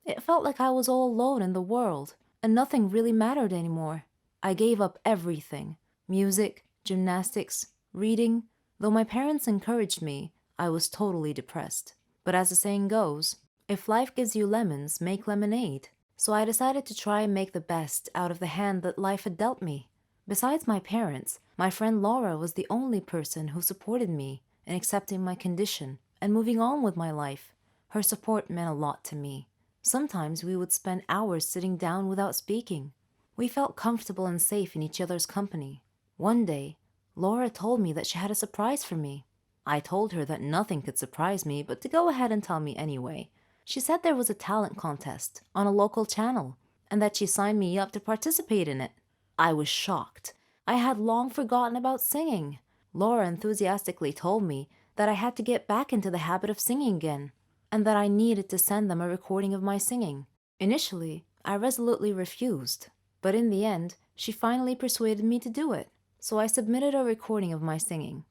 It felt like I was all alone in the world, and nothing really mattered anymore. I gave up everything: music, gymnastics, reading. Though my parents encouraged me, I was totally depressed. But as the saying goes, if life gives you lemons, make lemonade. So I decided to try and make the best out of the hand that life had dealt me. Besides my parents, my friend Laura was the only person who supported me in accepting my condition and moving on with my life. Her support meant a lot to me. Sometimes we would spend hours sitting down without speaking. We felt comfortable and safe in each other's company. One day, Laura told me that she had a surprise for me. I told her that nothing could surprise me, but to go ahead and tell me anyway. She said there was a talent contest on a local channel, and that she signed me up to participate in it. I was shocked. I had long forgotten about singing. Laura enthusiastically told me that I had to get back into the habit of singing again, and that I needed to send them a recording of my singing. Initially, I resolutely refused, but in the end, she finally persuaded me to do it, so I submitted a recording of my singing.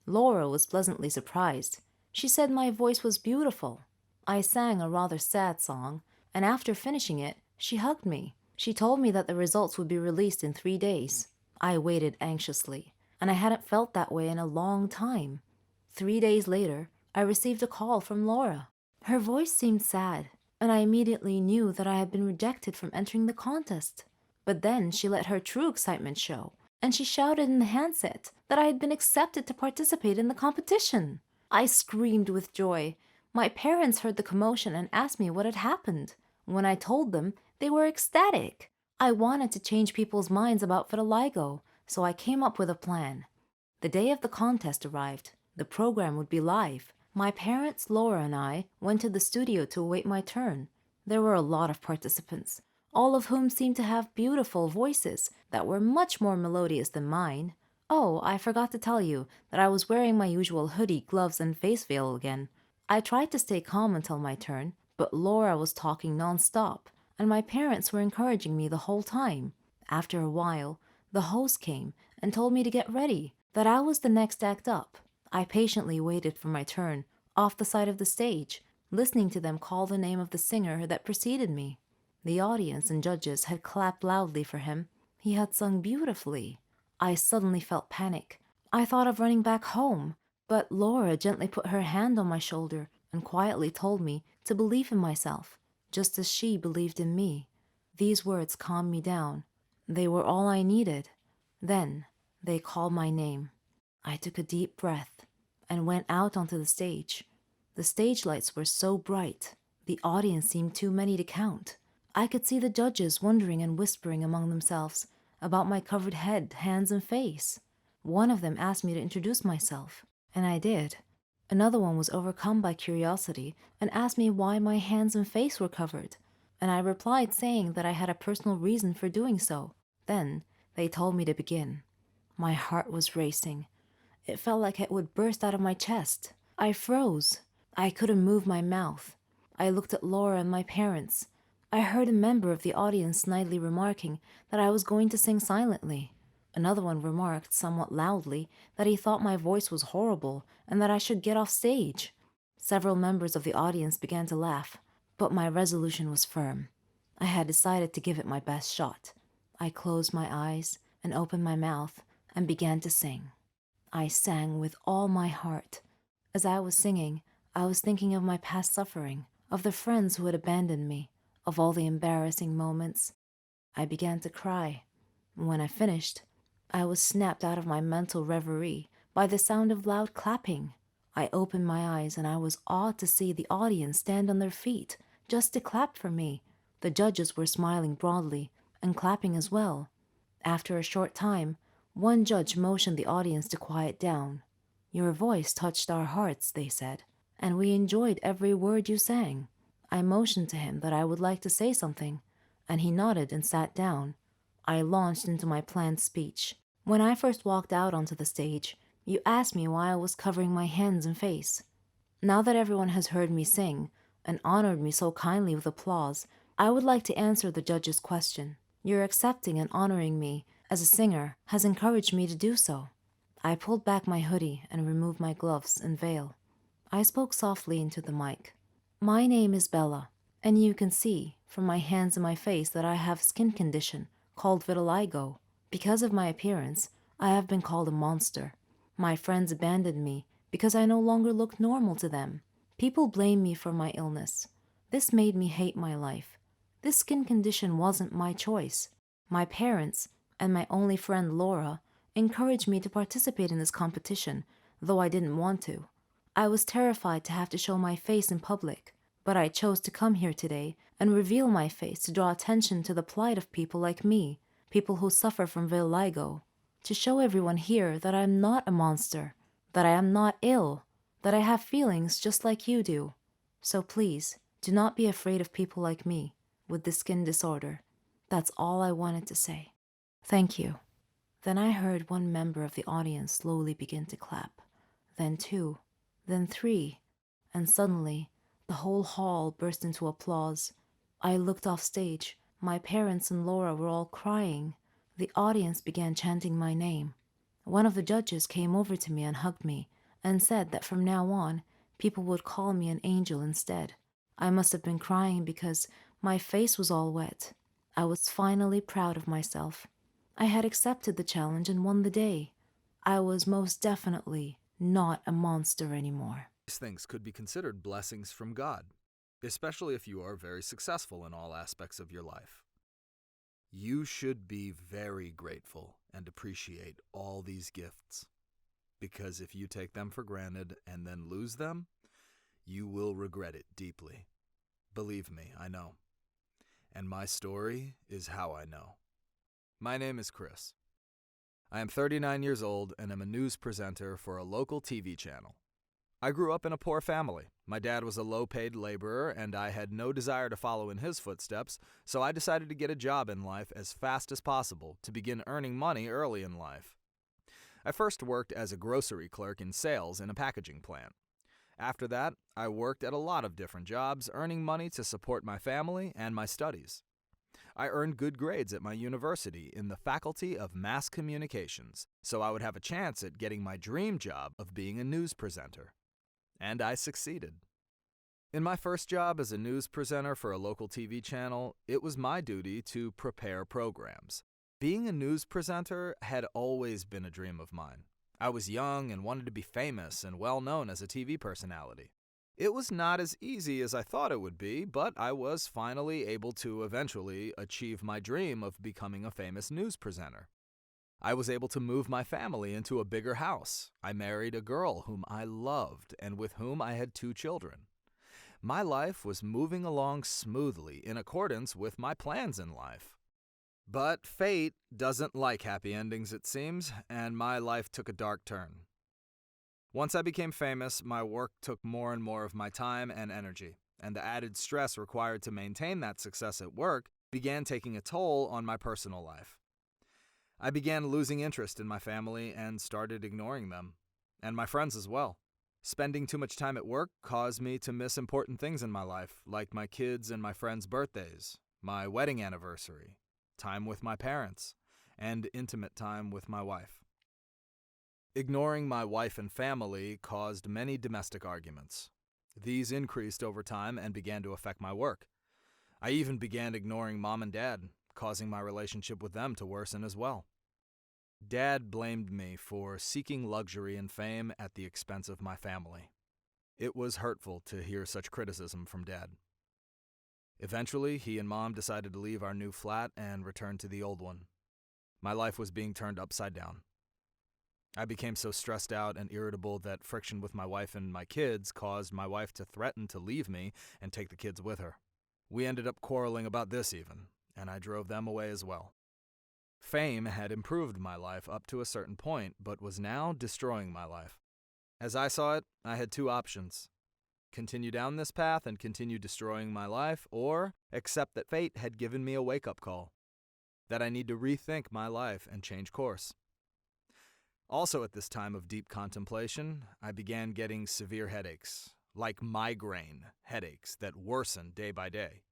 Laura was pleasantly surprised. She said my voice was beautiful. I sang a rather sad song, and after finishing it, she hugged me. She told me that the results would be released in 3 days. I waited anxiously, and I hadn't felt that way in a long time. 3 days later, I received a call from Laura. Her voice seemed sad, and I immediately knew that I had been rejected from entering the contest. But then she let her true excitement show, and she shouted in the handset that I had been accepted to participate in the competition. I screamed with joy. My parents heard the commotion and asked me what had happened. When I told them, they were ecstatic. I wanted to change people's minds about vitiligo, so I came up with a plan. The day of the contest arrived. The program would be live. My parents, Laura, and I went to the studio to await my turn. There were a lot of participants, all of whom seemed to have beautiful voices that were much more melodious than mine. Oh, I forgot to tell you that I was wearing my usual hoodie, gloves, and face veil again. I tried to stay calm until my turn, but Laura was talking non-stop, and my parents were encouraging me the whole time. After a while, the host came and told me to get ready, that I was the next act up. I patiently waited for my turn, off the side of the stage, listening to them call the name of the singer that preceded me. The audience and judges had clapped loudly for him. He had sung beautifully. I suddenly felt panic. I thought of running back home, but Laura gently put her hand on my shoulder and quietly told me to believe in myself, just as she believed in me. These words calmed me down. They were all I needed. Then they called my name. I took a deep breath and went out onto the stage. The stage lights were so bright, the audience seemed too many to count. I could see the judges wondering and whispering among themselves about my covered head, hands, and face. One of them asked me to introduce myself, and I did. Another one was overcome by curiosity and asked me why my hands and face were covered, and I replied saying that I had a personal reason for doing so. Then they told me to begin. My heart was racing. It felt like it would burst out of my chest. I froze. I couldn't move my mouth. I looked at Laura and my parents. I heard a member of the audience snidely remarking that I was going to sing silently. Another one remarked, somewhat loudly, that he thought my voice was horrible and that I should get off stage. Several members of the audience began to laugh, but my resolution was firm. I had decided to give it my best shot. I closed my eyes and opened my mouth and began to sing. I sang with all my heart. As I was singing, I was thinking of my past suffering, of the friends who had abandoned me, of all the embarrassing moments. I began to cry. When I finished, I was snapped out of my mental reverie by the sound of loud clapping. I opened my eyes and I was awed to see the audience stand on their feet just to clap for me. The judges were smiling broadly and clapping as well. After a short time, one judge motioned the audience to quiet down. "Your voice touched our hearts," they said, "and we enjoyed every word you sang." I motioned to him that I would like to say something, and he nodded and sat down. I launched into my planned speech. When I first walked out onto the stage, you asked me why I was covering my hands and face. Now that everyone has heard me sing and honored me so kindly with applause, I would like to answer the judge's question. Your accepting and honoring me as a singer has encouraged me to do so. I pulled back my hoodie and removed my gloves and veil. I spoke softly into the mic. My name is Bella, and you can see from my hands and my face that I have a skin condition called vitiligo. Because of my appearance, I have been called a monster. My friends abandoned me because I no longer looked normal to them. People blame me for my illness. This made me hate my life. This skin condition wasn't my choice. My parents and my only friend Laura encouraged me to participate in this competition, though I didn't want to. I was terrified to have to show my face in public, but I chose to come here today and reveal my face to draw attention to the plight of people like me, people who suffer from vitiligo. to show everyone here that I am not a monster, that I am not ill, that I have feelings just like you do. So please, do not be afraid of people like me with the skin disorder. That's all I wanted to say. Thank you." Then I heard one member of the audience slowly begin to clap, then two, then three, and suddenly the whole hall burst into applause. I looked off stage. My parents and Laura were all crying. The audience began chanting my name. One of the judges came over to me and hugged me and said that from now on, people would call me an angel instead. I must have been crying because my face was all wet. I was finally proud of myself. I had accepted the challenge and won the day. I was most definitely not a monster anymore. These things could be considered blessings from God, especially if you are very successful in all aspects of your life. You should be very grateful and appreciate all these gifts, because if you take them for granted and then lose them, you will regret it deeply. Believe me, I know. And my story is how I know. My name is Chris. I am 39 years old and am a news presenter for a local TV channel. I grew up in a poor family. My dad was a low-paid laborer, and I had no desire to follow in his footsteps, so I decided to get a job in life as fast as possible to begin earning money early in life. I first worked as a grocery clerk in sales in a packaging plant. After that, I worked at a lot of different jobs, earning money to support my family and my studies. I earned good grades at my university in the Faculty of Mass Communications, so I would have a chance at getting my dream job of being a news presenter. And I succeeded. In my first job as a news presenter for a local TV channel, it was my duty to prepare programs. Being a news presenter had always been a dream of mine. I was young and wanted to be famous and well known as a TV personality. It was not as easy as I thought it would be, but I was finally able to eventually achieve my dream of becoming a famous news presenter. I was able to move my family into a bigger house. I married a girl whom I loved and with whom I had 2 children. My life was moving along smoothly in accordance with my plans in life. But fate doesn't like happy endings, it seems, and my life took a dark turn. Once I became famous, my work took more and more of my time and energy, and the added stress required to maintain that success at work began taking a toll on my personal life. I began losing interest in my family and started ignoring them, and my friends as well. Spending too much time at work caused me to miss important things in my life, like my kids' and my friends' birthdays, my wedding anniversary, time with my parents, and intimate time with my wife. Ignoring my wife and family caused many domestic arguments. These increased over time and began to affect my work. I even began ignoring Mom and Dad, causing my relationship with them to worsen as well. Dad blamed me for seeking luxury and fame at the expense of my family. It was hurtful to hear such criticism from Dad. Eventually, he and Mom decided to leave our new flat and return to the old one. My life was being turned upside down. I became so stressed out and irritable that friction with my wife and my kids caused my wife to threaten to leave me and take the kids with her. We ended up quarreling about this even, and I drove them away as well. Fame had improved my life up to a certain point, but was now destroying my life. As I saw it, I had 2 options. Continue down this path and continue destroying my life, or accept that fate had given me a wake-up call, that I need to rethink my life and change course. Also at this time of deep contemplation, I began getting severe headaches, like migraine headaches that worsened day by day.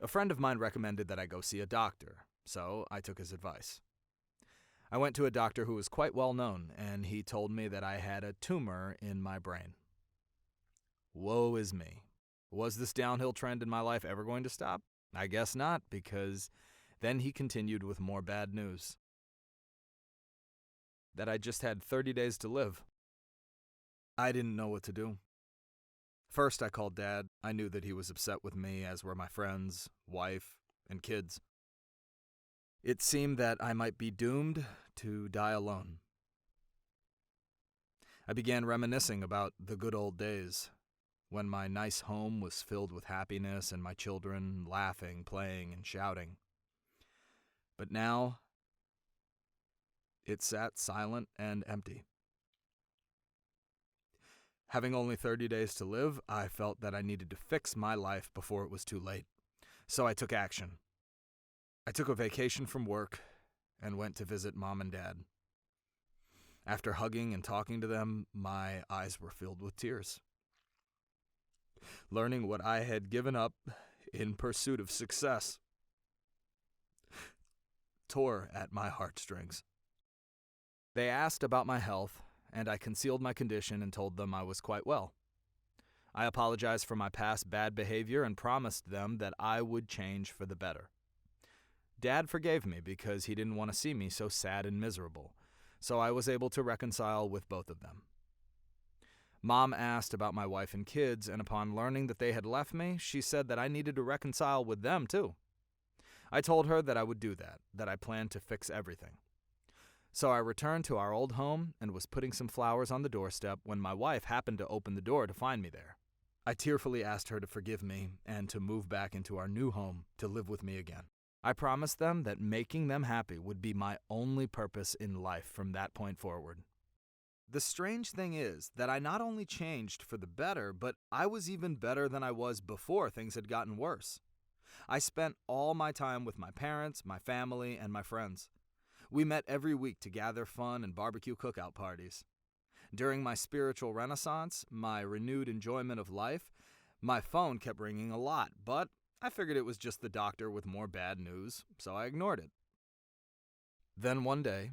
A friend of mine recommended that I go see a doctor, so I took his advice. I went to a doctor who was quite well known, and he told me that I had a tumor in my brain. Woe is me. Was this downhill trend in my life ever going to stop? I guess not, because then he continued with more bad news. That I just had 30 days to live. I didn't know what to do. First, I called Dad. I knew that he was upset with me, as were my friends, wife, and kids. It seemed that I might be doomed to die alone. I began reminiscing about the good old days, when my nice home was filled with happiness and my children laughing, playing, and shouting. But now, It sat silent and empty. Having only 30 days to live, I felt that I needed to fix my life before it was too late. So I took action. I took a vacation from work and went to visit Mom and Dad. After hugging and talking to them, my eyes were filled with tears. Learning what I had given up in pursuit of success tore at my heartstrings. They asked about my health, and I concealed my condition and told them I was quite well. I apologized for my past bad behavior and promised them that I would change for the better. Dad forgave me because he didn't want to see me so sad and miserable, so I was able to reconcile with both of them. Mom asked about my wife and kids, and upon learning that they had left me, she said that I needed to reconcile with them too. I told her that I would do that I planned to fix everything. So I returned to our old home and was putting some flowers on the doorstep when my wife happened to open the door to find me there. I tearfully asked her to forgive me and to move back into our new home to live with me again. I promised them that making them happy would be my only purpose in life from that point forward. The strange thing is that I not only changed for the better, but I was even better than I was before things had gotten worse. I spent all my time with my parents, my family, and my friends. We met every week to gather fun and barbecue cookout parties. During my spiritual renaissance, my renewed enjoyment of life, my phone kept ringing a lot, but I figured it was just the doctor with more bad news, so I ignored it. Then one day,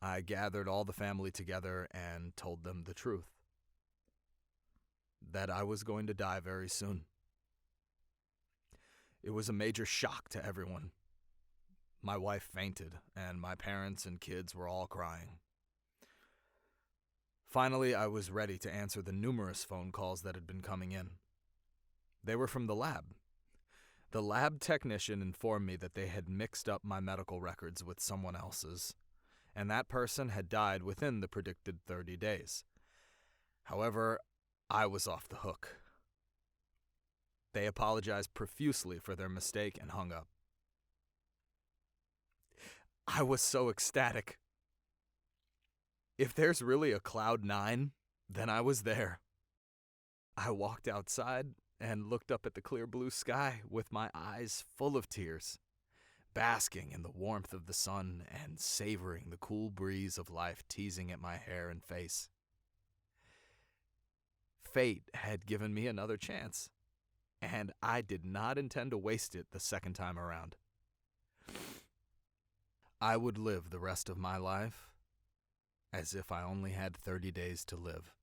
I gathered all the family together and told them the truth. That I was going to die very soon. It was a major shock to everyone. My wife fainted, and my parents and kids were all crying. Finally, I was ready to answer the numerous phone calls that had been coming in. They were from the lab. The lab technician informed me that they had mixed up my medical records with someone else's, and that person had died within the predicted 30 days. However, I was off the hook. They apologized profusely for their mistake and hung up. I was so ecstatic. If there's really a cloud 9, then I was there. I walked outside and looked up at the clear blue sky with my eyes full of tears, basking in the warmth of the sun and savoring the cool breeze of life teasing at my hair and face. Fate had given me another chance, and I did not intend to waste it the second time around. I would live the rest of my life as if I only had 30 days to live.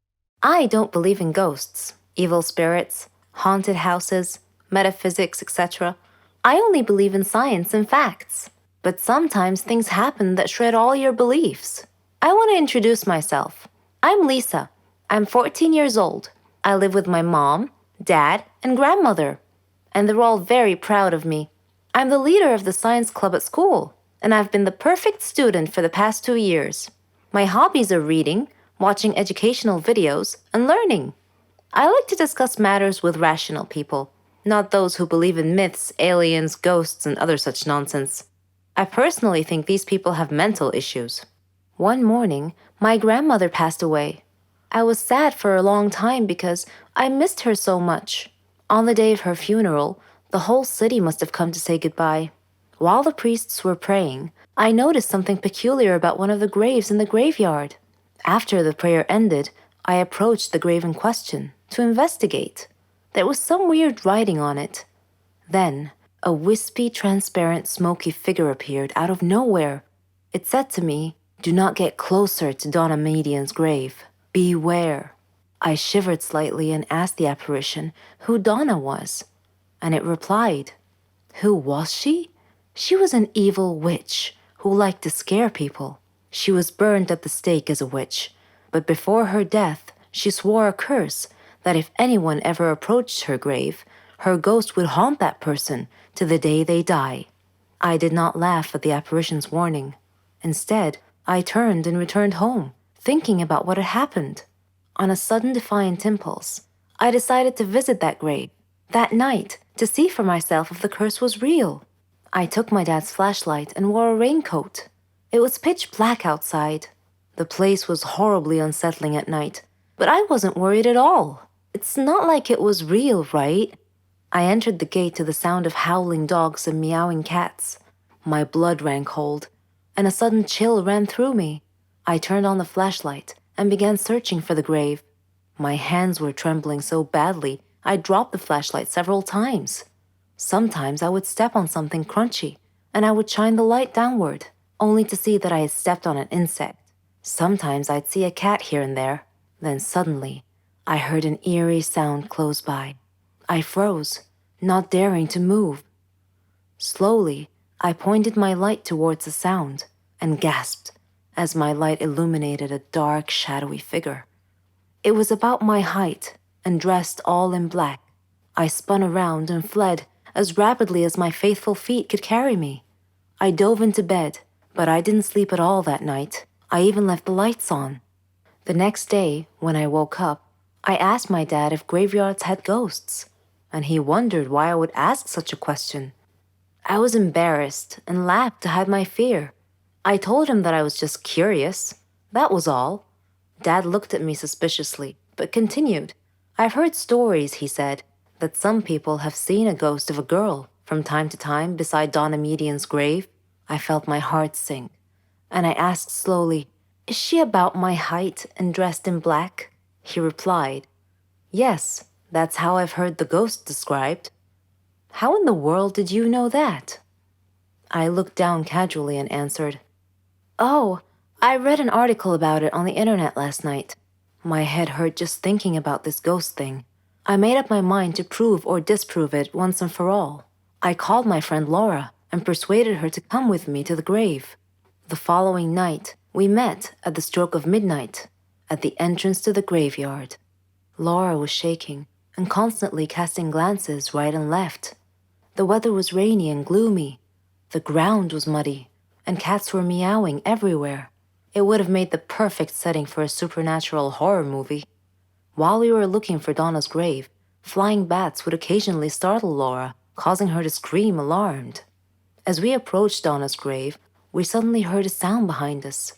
I don't believe in ghosts, evil spirits, haunted houses, metaphysics, etc. I only believe in science and facts. But sometimes things happen that shred all your beliefs. I want to introduce myself. I'm Lisa. I'm 14 years old. I live with my mom, dad, and grandmother. And they're all very proud of me. I'm the leader of the science club at school, and I've been the perfect student for the past 2 years. My hobbies are reading, watching educational videos, and learning. I like to discuss matters with rational people, not those who believe in myths, aliens, ghosts, and other such nonsense. I personally think these people have mental issues. One morning, my grandmother passed away. I was sad for a long time because I missed her so much. On the day of her funeral, the whole city must have come to say goodbye. While the priests were praying, I noticed something peculiar about one of the graves in the graveyard. After the prayer ended, I approached the grave in question to investigate. There was some weird writing on it. Then, a wispy, transparent, smoky figure appeared out of nowhere. It said to me, "Do not get closer to Donna Median's grave. Beware." I shivered slightly and asked the apparition who Donna was. And it replied, "Who was she? She was an evil witch who liked to scare people. She was burned at the stake as a witch, but before her death, she swore a curse that if anyone ever approached her grave, her ghost would haunt that person to the day they die." I did not laugh at the apparition's warning. Instead, I turned and returned home, thinking about what had happened. On a sudden defiant impulse, I decided to visit that grave that night to see for myself if the curse was real. I took my dad's flashlight and wore a raincoat. It was pitch black outside. The place was horribly unsettling at night, but I wasn't worried at all. It's not like it was real, right? I entered the gate to the sound of howling dogs and meowing cats. My blood ran cold, and a sudden chill ran through me. I turned on the flashlight and began searching for the grave. My hands were trembling so badly I dropped the flashlight several times. Sometimes I would step on something crunchy, and I would shine the light downward, only to see that I had stepped on an insect. Sometimes I'd see a cat here and there. Then suddenly, I heard an eerie sound close by. I froze, not daring to move. Slowly, I pointed my light towards the sound and gasped as my light illuminated a dark, shadowy figure. It was about my height and dressed all in black. I spun around and fled as rapidly as my faithful feet could carry me. I dove into bed, but I didn't sleep at all that night. I even left the lights on. The next day, when I woke up, I asked my dad if graveyards had ghosts, and he wondered why I would ask such a question. I was embarrassed and laughed to hide my fear. I told him that I was just curious. That was all. Dad looked at me suspiciously, but continued. I've heard stories, he said, that some people have seen a ghost of a girl from time to time beside Donna Median's grave. I felt my heart sink, and I asked slowly, "Is she about my height and dressed in black?" He replied, "Yes, that's how I've heard the ghost described." "How in the world did you know that?" I looked down casually and answered, "Oh, I read an article about it on the internet last night." My head hurt just thinking about this ghost thing. I made up my mind to prove or disprove it once and for all. I called my friend Laura and persuaded her to come with me to the grave. The following night, we met at the stroke of midnight at the entrance to the graveyard. Laura was shaking and constantly casting glances right and left. The weather was rainy and gloomy. The ground was muddy, and cats were meowing everywhere. It would have made the perfect setting for a supernatural horror movie. While we were looking for Donna's grave, flying bats would occasionally startle Laura, causing her to scream alarmed. As we approached Donna's grave, we suddenly heard a sound behind us.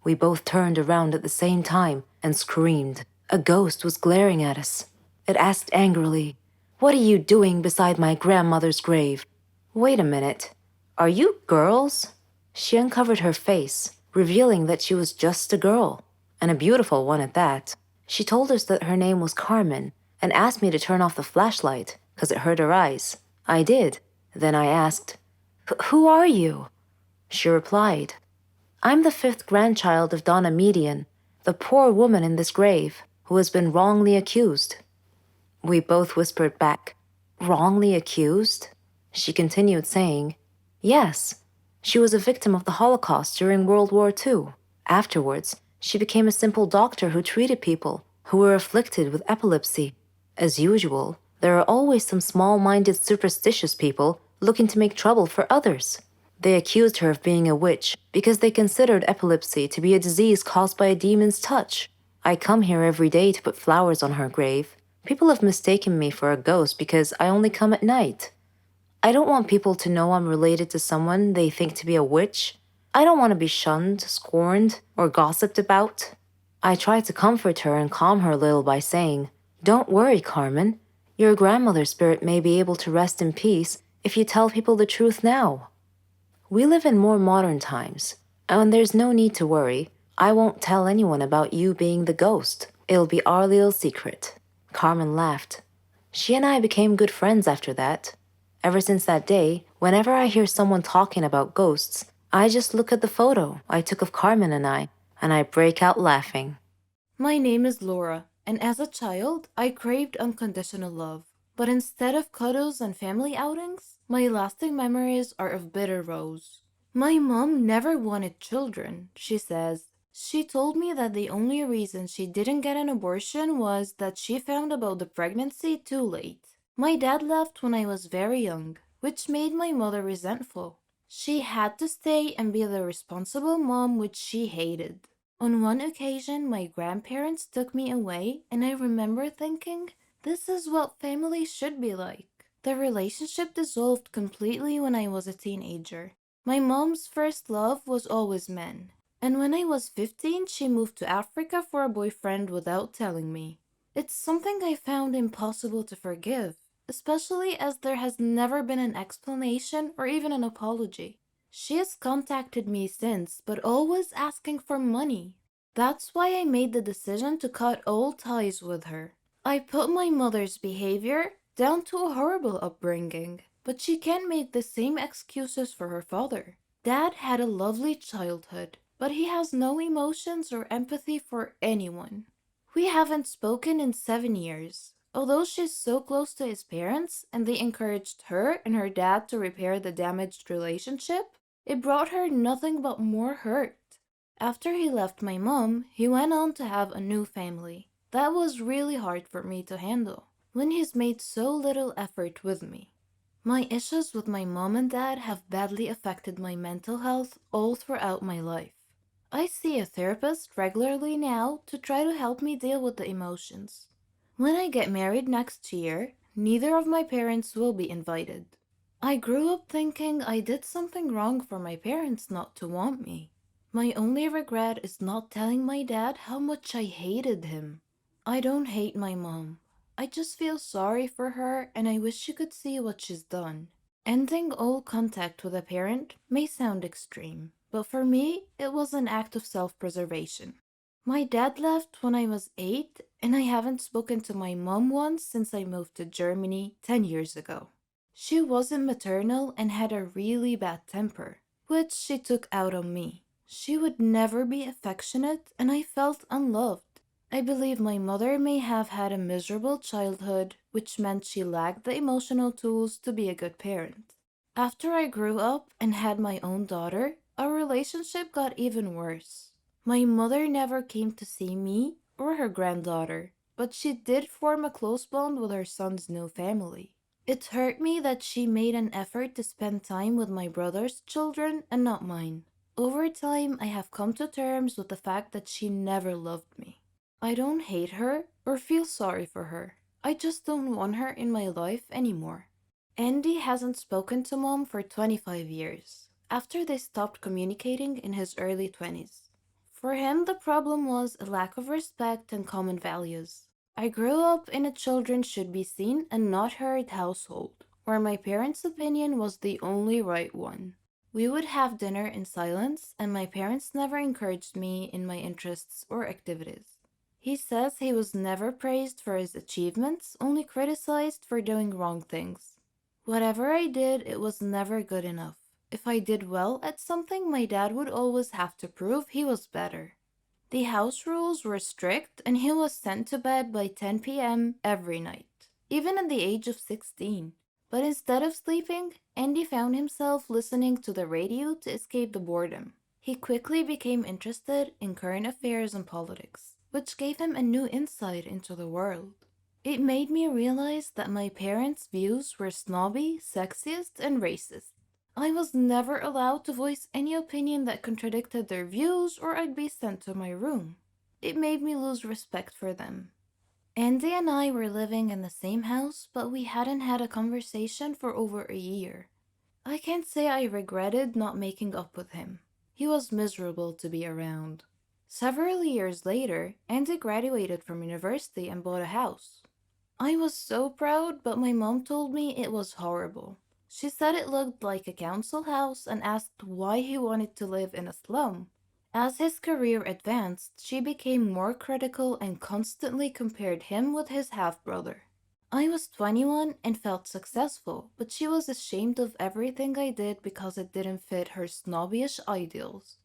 We both turned around at the same time and screamed. A ghost was glaring at us. It asked angrily, "What are you doing beside my grandmother's grave?" "Wait a minute. Are you girls?" She uncovered her face, revealing that she was just a girl, and a beautiful one at that. She told us that her name was Carmen and asked me to turn off the flashlight because it hurt her eyes. I did. Then I asked, "Who are you?" She replied, "I'm the 5th grandchild of Donna Median, the poor woman in this grave who has been wrongly accused." We both whispered back, "Wrongly accused?" She continued saying, "Yes, she was a victim of the Holocaust during World War II. Afterwards, she became a simple doctor who treated people who were afflicted with epilepsy. As usual, there are always some small-minded, superstitious people looking to make trouble for others. They accused her of being a witch because they considered epilepsy to be a disease caused by a demon's touch. I come here every day to put flowers on her grave. People have mistaken me for a ghost because I only come at night. I don't want people to know I'm related to someone they think to be a witch. I don't want to be shunned, scorned, or gossiped about." I tried to comfort her and calm her a little by saying, "Don't worry, Carmen. Your grandmother's spirit may be able to rest in peace if you tell people the truth now. We live in more modern times, and there's no need to worry. I won't tell anyone about you being the ghost. It'll be our little secret." Carmen laughed. She and I became good friends after that. Ever since that day, whenever I hear someone talking about ghosts, I just look at the photo I took of Carmen and I break out laughing. My name is Laura, and as a child, I craved unconditional love. But instead of cuddles and family outings, my lasting memories are of bitter rows. My mom never wanted children, she says. She told me that the only reason she didn't get an abortion was that she found about the pregnancy too late. My dad left when I was very young, which made my mother resentful. She had to stay and be the responsible mom, which she hated. On one occasion, my grandparents took me away, and I remember thinking, this is what family should be like. The relationship dissolved completely when I was a teenager. My mom's first love was always men, and when I was 15, she moved to Africa for a boyfriend without telling me. It's something I found impossible to forgive, especially as there has never been an explanation or even an apology. She has contacted me since, but always asking for money. That's why I made the decision to cut all ties with her. I put my mother's behavior down to a horrible upbringing, but she can't make the same excuses for her father. Dad had a lovely childhood, but he has no emotions or empathy for anyone. We haven't spoken in 7 years. Although she's so close to his parents and they encouraged her and her dad to repair the damaged relationship, it brought her nothing but more hurt. After he left my mom, he went on to have a new family. That was really hard for me to handle when he's made so little effort with me. My issues with my mom and dad have badly affected my mental health all throughout my life. I see a therapist regularly now to try to help me deal with the emotions. When I get married next year, neither of my parents will be invited. I grew up thinking I did something wrong for my parents not to want me. My only regret is not telling my dad how much I hated him. I don't hate my mom. I just feel sorry for her and I wish she could see what she's done. Ending all contact with a parent may sound extreme, but for me, it was an act of self-preservation. My dad left when I was 8, and I haven't spoken to my mom once since I moved to Germany 10 years ago. She wasn't maternal and had a really bad temper, which she took out on me. She would never be affectionate, and I felt unloved. I believe my mother may have had a miserable childhood, which meant she lacked the emotional tools to be a good parent. After I grew up and had my own daughter, our relationship got even worse. My mother never came to see me or her granddaughter, but she did form a close bond with her son's new family. It hurt me that she made an effort to spend time with my brother's children and not mine. Over time, I have come to terms with the fact that she never loved me. I don't hate her or feel sorry for her. I just don't want her in my life anymore. Andy hasn't spoken to mom for 25 years, after they stopped communicating in his early 20s. For him, the problem was a lack of respect and common values. I grew up in a children should be seen and not heard household, where my parents' opinion was the only right one. We would have dinner in silence, and my parents never encouraged me in my interests or activities. He says he was never praised for his achievements, only criticized for doing wrong things. Whatever I did, it was never good enough. If I did well at something, my dad would always have to prove he was better. The house rules were strict, and he was sent to bed by 10 p.m. every night, even at the age of 16. But instead of sleeping, Andy found himself listening to the radio to escape the boredom. He quickly became interested in current affairs and politics, which gave him a new insight into the world. It made me realize that my parents' views were snobby, sexist, and racist. I was never allowed to voice any opinion that contradicted their views or I'd be sent to my room. It made me lose respect for them. Andy and I were living in the same house, but we hadn't had a conversation for over a year. I can't say I regretted not making up with him. He was miserable to be around. Several years later, Andy graduated from university and bought a house. I was so proud, but my mom told me it was horrible. She said it looked like a council house and asked why he wanted to live in a slum. As his career advanced, she became more critical and constantly compared him with his half-brother. I was 21 and felt successful, but she was ashamed of everything I did because it didn't fit her snobbish ideals.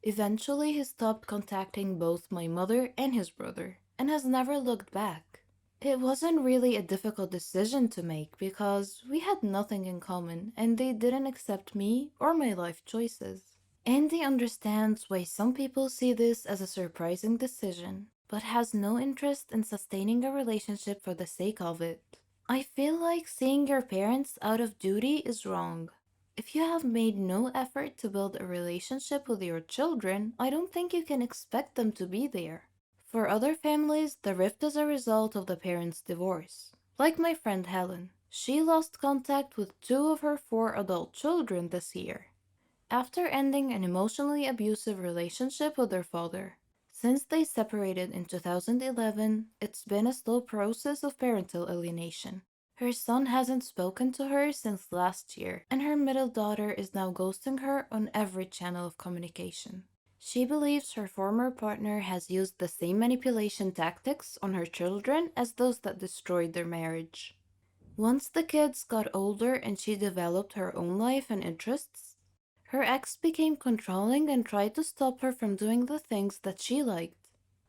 Eventually, he stopped contacting both my mother and his brother, and has never looked back. It wasn't really a difficult decision to make because we had nothing in common and they didn't accept me or my life choices. Andy understands why some people see this as a surprising decision, but has no interest in sustaining a relationship for the sake of it. I feel like seeing your parents out of duty is wrong. If you have made no effort to build a relationship with your children, I don't think you can expect them to be there. For other families, the rift is a result of the parents' divorce. Like my friend Helen, she lost contact with 2 of her 4 adult children this year. after ending an emotionally abusive relationship with her father. Since they separated in 2011, it's been a slow process of parental alienation. Her son hasn't spoken to her since last year, and her middle daughter is now ghosting her on every channel of communication. She believes her former partner has used the same manipulation tactics on her children as those that destroyed their marriage. Once the kids got older and she developed her own life and interests, her ex became controlling and tried to stop her from doing the things that she liked.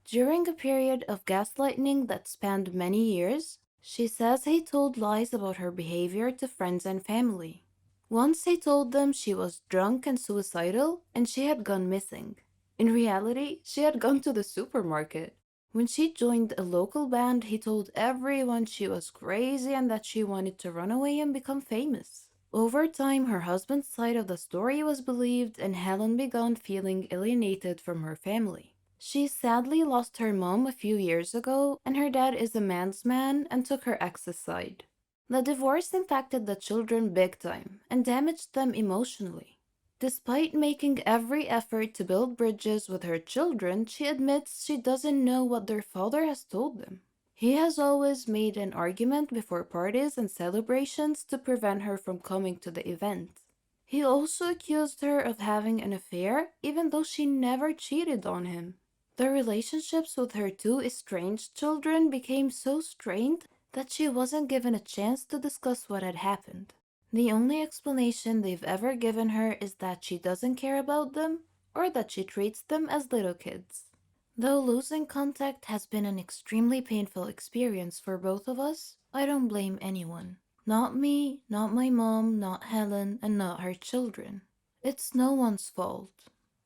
During a period of gaslighting that spanned many years, she says he told lies about her behavior to friends and family. Once he told them she was drunk and suicidal and she had gone missing. In reality, she had gone to the supermarket. When she joined a local band, he told everyone she was crazy and that she wanted to run away and become famous. Over time, her husband's side of the story was believed, and Helen began feeling alienated from her family. She sadly lost her mom a few years ago, and her dad is a man's man and took her ex's side. The divorce impacted the children big time and damaged them emotionally. Despite making every effort to build bridges with her children, she admits she doesn't know what their father has told them. He has always made an argument before parties and celebrations to prevent her from coming to the event. He also accused her of having an affair, even though she never cheated on him. The relationships with her two estranged children became so strained that she wasn't given a chance to discuss what had happened. The only explanation they've ever given her is that she doesn't care about them or that she treats them as little kids. Though losing contact has been an extremely painful experience for both of us, I don't blame anyone. Not me, not my mom, not Helen, and not her children. It's no one's fault.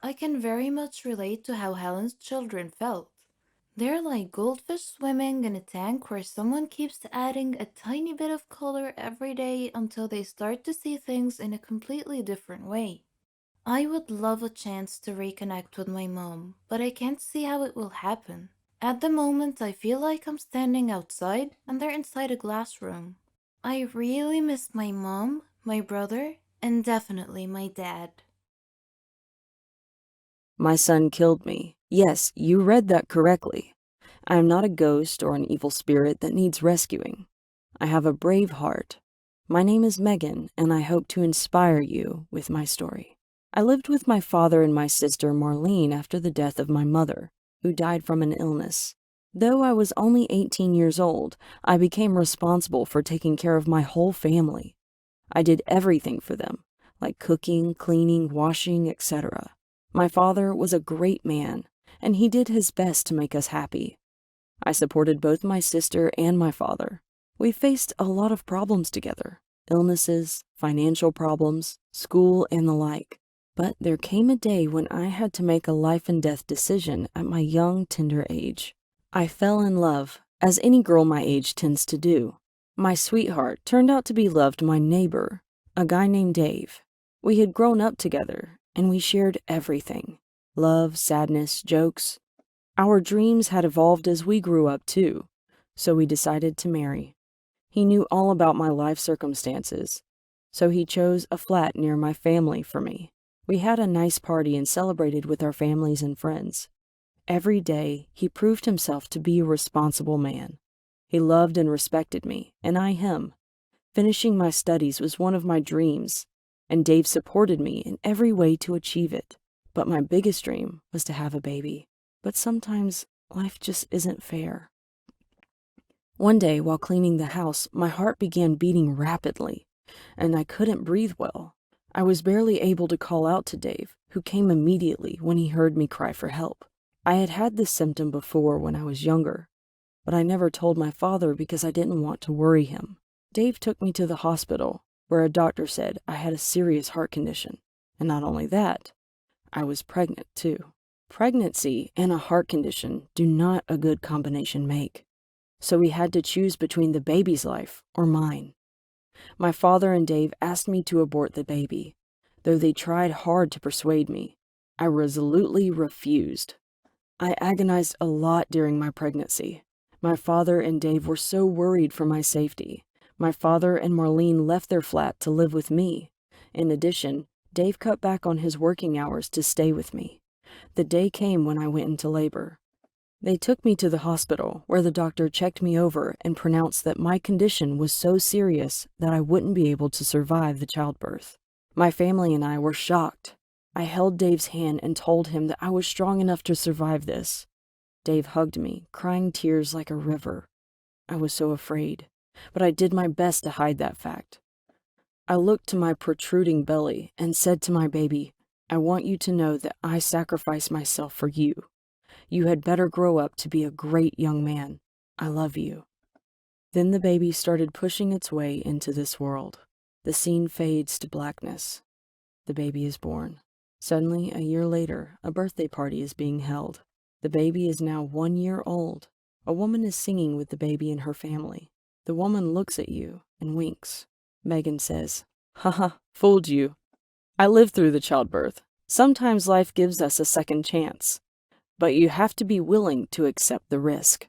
I can very much relate to how Helen's children felt. They're like goldfish swimming in a tank where someone keeps adding a tiny bit of color every day until they start to see things in a completely different way. I would love a chance to reconnect with my mom, but I can't see how it will happen. At the moment, I feel like I'm standing outside and they're inside a glass room. I really miss my mom, my brother, and definitely my dad. My son killed me. Yes, you read that correctly. I am not a ghost or an evil spirit that needs rescuing. I have a brave heart. My name is Megan, and I hope to inspire you with my story. I lived with my father and my sister Marlene after the death of my mother, who died from an illness. Though I was only 18 years old, I became responsible for taking care of my whole family. I did everything for them, like cooking, cleaning, washing, etc. My father was a great man, and he did his best to make us happy. I supported both my sister and my father. We faced a lot of problems together, illnesses, financial problems, school, and the like. But there came a day when I had to make a life and death decision at my young, tender age. I fell in love, as any girl my age tends to do. My sweetheart turned out to be loved my neighbor, a guy named Dave. We had grown up together, and we shared everything. Love, sadness, jokes. Our dreams had evolved as we grew up too, so we decided to marry. He knew all about my life circumstances, so he chose a flat near my family for me. We had a nice party and celebrated with our families and friends. Every day, he proved himself to be a responsible man. He loved and respected me, and I him. Finishing my studies was one of my dreams, and Dave supported me in every way to achieve it. But my biggest dream was to have a baby. But sometimes life just isn't fair. One day, while cleaning the house, my heart began beating rapidly, and I couldn't breathe well. I was barely able to call out to Dave, who came immediately when he heard me cry for help. I had had this symptom before when I was younger, but I never told my father because I didn't want to worry him. Dave took me to the hospital, where a doctor said I had a serious heart condition. And not only that, I was pregnant too. Pregnancy and a heart condition do not a good combination make. So we had to choose between the baby's life or mine. My father and Dave asked me to abort the baby. Though they tried hard to persuade me, I resolutely refused. I agonized a lot during my pregnancy. My father and Dave were so worried for my safety. My father and Marlene left their flat to live with me. In addition, Dave cut back on his working hours to stay with me. The day came when I went into labor. They took me to the hospital, where the doctor checked me over and pronounced that my condition was so serious that I wouldn't be able to survive the childbirth. My family and I were shocked. I held Dave's hand and told him that I was strong enough to survive this. Dave hugged me, crying tears like a river. I was so afraid, but I did my best to hide that fact. I looked to my protruding belly and said to my baby, "I want you to know that I sacrificed myself for you. You had better grow up to be a great young man. I love you." Then the baby started pushing its way into this world. The scene fades to blackness. The baby is born. Suddenly, a year later, a birthday party is being held. The baby is now 1 year old. A woman is singing with the baby and her family. The woman looks at you and winks. Megan says, "Haha, fooled you. I lived through the childbirth. Sometimes life gives us a second chance, but you have to be willing to accept the risk."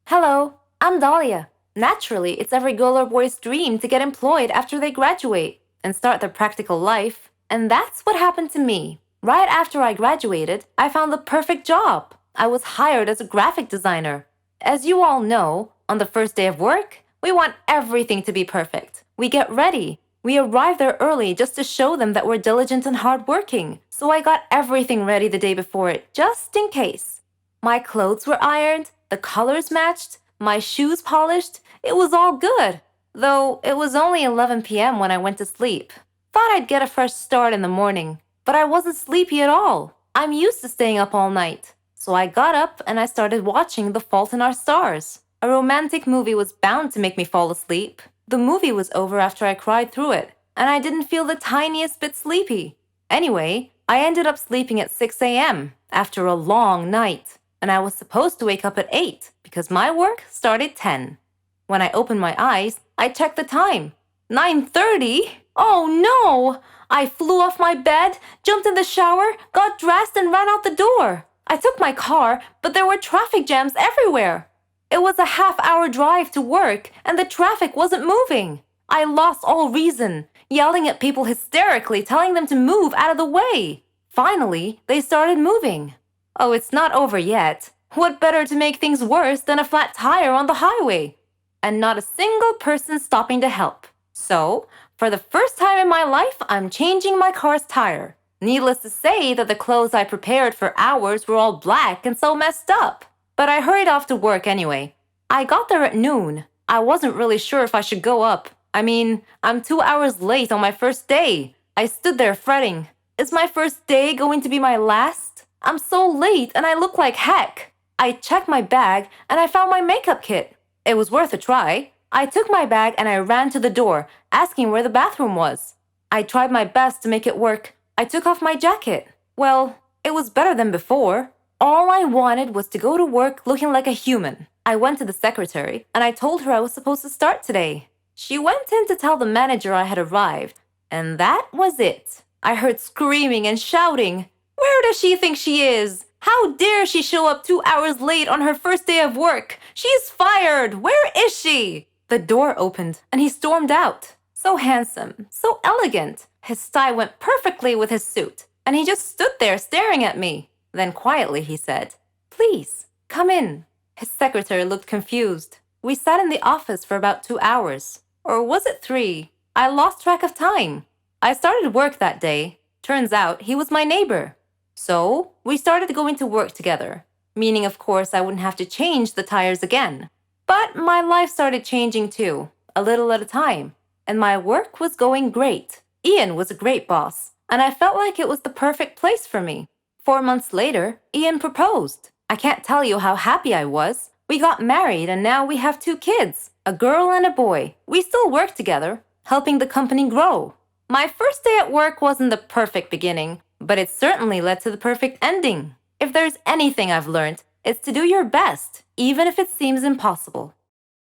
Hello, I'm Dahlia. Naturally, it's every girl or boy's dream to get employed after they graduate and start their practical life. And that's what happened to me. Right after I graduated, I found the perfect job. I was hired as a graphic designer. As you all know, on the first day of work, we want everything to be perfect. We get ready. We arrive there early just to show them that we're diligent and hardworking. So I got everything ready the day before it, just in case. My clothes were ironed, the colors matched, my shoes polished. It was all good. Though it was only 11 p.m. when I went to sleep. Thought I'd get a fresh start in the morning, but I wasn't sleepy at all. I'm used to staying up all night. So I got up and I started watching The Fault in Our Stars. A romantic movie was bound to make me fall asleep. The movie was over after I cried through it, and I didn't feel the tiniest bit sleepy. Anyway, I ended up sleeping at 6 a.m. after a long night, and I was supposed to wake up at 8 because my work started 10. When I opened my eyes, I checked the time. 9:30? Oh no! I flew off my bed, jumped in the shower, got dressed, and ran out the door. I took my car, but there were traffic jams everywhere. It was a half-hour drive to work, and the traffic wasn't moving. I lost all reason, yelling at people hysterically, telling them to move out of the way. Finally, they started moving. Oh, it's not over yet. What better to make things worse than a flat tire on the highway? And not a single person stopping to help. So, for the first time in my life, I'm changing my car's tire. Needless to say that the clothes I prepared for hours were all black and so messed up. But I hurried off to work anyway. I got there at noon. I wasn't really sure if I should go up. I mean, I'm 2 hours late on my first day. I stood there fretting. Is my first day going to be my last? I'm so late and I look like heck. I checked my bag and I found my makeup kit. It was worth a try. I took my bag and I ran to the door, asking where the bathroom was. I tried my best to make it work. I took off my jacket. Well, it was better than before. All I wanted was to go to work looking like a human. I went to the secretary and I told her I was supposed to start today. She went in to tell the manager I had arrived, and that was it. I heard screaming and shouting. Where does she think she is? How dare she show up 2 hours late on her first day of work? She's fired! Where is she? The door opened and he stormed out. So handsome, so elegant. His tie went perfectly with his suit, and he just stood there staring at me. Then quietly he said, "Please, come in." His secretary looked confused. We sat in the office for about 2 hours. Or was it 3? I lost track of time. I started work that day. Turns out he was my neighbor. So we started going to work together, meaning of course I wouldn't have to change the tires again. But my life started changing too, a little at a time, and my work was going great. Ian was a great boss, and I felt like it was the perfect place for me. 4 months later, Ian proposed. I can't tell you how happy I was. We got married and now we have 2 kids, a girl and a boy. We still work together, helping the company grow. My first day at work wasn't the perfect beginning, but it certainly led to the perfect ending. If there's anything I've learned, it's to do your best, even if it seems impossible.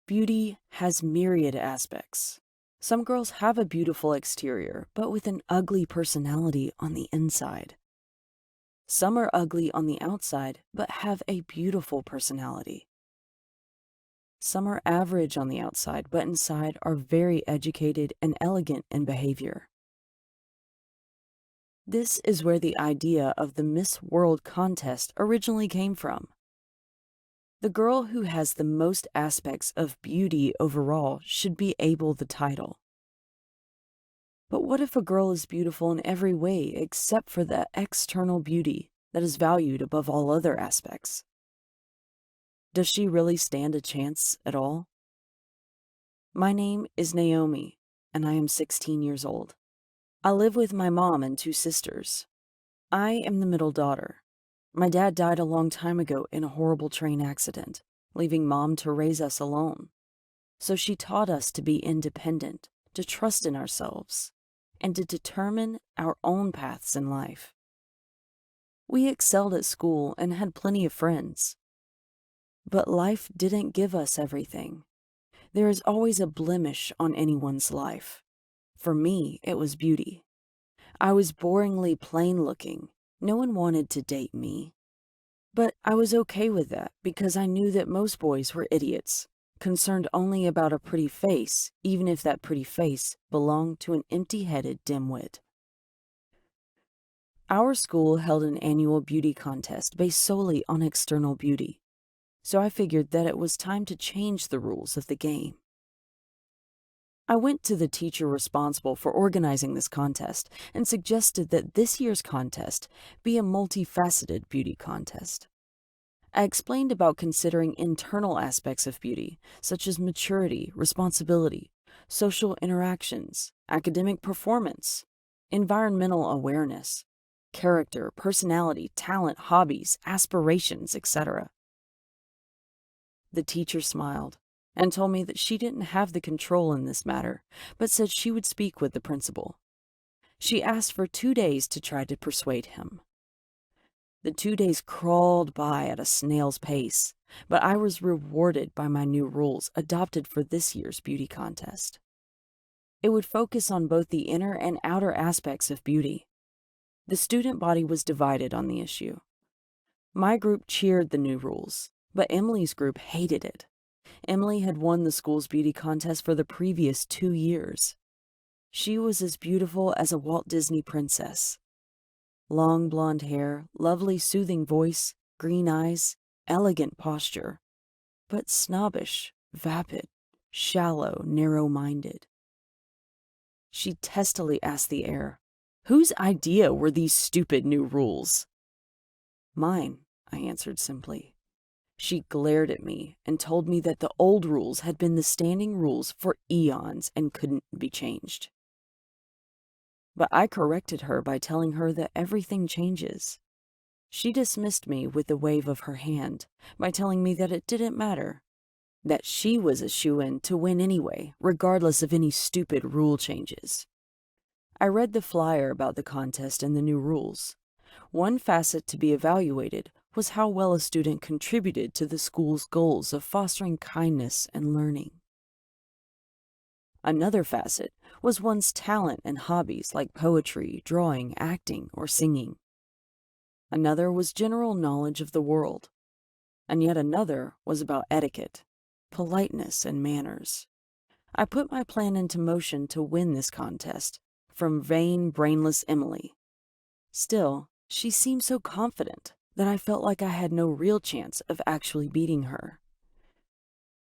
Beauty has myriad aspects. Some girls have a beautiful exterior, but with an ugly personality on the inside. Some are ugly on the outside, but have a beautiful personality. Some are average on the outside, but inside are very educated and elegant in behavior. This is where the idea of the Miss World contest originally came from. The girl who has the most aspects of beauty overall should be able the title. But what if a girl is beautiful in every way except for the external beauty that is valued above all other aspects? Does she really stand a chance at all? My name is Naomi, and I am 16 years old. I live with my mom and 2 sisters. I am the middle daughter. My dad died a long time ago in a horrible train accident, leaving Mom to raise us alone. So she taught us to be independent, to trust in ourselves, and to determine our own paths in life. We excelled at school and had plenty of friends. But life didn't give us everything. There is always a blemish on anyone's life. For me, it was beauty. I was boringly plain-looking. No one wanted to date me. But I was okay with that because I knew that most boys were idiots, concerned only about a pretty face, even if that pretty face belonged to an empty-headed dimwit. Our school held an annual beauty contest based solely on external beauty, so I figured that it was time to change the rules of the game. I went to the teacher responsible for organizing this contest and suggested that this year's contest be a multifaceted beauty contest. I explained about considering internal aspects of beauty, such as maturity, responsibility, social interactions, academic performance, environmental awareness, character, personality, talent, hobbies, aspirations, etc. The teacher smiled and told me that she didn't have the control in this matter, but said she would speak with the principal. She asked for 2 days to try to persuade him. The 2 days crawled by at a snail's pace, but I was rewarded by my new rules adopted for this year's beauty contest. It would focus on both the inner and outer aspects of beauty. The student body was divided on the issue. My group cheered the new rules, but Emily's group hated it. Emily had won the school's beauty contest for the previous 2 years. She was as beautiful as a Walt Disney princess. Long blonde hair, lovely soothing voice, green eyes, elegant posture, but snobbish, vapid, shallow, narrow-minded. She testily asked the air, "Whose idea were these stupid new rules?" "Mine," I answered simply. She glared at me and told me that the old rules had been the standing rules for eons and couldn't be changed. But I corrected her by telling her that everything changes. She dismissed me with a wave of her hand by telling me that it didn't matter, that she was a shoo-in to win anyway, regardless of any stupid rule changes. I read the flyer about the contest and the new rules. One facet to be evaluated was how well a student contributed to the school's goals of fostering kindness and learning. Another facet was one's talent and hobbies like poetry, drawing, acting, or singing. Another was general knowledge of the world. And yet another was about etiquette, politeness, and manners. I put my plan into motion to win this contest from vain, brainless Emily. Still, she seemed so confident that I felt like I had no real chance of actually beating her.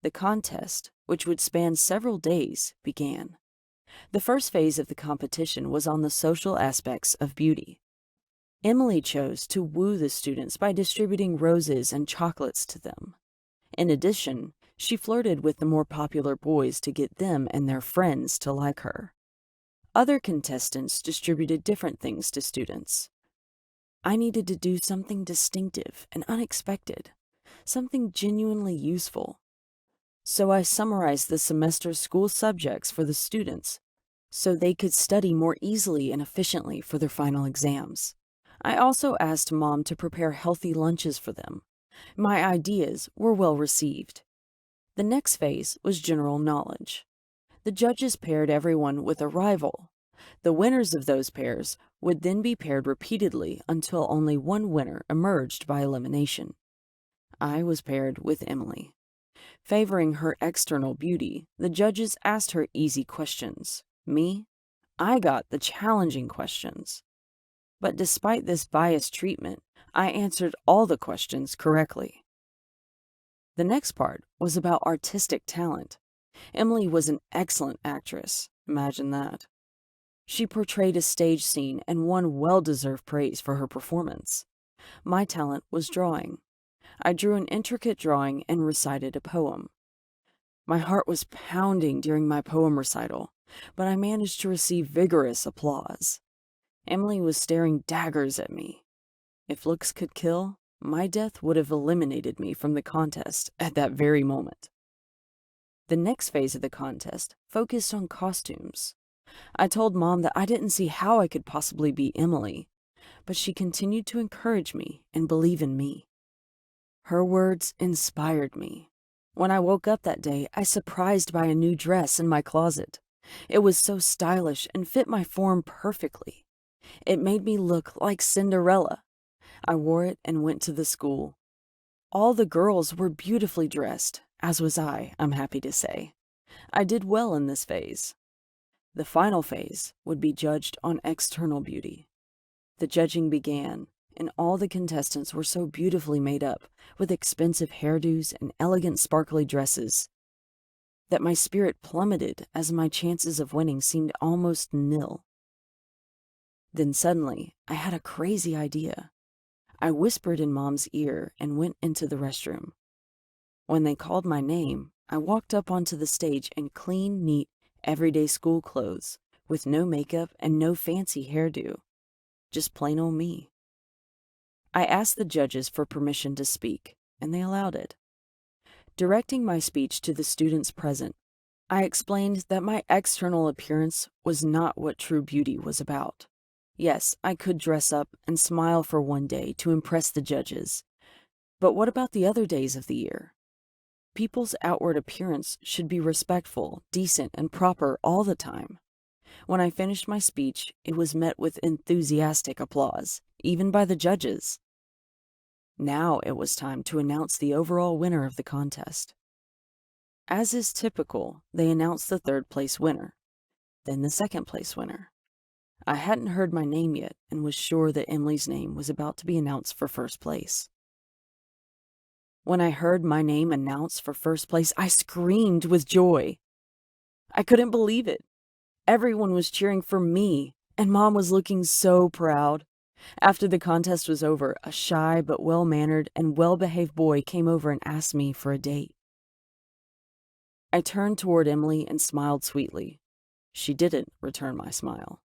The contest, which would span several days, began. The first phase of the competition was on the social aspects of beauty. Emily chose to woo the students by distributing roses and chocolates to them. In addition, she flirted with the more popular boys to get them and their friends to like her. Other contestants distributed different things to students. I needed to do something distinctive and unexpected, something genuinely useful. So I summarized the semester's school subjects for the students so they could study more easily and efficiently for their final exams. I also asked Mom to prepare healthy lunches for them. My ideas were well received. The next phase was general knowledge. The judges paired everyone with a rival. The winners of those pairs would then be paired repeatedly until only one winner emerged by elimination. I was paired with Emily. Favoring her external beauty, the judges asked her easy questions. Me? I got the challenging questions. But despite this biased treatment, I answered all the questions correctly. The next part was about artistic talent. Emily was an excellent actress. Imagine that. She portrayed a stage scene and won well-deserved praise for her performance. My talent was drawing. I drew an intricate drawing and recited a poem. My heart was pounding during my poem recital, but I managed to receive vigorous applause. Emily was staring daggers at me. If looks could kill, my death would have eliminated me from the contest at that very moment. The next phase of the contest focused on costumes. I told Mom that I didn't see how I could possibly be Emily, but she continued to encourage me and believe in me. Her words inspired me. When I woke up that day, I was surprised by a new dress in my closet. It was so stylish and fit my form perfectly. It made me look like Cinderella. I wore it and went to the school. All the girls were beautifully dressed, as was I'm happy to say. I did well in this phase. The final phase would be judged on external beauty. The judging began, and all the contestants were so beautifully made up, with expensive hairdos and elegant sparkly dresses, that my spirit plummeted as my chances of winning seemed almost nil. Then suddenly, I had a crazy idea. I whispered in Mom's ear and went into the restroom. When they called my name, I walked up onto the stage in clean, neat, everyday school clothes, with no makeup and no fancy hairdo. Just plain old me. I asked the judges for permission to speak, and they allowed it. Directing my speech to the students present, I explained that my external appearance was not what true beauty was about. Yes, I could dress up and smile for one day to impress the judges, but what about the other days of the year? People's outward appearance should be respectful, decent, and proper all the time. When I finished my speech, it was met with enthusiastic applause, even by the judges. Now it was time to announce the overall winner of the contest. As is typical, they announced the third place winner, then the second place winner. I hadn't heard my name yet and was sure that Emily's name was about to be announced for first place. When I heard my name announced for first place, I screamed with joy. I couldn't believe it. Everyone was cheering for me, and Mom was looking so proud. After the contest was over, a shy but well-mannered and well-behaved boy came over and asked me for a date. I turned toward Emily and smiled sweetly. She didn't return my smile.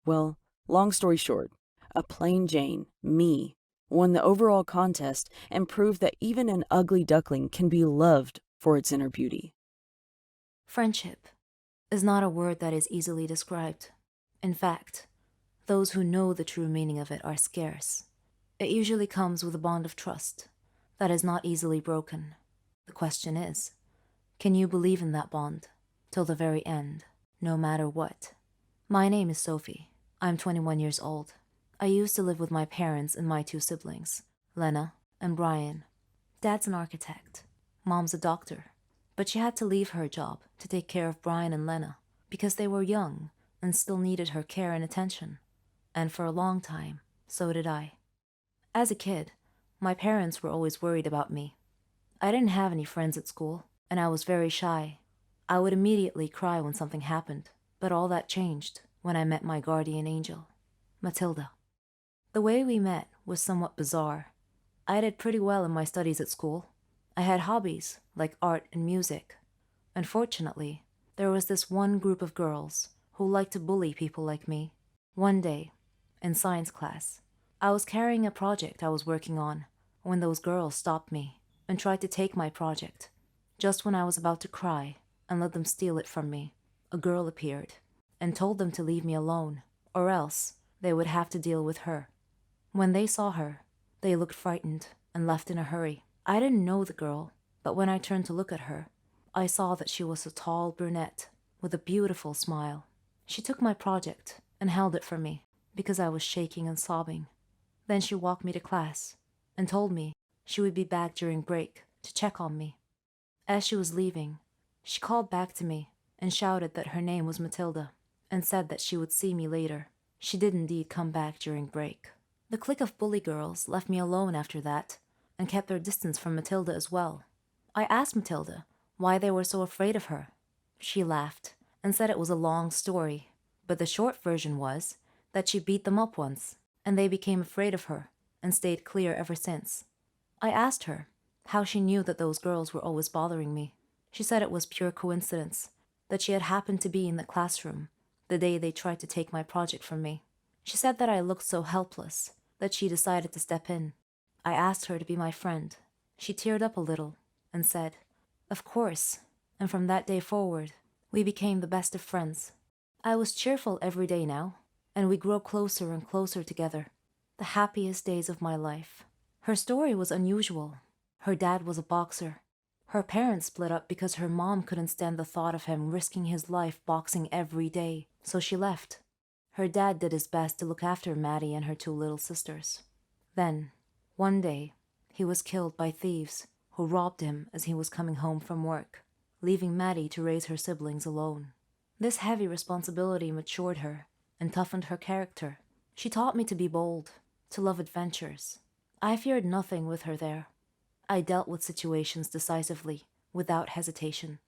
Well, long story short, a plain Jane, me, won the overall contest and proved that even an ugly duckling can be loved for its inner beauty. Friendship is not a word that is easily described. In fact, those who know the true meaning of it are scarce. It usually comes with a bond of trust that is not easily broken. The question is, can you believe in that bond till the very end, no matter what? My name is Sophie. I'm 21 years old. I used to live with my parents and my two siblings, Lena and Brian. Dad's an architect. Mom's a doctor. But she had to leave her job to take care of Brian and Lena because they were young and still needed her care and attention. And for a long time, so did I. As a kid, my parents were always worried about me. I didn't have any friends at school, and I was very shy. I would immediately cry when something happened, but all that changed when I met my guardian angel, Matilda. The way we met was somewhat bizarre. I did pretty well in my studies at school. I had hobbies like art and music. Unfortunately, there was this one group of girls who liked to bully people like me. One day, in science class, I was carrying a project I was working on when those girls stopped me and tried to take my project. Just when I was about to cry and let them steal it from me, a girl appeared and told them to leave me alone, or else they would have to deal with her. When they saw her, they looked frightened and left in a hurry. I didn't know the girl, but when I turned to look at her, I saw that she was a tall brunette with a beautiful smile. She took my project and held it for me because I was shaking and sobbing. Then she walked me to class and told me she would be back during break to check on me. As she was leaving, she called back to me and shouted that her name was Matilda and said that she would see me later. She did indeed come back during break. The clique of bully girls left me alone after that, and kept their distance from Matilda as well. I asked Matilda why they were so afraid of her. She laughed and said it was a long story, but the short version was that she beat them up once, and they became afraid of her and stayed clear ever since. I asked her how she knew that those girls were always bothering me. She said it was pure coincidence, that she had happened to be in the classroom the day they tried to take my project from me. She said that I looked so helpless that she decided to step in. I asked her to be my friend. She teared up a little and said, "Of course," and from that day forward, we became the best of friends. I was cheerful every day now, and we grew closer and closer together. The happiest days of my life. Her story was unusual. Her dad was a boxer. Her parents split up because her mom couldn't stand the thought of him risking his life boxing every day, so she left. Her dad did his best to look after Maddie and her two little sisters. Then, one day, he was killed by thieves who robbed him as he was coming home from work, leaving Maddie to raise her siblings alone. This heavy responsibility matured her and toughened her character. She taught me to be bold, to love adventures. I feared nothing with her there. I dealt with situations decisively, without hesitation.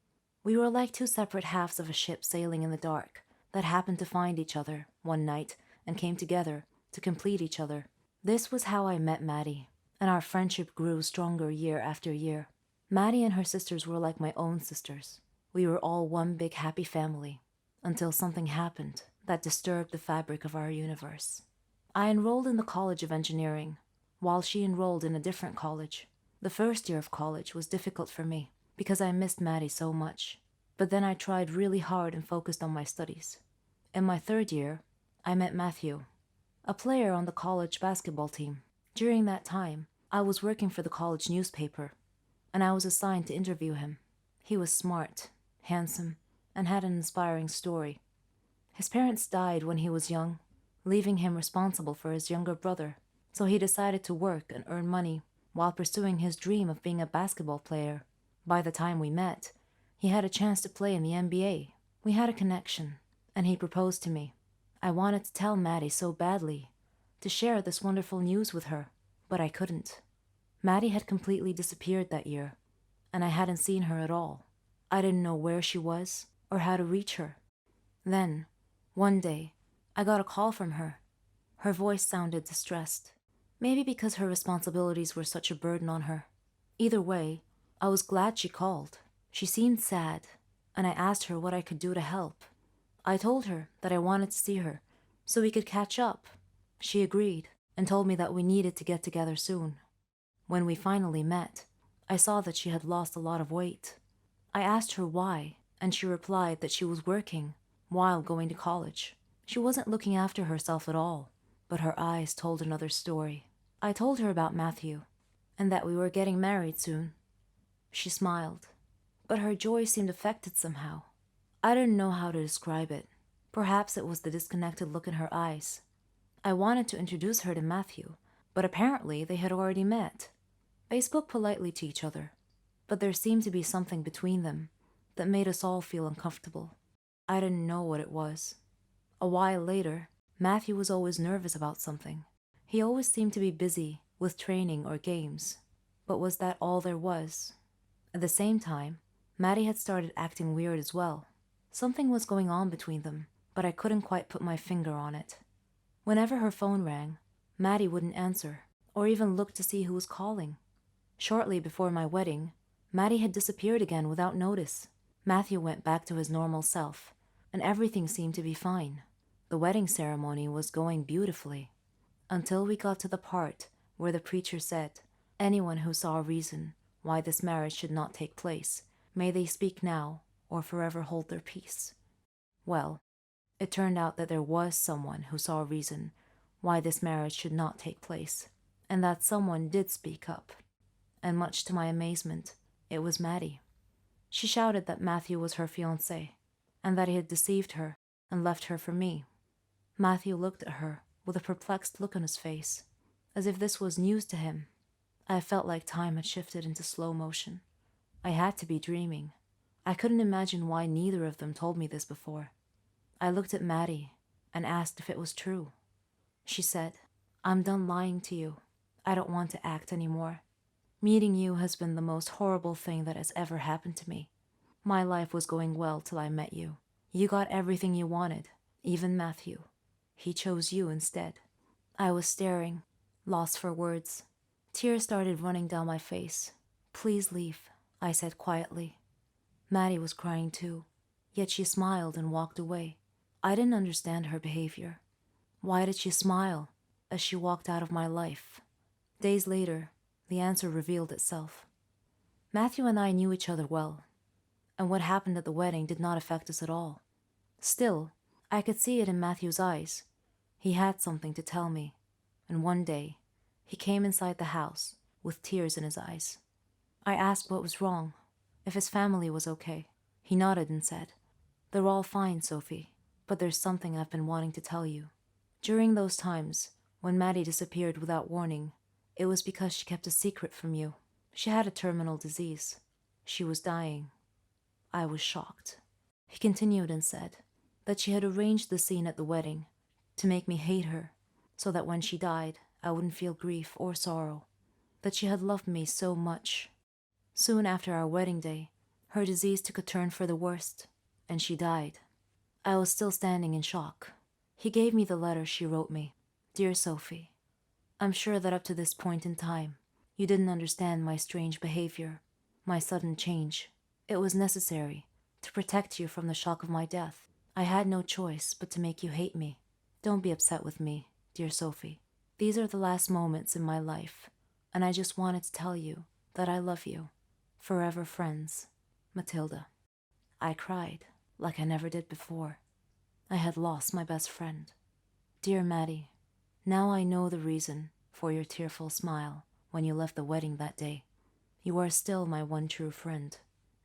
We were like two separate halves of a ship sailing in the dark that happened to find each other one night and came together to complete each other. This was how I met Maddie, and our friendship grew stronger year after year. Maddie and her sisters were like my own sisters. We were all one big happy family, until something happened that disturbed the fabric of our universe. I enrolled in the College of Engineering, while she enrolled in a different college. The first year of college was difficult for me, because I missed Maddie so much. But then I tried really hard and focused on my studies. In my third year, I met Matthew, a player on the college basketball team. During that time, I was working for the college newspaper, and I was assigned to interview him. He was smart, handsome, and had an inspiring story. His parents died when he was young, leaving him responsible for his younger brother, so he decided to work and earn money while pursuing his dream of being a basketball player. By the time we met, he had a chance to play in the NBA. We had a connection, and he proposed to me. I wanted to tell Maddie so badly, to share this wonderful news with her, but I couldn't. Maddie had completely disappeared that year, and I hadn't seen her at all. I didn't know where she was or how to reach her. Then, one day, I got a call from her. Her voice sounded distressed, maybe because her responsibilities were such a burden on her. Either way, I was glad she called. She seemed sad, and I asked her what I could do to help. I told her that I wanted to see her, so we could catch up. She agreed, and told me that we needed to get together soon. When we finally met, I saw that she had lost a lot of weight. I asked her why, and she replied that she was working while going to college. She wasn't looking after herself at all, but her eyes told another story. I told her about Matthew, and that we were getting married soon. She smiled, but her joy seemed affected somehow. I didn't know how to describe it. Perhaps it was the disconnected look in her eyes. I wanted to introduce her to Matthew, but apparently they had already met. They spoke politely to each other, but there seemed to be something between them that made us all feel uncomfortable. I didn't know what it was. A while later, Matthew was always nervous about something. He always seemed to be busy with training or games. But was that all there was? At the same time, Maddie had started acting weird as well. Something was going on between them, but I couldn't quite put my finger on it. Whenever her phone rang, Maddie wouldn't answer, or even look to see who was calling. Shortly before my wedding, Maddie had disappeared again without notice. Matthew went back to his normal self, and everything seemed to be fine. The wedding ceremony was going beautifully, until we got to the part where the preacher said, "Anyone who saw a reason why this marriage should not take place, may they speak now or forever hold their peace." Well, it turned out that there was someone who saw a reason why this marriage should not take place, and that someone did speak up. And much to my amazement, it was Maddie. She shouted that Matthew was her fiancé, and that he had deceived her and left her for me. Matthew looked at her with a perplexed look on his face, as if this was news to him. I felt like time had shifted into slow motion. I had to be dreaming. I couldn't imagine why neither of them told me this before. I looked at Maddie, and asked if it was true. She said, "I'm done lying to you. I don't want to act anymore. Meeting you has been the most horrible thing that has ever happened to me. My life was going well till I met you. You got everything you wanted, even Matthew. He chose you instead." I was staring, lost for words. Tears started running down my face. "Please leave," I said quietly. Maddie was crying too, yet she smiled and walked away. I didn't understand her behavior. Why did she smile as she walked out of my life? Days later, the answer revealed itself. Matthew and I knew each other well, and what happened at the wedding did not affect us at all. Still, I could see it in Matthew's eyes. He had something to tell me, and one day, he came inside the house with tears in his eyes. I asked what was wrong, if his family was okay. He nodded and said, "They're all fine, Sophie, but there's something I've been wanting to tell you." During those times, when Maddie disappeared without warning, it was because she kept a secret from you. She had a terminal disease. She was dying. I was shocked. He continued and said that she had arranged the scene at the wedding to make me hate her, so that when she died, I wouldn't feel grief or sorrow. That she had loved me so much. Soon after our wedding day, her disease took a turn for the worst, and she died. I was still standing in shock. He gave me the letter she wrote me. "Dear Sophie, I'm sure that up to this point in time, you didn't understand my strange behavior, my sudden change. It was necessary to protect you from the shock of my death. I had no choice but to make you hate me. Don't be upset with me, dear Sophie. These are the last moments in my life, and I just wanted to tell you that I love you. Forever friends, Matilda." I cried like I never did before. I had lost my best friend. Dear Maddie, now I know the reason for your tearful smile when you left the wedding that day. You are still my one true friend.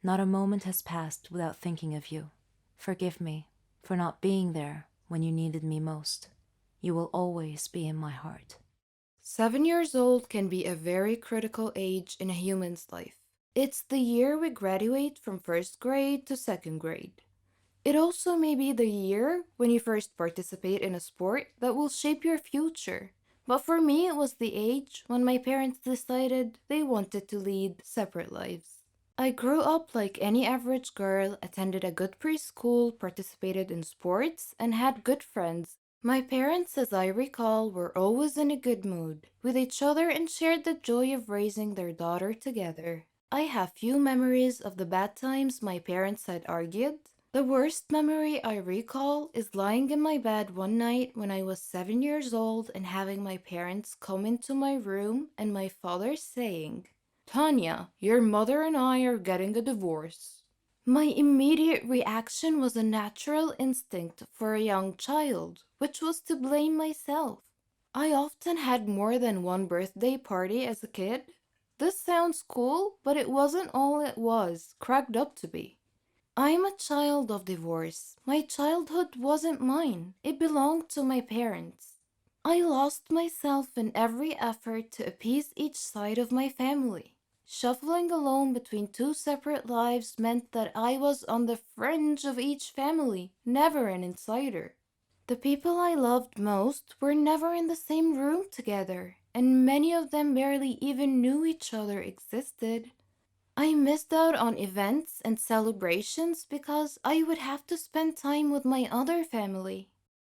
Not a moment has passed without thinking of you. Forgive me for not being there when you needed me most. You will always be in my heart. 7 years old can be a very critical age in a human's life. It's the year we graduate from first grade to second grade. It also may be the year when you first participate in a sport that will shape your future. But for me, it was the age when my parents decided they wanted to lead separate lives. I grew up like any average girl, attended a good preschool, participated in sports, and had good friends. My parents, as I recall, were always in a good mood with each other and shared the joy of raising their daughter together. I have few memories of the bad times my parents had argued. The worst memory I recall is lying in my bed one night when I was 7 years old and having my parents come into my room and my father saying, "Tanya, your mother and I are getting a divorce." My immediate reaction was a natural instinct for a young child, which was to blame myself. I often had more than one birthday party as a kid. This sounds cool, but it wasn't all it was cracked up to be. I'm a child of divorce. My childhood wasn't mine. It belonged to my parents. I lost myself in every effort to appease each side of my family. Shuffling alone between two separate lives meant that I was on the fringe of each family, never an insider. The people I loved most were never in the same room together, and many of them barely even knew each other existed. I missed out on events and celebrations because I would have to spend time with my other family.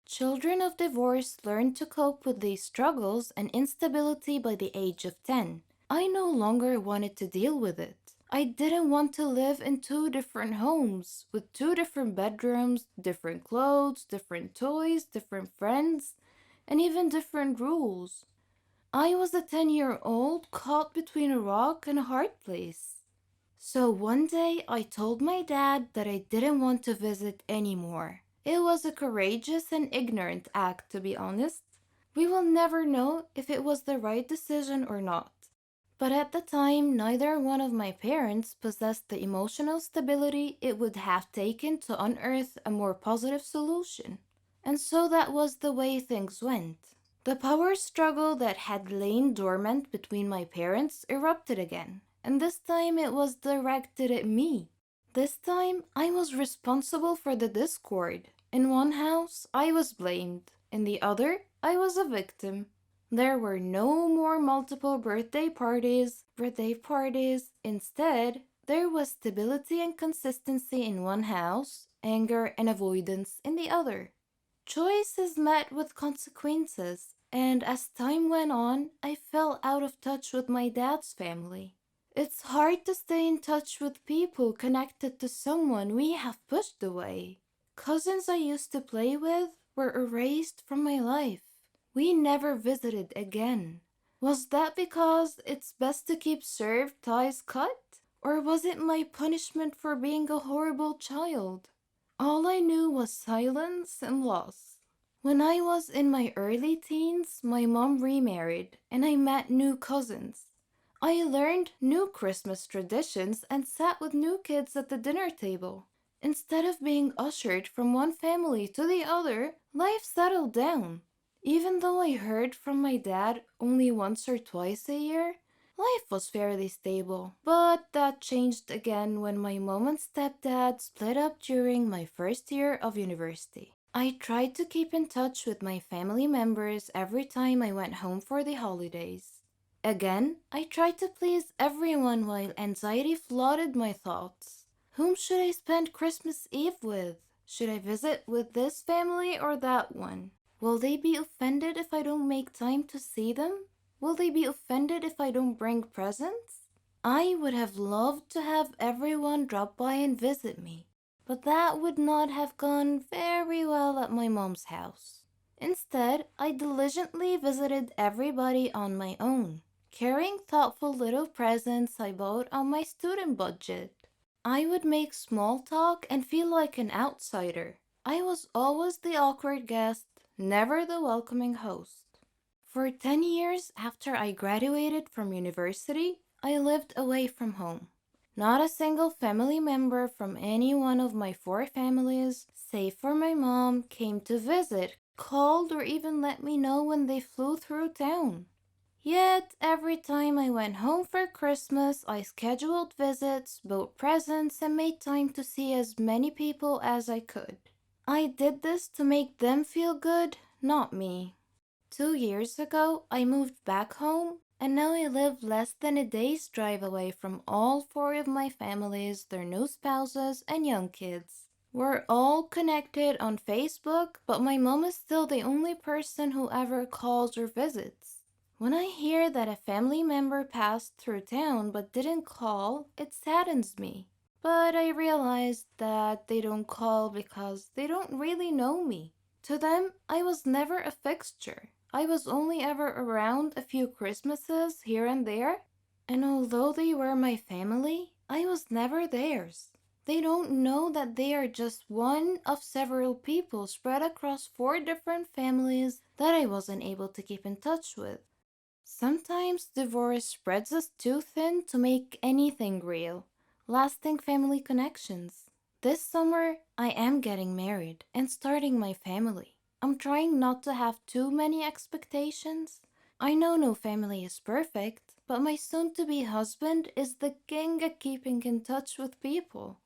Children of divorce learn to cope with these struggles and instability by the age of 10. I no longer wanted to deal with it. I didn't want to live in two different homes with two different bedrooms, different clothes, different toys, different friends, and even different rules. I was a 10-year-old caught between a rock and a hard place. So one day I told my dad that I didn't want to visit anymore. It was a courageous and ignorant act, to be honest. We will never know if it was the right decision or not. But at the time, neither one of my parents possessed the emotional stability it would have taken to unearth a more positive solution. And so that was the way things went. The power struggle that had lain dormant between my parents erupted again, and this time it was directed at me. This time, I was responsible for the discord. In one house, I was blamed. In the other, I was a victim. There were no more multiple birthday parties. Instead, there was stability and consistency in one house, anger and avoidance in the other. Choice is met with consequences, and as time went on, I fell out of touch with my dad's family. It's hard to stay in touch with people connected to someone we have pushed away. Cousins I used to play with were erased from my life. We never visited again. Was that because it's best to keep served ties cut? Or was it my punishment for being a horrible child? All I knew was silence and loss. When I was in my early teens, my mom remarried and I met new cousins. I learned new Christmas traditions and sat with new kids at the dinner table. Instead of being ushered from one family to the other, life settled down. Even though I heard from my dad only once or twice a year, life was fairly stable. But that changed again when my mom and stepdad split up during my first year of university. I tried to keep in touch with my family members every time I went home for the holidays. Again, I tried to please everyone while anxiety flooded my thoughts. Whom should I spend Christmas Eve with? Should I visit with this family or that one? Will they be offended if I don't make time to see them? Will they be offended if I don't bring presents? I would have loved to have everyone drop by and visit me, but that would not have gone very well at my mom's house. Instead, I diligently visited everybody on my own, carrying thoughtful little presents I bought on my student budget. I would make small talk and feel like an outsider. I was always the awkward guest, never the welcoming host. For 10 years after I graduated from university, I lived away from home. Not a single family member from any one of my 4 families, save for my mom, came to visit, called, or even let me know when they flew through town. Yet, every time I went home for Christmas, I scheduled visits, bought presents, and made time to see as many people as I could. I did this to make them feel good, not me. 2 years ago, I moved back home, and now I live less than a day's drive away from all 4 of my families, their new spouses, and young kids. We're all connected on Facebook, but my mom is still the only person who ever calls or visits. When I hear that a family member passed through town but didn't call, it saddens me. But I realized that they don't call because they don't really know me. To them, I was never a fixture. I was only ever around a few Christmases here and there, and although they were my family, I was never theirs. They don't know that they are just one of several people spread across 4 different families that I wasn't able to keep in touch with. Sometimes divorce spreads us too thin to make anything real, lasting family connections. This summer, I am getting married and starting my family. I'm trying not to have too many expectations. I know no family is perfect, but my soon-to-be husband is the king at keeping in touch with people.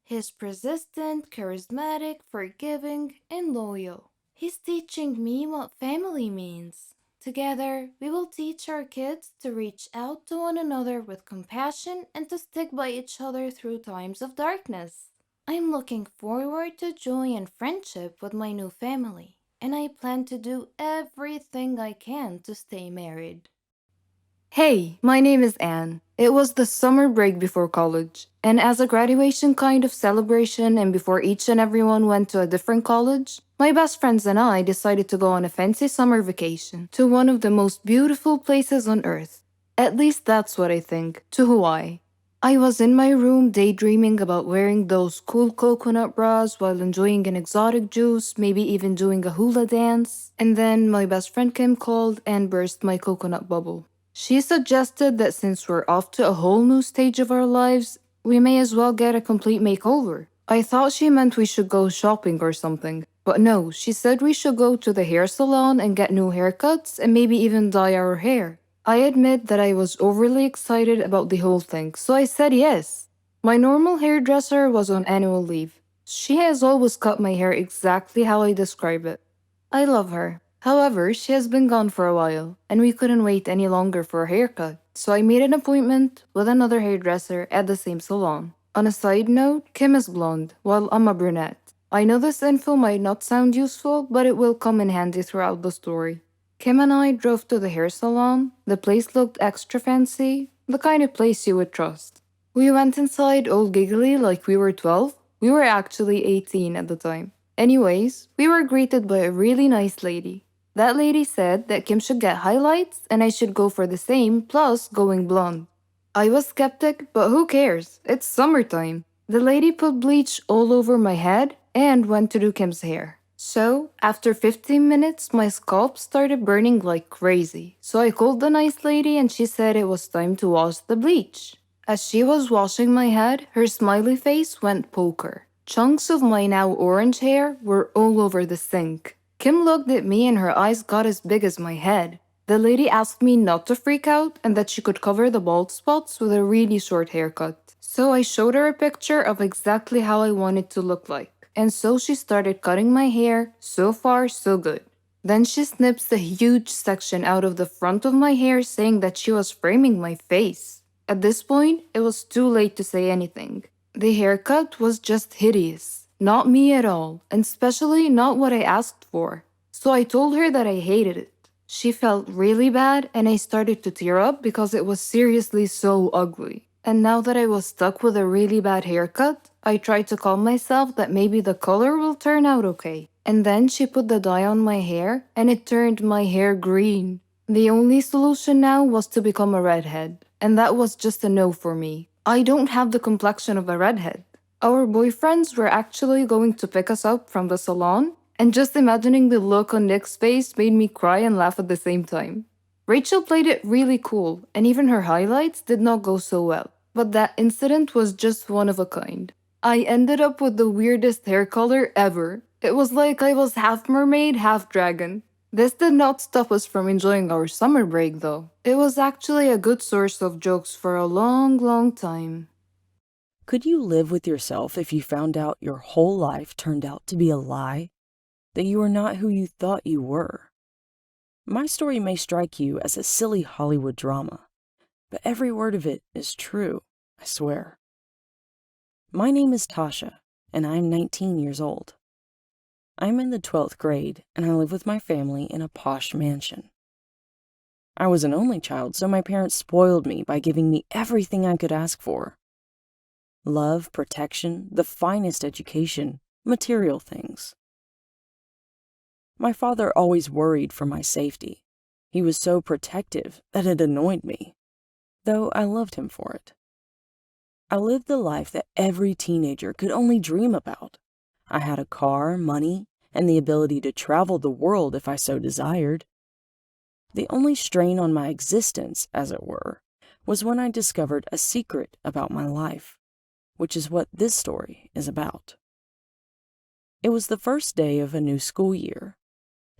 He's persistent, charismatic, forgiving, and loyal. He's teaching me what family means. Together, we will teach our kids to reach out to one another with compassion and to stick by each other through times of darkness. I'm looking forward to joy and friendship with my new family, and I plan to do everything I can to stay married. Hey, my name is Anne. It was the summer break before college, and as a graduation kind of celebration and before each and everyone went to a different college, my best friends and I decided to go on a fancy summer vacation to one of the most beautiful places on earth. At least that's what I think, to Hawaii. I was in my room daydreaming about wearing those cool coconut bras while enjoying an exotic juice, maybe even doing a hula dance, and then my best friend Kim called and burst my coconut bubble. She suggested that since we're off to a whole new stage of our lives, we may as well get a complete makeover. I thought she meant we should go shopping or something, but no, she said we should go to the hair salon and get new haircuts and maybe even dye our hair. I admit that I was overly excited about the whole thing, so I said yes. My normal hairdresser was on annual leave, She has always cut my hair exactly how I describe it. I love her. However, she has been gone for a while, and we couldn't wait any longer for a haircut, so I made an appointment with another hairdresser at the same salon. On a side note, Kim is blonde, while I'm a brunette. I know this info might not sound useful, but it will come in handy throughout the story. Kim and I drove to the hair salon. The place looked extra fancy, the kind of place you would trust. We went inside all giggly like we were 12. We were actually 18 at the time. Anyways, we were greeted by a really nice lady. That lady said that Kim should get highlights and I should go for the same, plus going blonde. I was skeptic, but who cares? It's summertime. The lady put bleach all over my head and went to do Kim's hair. So, after 15 minutes, my scalp started burning like crazy. So I called the nice lady and she said it was time to wash the bleach. As she was washing my head, her smiley face went poker. Chunks of my now orange hair were all over the sink. Kim looked at me and her eyes got as big as my head. The lady asked me not to freak out and that she could cover the bald spots with a really short haircut. So I showed her a picture of exactly how I wanted to look like. And so she started cutting my hair. So far, so good. Then she snips a huge section out of the front of my hair, saying that she was framing my face. At this point, it was too late to say anything. The haircut was just hideous. Not me at all, and especially not what I asked for. So I told her that I hated it. She felt really bad, and I started to tear up because it was seriously so ugly. And now that I was stuck with a really bad haircut, I tried to calm myself that maybe the color will turn out okay. And then she put the dye on my hair, and it turned my hair green. The only solution now was to become a redhead, and that was just a no for me. I don't have the complexion of a redhead. Our boyfriends were actually going to pick us up from the salon, and just imagining the look on Nick's face made me cry and laugh at the same time. Rachel played it really cool, and even her highlights did not go so well. But that incident was just one of a kind. I ended up with the weirdest hair color ever. It was like I was half mermaid, half dragon. This did not stop us from enjoying our summer break, though. It was actually a good source of jokes for a long, long time. Could you live with yourself if you found out your whole life turned out to be a lie? That you are not who you thought you were? My story may strike you as a silly Hollywood drama, but every word of it is true, I swear. My name is Tasha, and I'm 19 years old. I'm in the 12th grade, and I live with my family in a posh mansion. I was an only child, so my parents spoiled me by giving me everything I could ask for. Love, protection, the finest education, material things. My father always worried for my safety. He was so protective that it annoyed me, though I loved him for it. I lived the life that every teenager could only dream about. I had a car, money, and the ability to travel the world if I so desired. The only strain on my existence, as it were, was when I discovered a secret about my life, which is what this story is about. It was the first day of a new school year.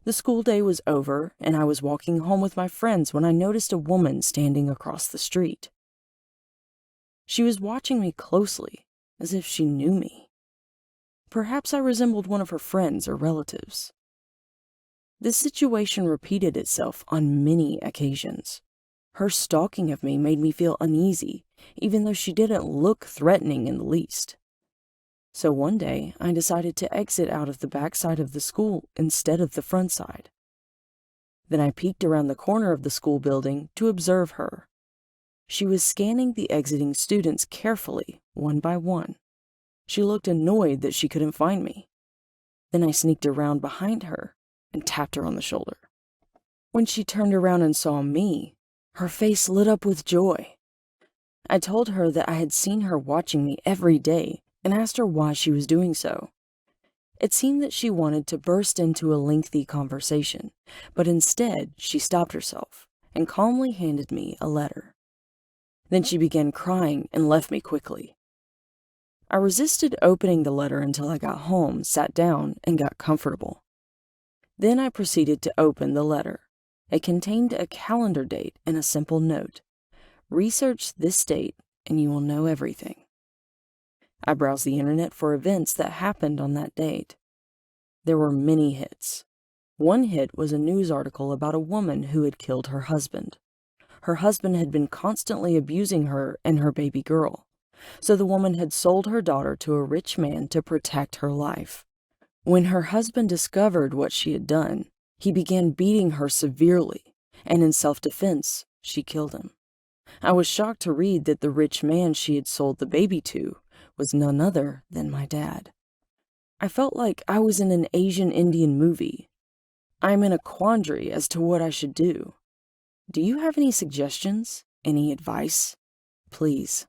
The school day was over, and I was walking home with my friends when I noticed a woman standing across the street. She was watching me closely, as if she knew me. Perhaps I resembled one of her friends or relatives. This situation repeated itself on many occasions. Her stalking of me made me feel uneasy, even though she didn't look threatening in the least. So one day, I decided to exit out of the back side of the school instead of the front side. Then I peeked around the corner of the school building to observe her. She was scanning the exiting students carefully, one by one. She looked annoyed that she couldn't find me. Then I sneaked around behind her and tapped her on the shoulder. When she turned around and saw me, her face lit up with joy. I told her that I had seen her watching me every day and asked her why she was doing so. It seemed that she wanted to burst into a lengthy conversation, but instead she stopped herself and calmly handed me a letter. Then she began crying and left me quickly. I resisted opening the letter until I got home, sat down, and got comfortable. Then I proceeded to open the letter. It contained a calendar date and a simple note. Research this date and you will know everything. I browsed the internet for events that happened on that date. There were many hits. One hit was a news article about a woman who had killed her husband. Her husband had been constantly abusing her and her baby girl, so the woman had sold her daughter to a rich man to protect her life. When her husband discovered what she had done, he began beating her severely, and in self-defense, she killed him. I was shocked to read that the rich man she had sold the baby to was none other than my dad. I felt like I was in an Asian Indian movie. I'm in a quandary as to what I should do. Do you have any suggestions? Any advice? Please.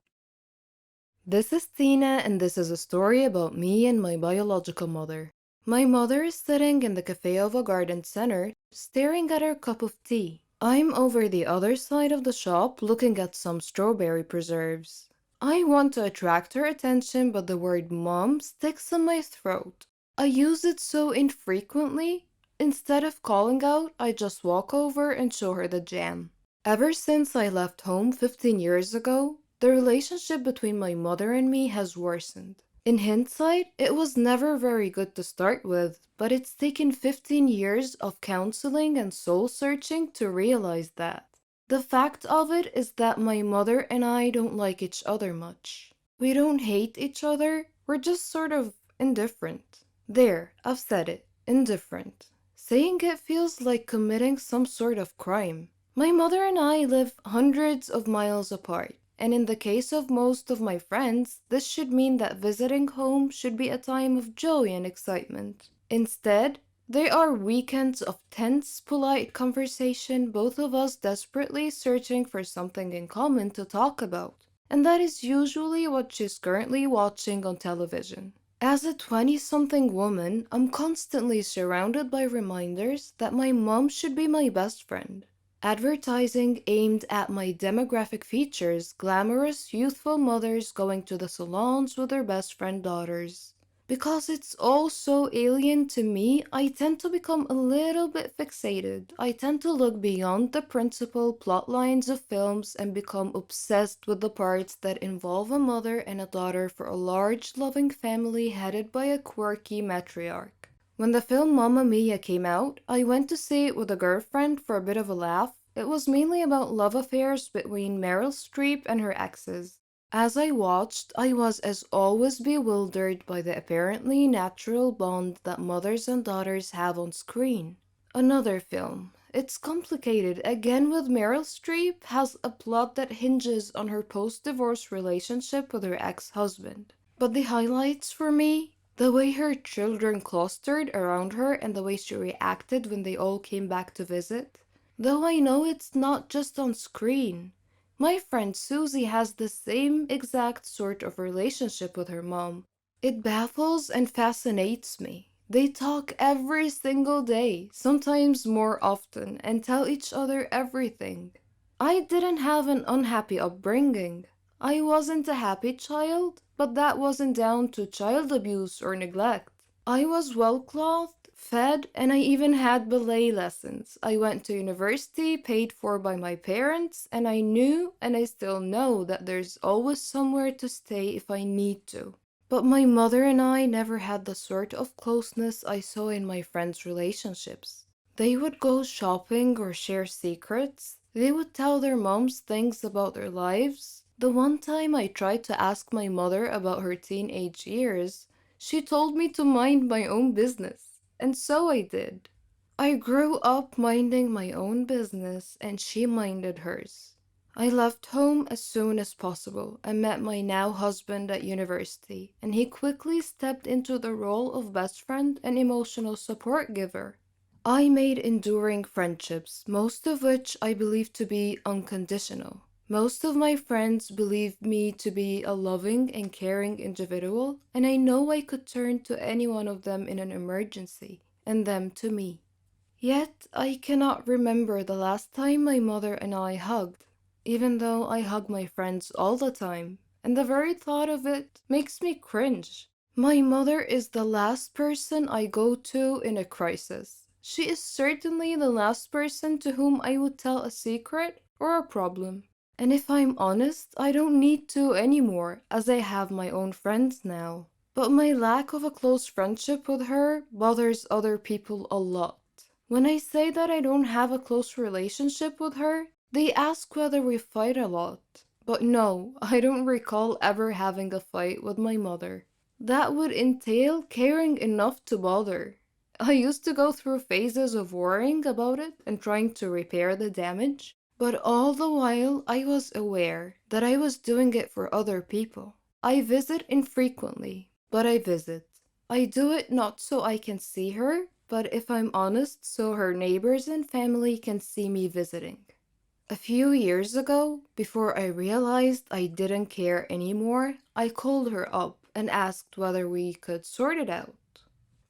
This is Tina, and this is a story about me and my biological mother. My mother is sitting in the cafe of a garden center, staring at her cup of tea. I'm over the other side of the shop looking at some strawberry preserves. I want to attract her attention, but the word mom sticks in my throat. I use it so infrequently. Instead of calling out, I just walk over and show her the jam. Ever since I left home 15 years ago, the relationship between my mother and me has worsened. In hindsight, it was never very good to start with, but it's taken 15 years of counseling and soul searching to realize that. The fact of it is that my mother and I don't like each other much. We don't hate each other, we're just sort of indifferent. There, I've said it, indifferent. Saying it feels like committing some sort of crime. My mother and I live hundreds of miles apart, and in the case of most of my friends, this should mean that visiting home should be a time of joy and excitement. Instead, they are weekends of tense, polite conversation, both of us desperately searching for something in common to talk about. And that is usually what she's currently watching on television. As a 20-something woman, I'm constantly surrounded by reminders that my mom should be my best friend. Advertising aimed at my demographic features glamorous, youthful mothers going to the salons with their best friend daughters. Because it's all so alien to me, I tend to become a little bit fixated. I tend to look beyond the principal plot lines of films and become obsessed with the parts that involve a mother and a daughter for a large, loving family headed by a quirky matriarch. When the film Mamma Mia came out, I went to see it with a girlfriend for a bit of a laugh. It was mainly about love affairs between Meryl Streep and her exes. As I watched, I was as always bewildered by the apparently natural bond that mothers and daughters have on screen. Another film. It's complicated. Again with Meryl Streep has a plot that hinges on her post-divorce relationship with her ex-husband. But the highlights for me? The way her children clustered around her and the way she reacted when they all came back to visit. Though I know it's not just on screen. My friend Susie has the same exact sort of relationship with her mom. It baffles and fascinates me. They talk every single day, sometimes more often, and tell each other everything. I didn't have an unhappy upbringing. I wasn't a happy child, but that wasn't down to child abuse or neglect. I was well-clothed, fed, and I even had ballet lessons. I went to university paid for by my parents, and I knew, and I still know, that there's always somewhere to stay if I need to. But my mother and I never had the sort of closeness I saw in my friends' relationships. They would go shopping or share secrets. They would tell their moms things about their lives. The one time I tried to ask my mother about her teenage years, she told me to mind my own business, and so I did. I grew up minding my own business, and she minded hers. I left home as soon as possible and met my now husband at university, and he quickly stepped into the role of best friend and emotional support giver. I made enduring friendships, most of which I believe to be unconditional. Most of my friends believe me to be a loving and caring individual, and I know I could turn to any one of them in an emergency, and them to me. Yet, I cannot remember the last time my mother and I hugged, even though I hug my friends all the time, and the very thought of it makes me cringe. My mother is the last person I go to in a crisis. She is certainly the last person to whom I would tell a secret or a problem. And if I'm honest, I don't need to anymore, as I have my own friends now. But my lack of a close friendship with her bothers other people a lot. When I say that I don't have a close relationship with her, they ask whether we fight a lot. But no, I don't recall ever having a fight with my mother. That would entail caring enough to bother. I used to go through phases of worrying about it and trying to repair the damage, but all the while I was aware that I was doing it for other people. I visit infrequently, but I visit. I do it not so I can see her, but if I'm honest, so her neighbors and family can see me visiting. A few years ago, before I realized I didn't care anymore, I called her up and asked whether we could sort it out.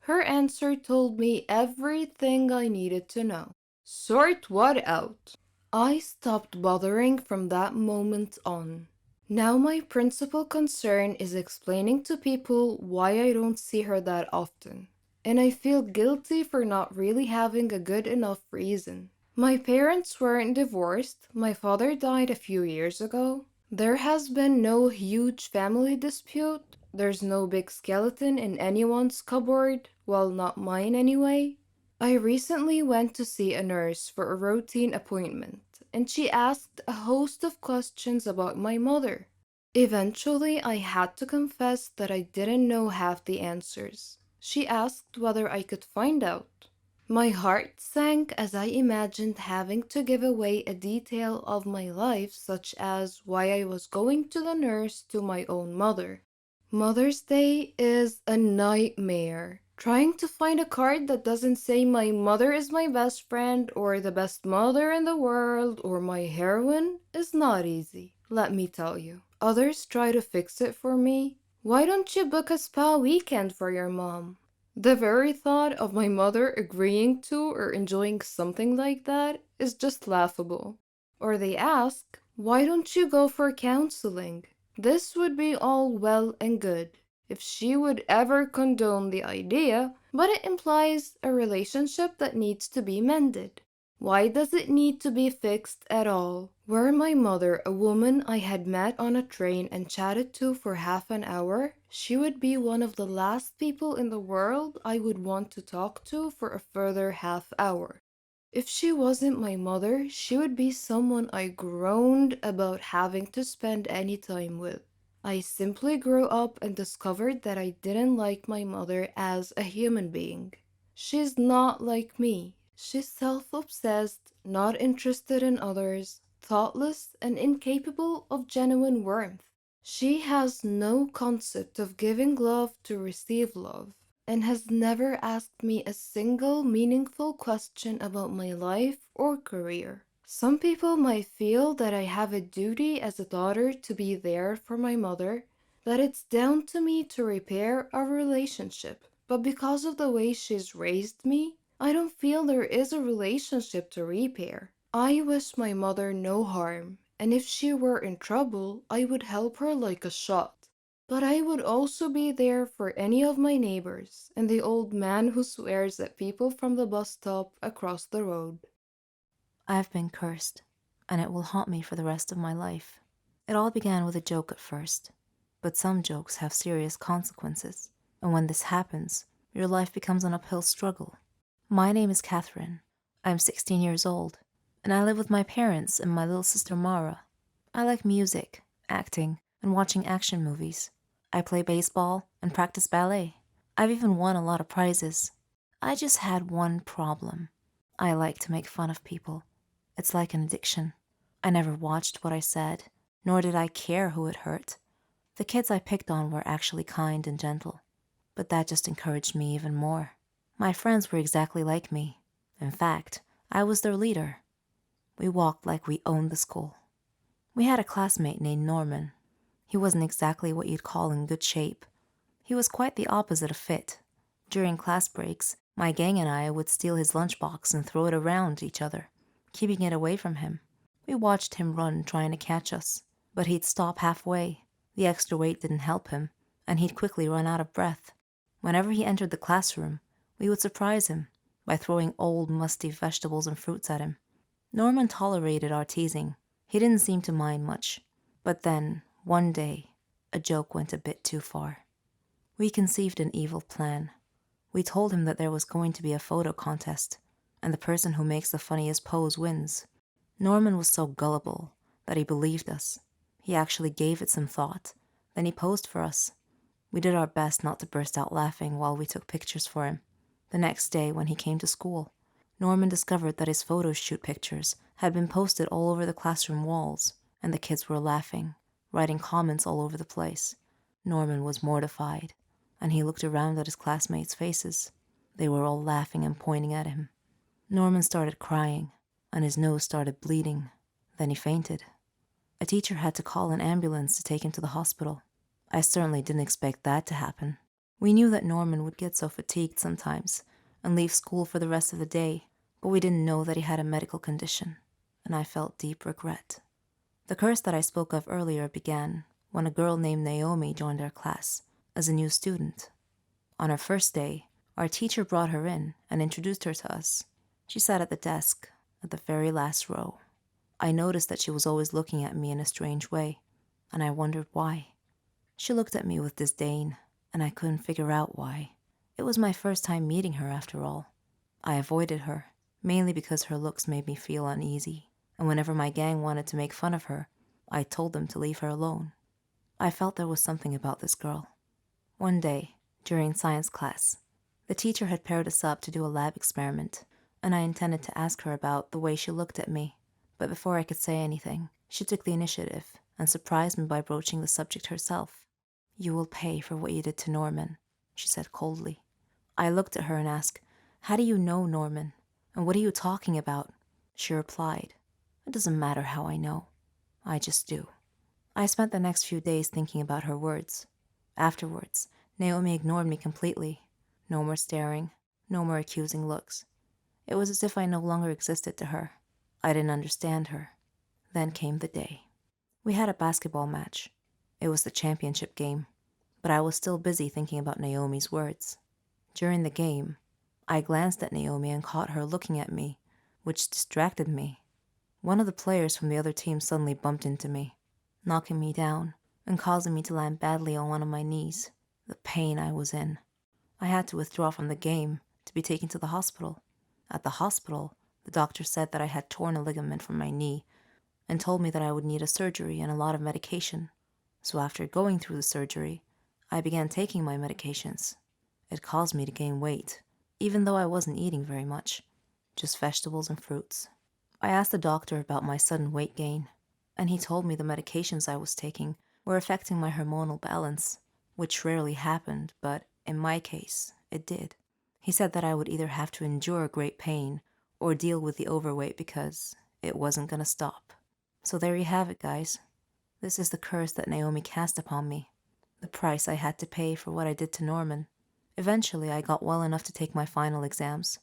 Her answer told me everything I needed to know. Sort what out? I stopped bothering from that moment on. Now my principal concern is explaining to people why I don't see her that often. And I feel guilty for not really having a good enough reason. My parents weren't divorced. My father died a few years ago. There has been no huge family dispute. There's no big skeleton in anyone's cupboard, well, not mine anyway. I recently went to see a nurse for a routine appointment, and she asked a host of questions about my mother. Eventually, I had to confess that I didn't know half the answers. She asked whether I could find out. My heart sank as I imagined having to give away a detail of my life, such as why I was going to the nurse to my own mother. Mother's Day is a nightmare. Trying to find a card that doesn't say my mother is my best friend or the best mother in the world or my heroine is not easy, let me tell you. Others try to fix it for me. Why don't you book a spa weekend for your mom? The very thought of my mother agreeing to or enjoying something like that is just laughable. Or they ask, why don't you go for counseling? This would be all well and good if she would ever condone the idea, but it implies a relationship that needs to be mended. Why does it need to be fixed at all? Were my mother a woman I had met on a train and chatted to for half an hour, she would be one of the last people in the world I would want to talk to for a further half hour. If she wasn't my mother, she would be someone I groaned about having to spend any time with. I simply grew up and discovered that I didn't like my mother as a human being. She's not like me. She's self-obsessed, not interested in others, thoughtless, and incapable of genuine warmth. She has no concept of giving love to receive love, and has never asked me a single meaningful question about my life or career. Some people might feel that I have a duty as a daughter to be there for my mother, that it's down to me to repair our relationship. But because of the way she's raised me, I don't feel there is a relationship to repair. I wish my mother no harm, and if she were in trouble, I would help her like a shot. But I would also be there for any of my neighbors and the old man who swears at people from the bus stop across the road. I've been cursed, and it will haunt me for the rest of my life. It all began with a joke at first, but some jokes have serious consequences, and when this happens, your life becomes an uphill struggle. My name is Catherine. I'm 16 years old, and I live with my parents and my little sister Mara. I like music, acting, and watching action movies. I play baseball and practice ballet. I've even won a lot of prizes. I just had one problem. I like to make fun of people. It's like an addiction. I never watched what I said, nor did I care who it hurt. The kids I picked on were actually kind and gentle, but that just encouraged me even more. My friends were exactly like me. In fact, I was their leader. We walked like we owned the school. We had a classmate named Norman. He wasn't exactly what you'd call in good shape. He was quite the opposite of fit. During class breaks, my gang and I would steal his lunchbox and throw it around each other, keeping it away from him. We watched him run trying to catch us, but he'd stop halfway. The extra weight didn't help him, and he'd quickly run out of breath. Whenever he entered the classroom, we would surprise him by throwing old, musty vegetables and fruits at him. Norman tolerated our teasing. He didn't seem to mind much, but then, one day, a joke went a bit too far. We conceived an evil plan. We told him that there was going to be a photo contest, and the person who makes the funniest pose wins. Norman was so gullible that he believed us. He actually gave it some thought. Then he posed for us. We did our best not to burst out laughing while we took pictures for him. The next day, when he came to school, Norman discovered that his photo shoot pictures had been posted all over the classroom walls, and the kids were laughing, writing comments all over the place. Norman was mortified, and he looked around at his classmates' faces. They were all laughing and pointing at him. Norman started crying, and his nose started bleeding. Then he fainted. A teacher had to call an ambulance to take him to the hospital. I certainly didn't expect that to happen. We knew that Norman would get so fatigued sometimes and leave school for the rest of the day, but we didn't know that he had a medical condition, and I felt deep regret. The curse that I spoke of earlier began when a girl named Naomi joined our class as a new student. On her first day, our teacher brought her in and introduced her to us. She sat at the desk at the very last row. I noticed that she was always looking at me in a strange way, and I wondered why. She looked at me with disdain, and I couldn't figure out why. It was my first time meeting her after all. I avoided her, mainly because her looks made me feel uneasy, and whenever my gang wanted to make fun of her, I told them to leave her alone. I felt there was something about this girl. One day, during science class, the teacher had paired us up to do a lab experiment, and I intended to ask her about the way she looked at me. But before I could say anything, she took the initiative and surprised me by broaching the subject herself. "You will pay for what you did to Norman," she said coldly. I looked at her and asked, "How do you know Norman? And what are you talking about?" She replied, "It doesn't matter how I know. I just do." I spent the next few days thinking about her words. Afterwards, Naomi ignored me completely. No more staring, no more accusing looks. It was as if I no longer existed to her. I didn't understand her. Then came the day. We had a basketball match. It was the championship game, but I was still busy thinking about Naomi's words. During the game, I glanced at Naomi and caught her looking at me, which distracted me. One of the players from the other team suddenly bumped into me, knocking me down and causing me to land badly on one of my knees. The pain I was in. I had to withdraw from the game to be taken to the hospital. At the hospital, the doctor said that I had torn a ligament from my knee and told me that I would need a surgery and a lot of medication. So after going through the surgery, I began taking my medications. It caused me to gain weight, even though I wasn't eating very much, just vegetables and fruits. I asked the doctor about my sudden weight gain, and he told me the medications I was taking were affecting my hormonal balance, which rarely happened, but in my case, it did. He said that I would either have to endure great pain or deal with the overweight because it wasn't going to stop. So there you have it, guys. This is the curse that Naomi cast upon me, the price I had to pay for what I did to Norman. Eventually, I got well enough to take my final exams.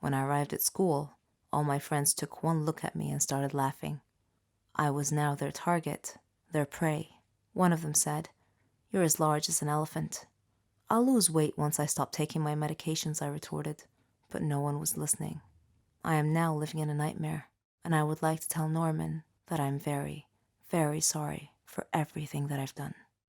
When I arrived at school, all my friends took one look at me and started laughing. I was now their target, their prey. One of them said, "You're as large as an elephant." "I'll lose weight once I stop taking my medications," I retorted, but no one was listening. I am now living in a nightmare, and I would like to tell Norman that I'm very, very sorry for everything that I've done.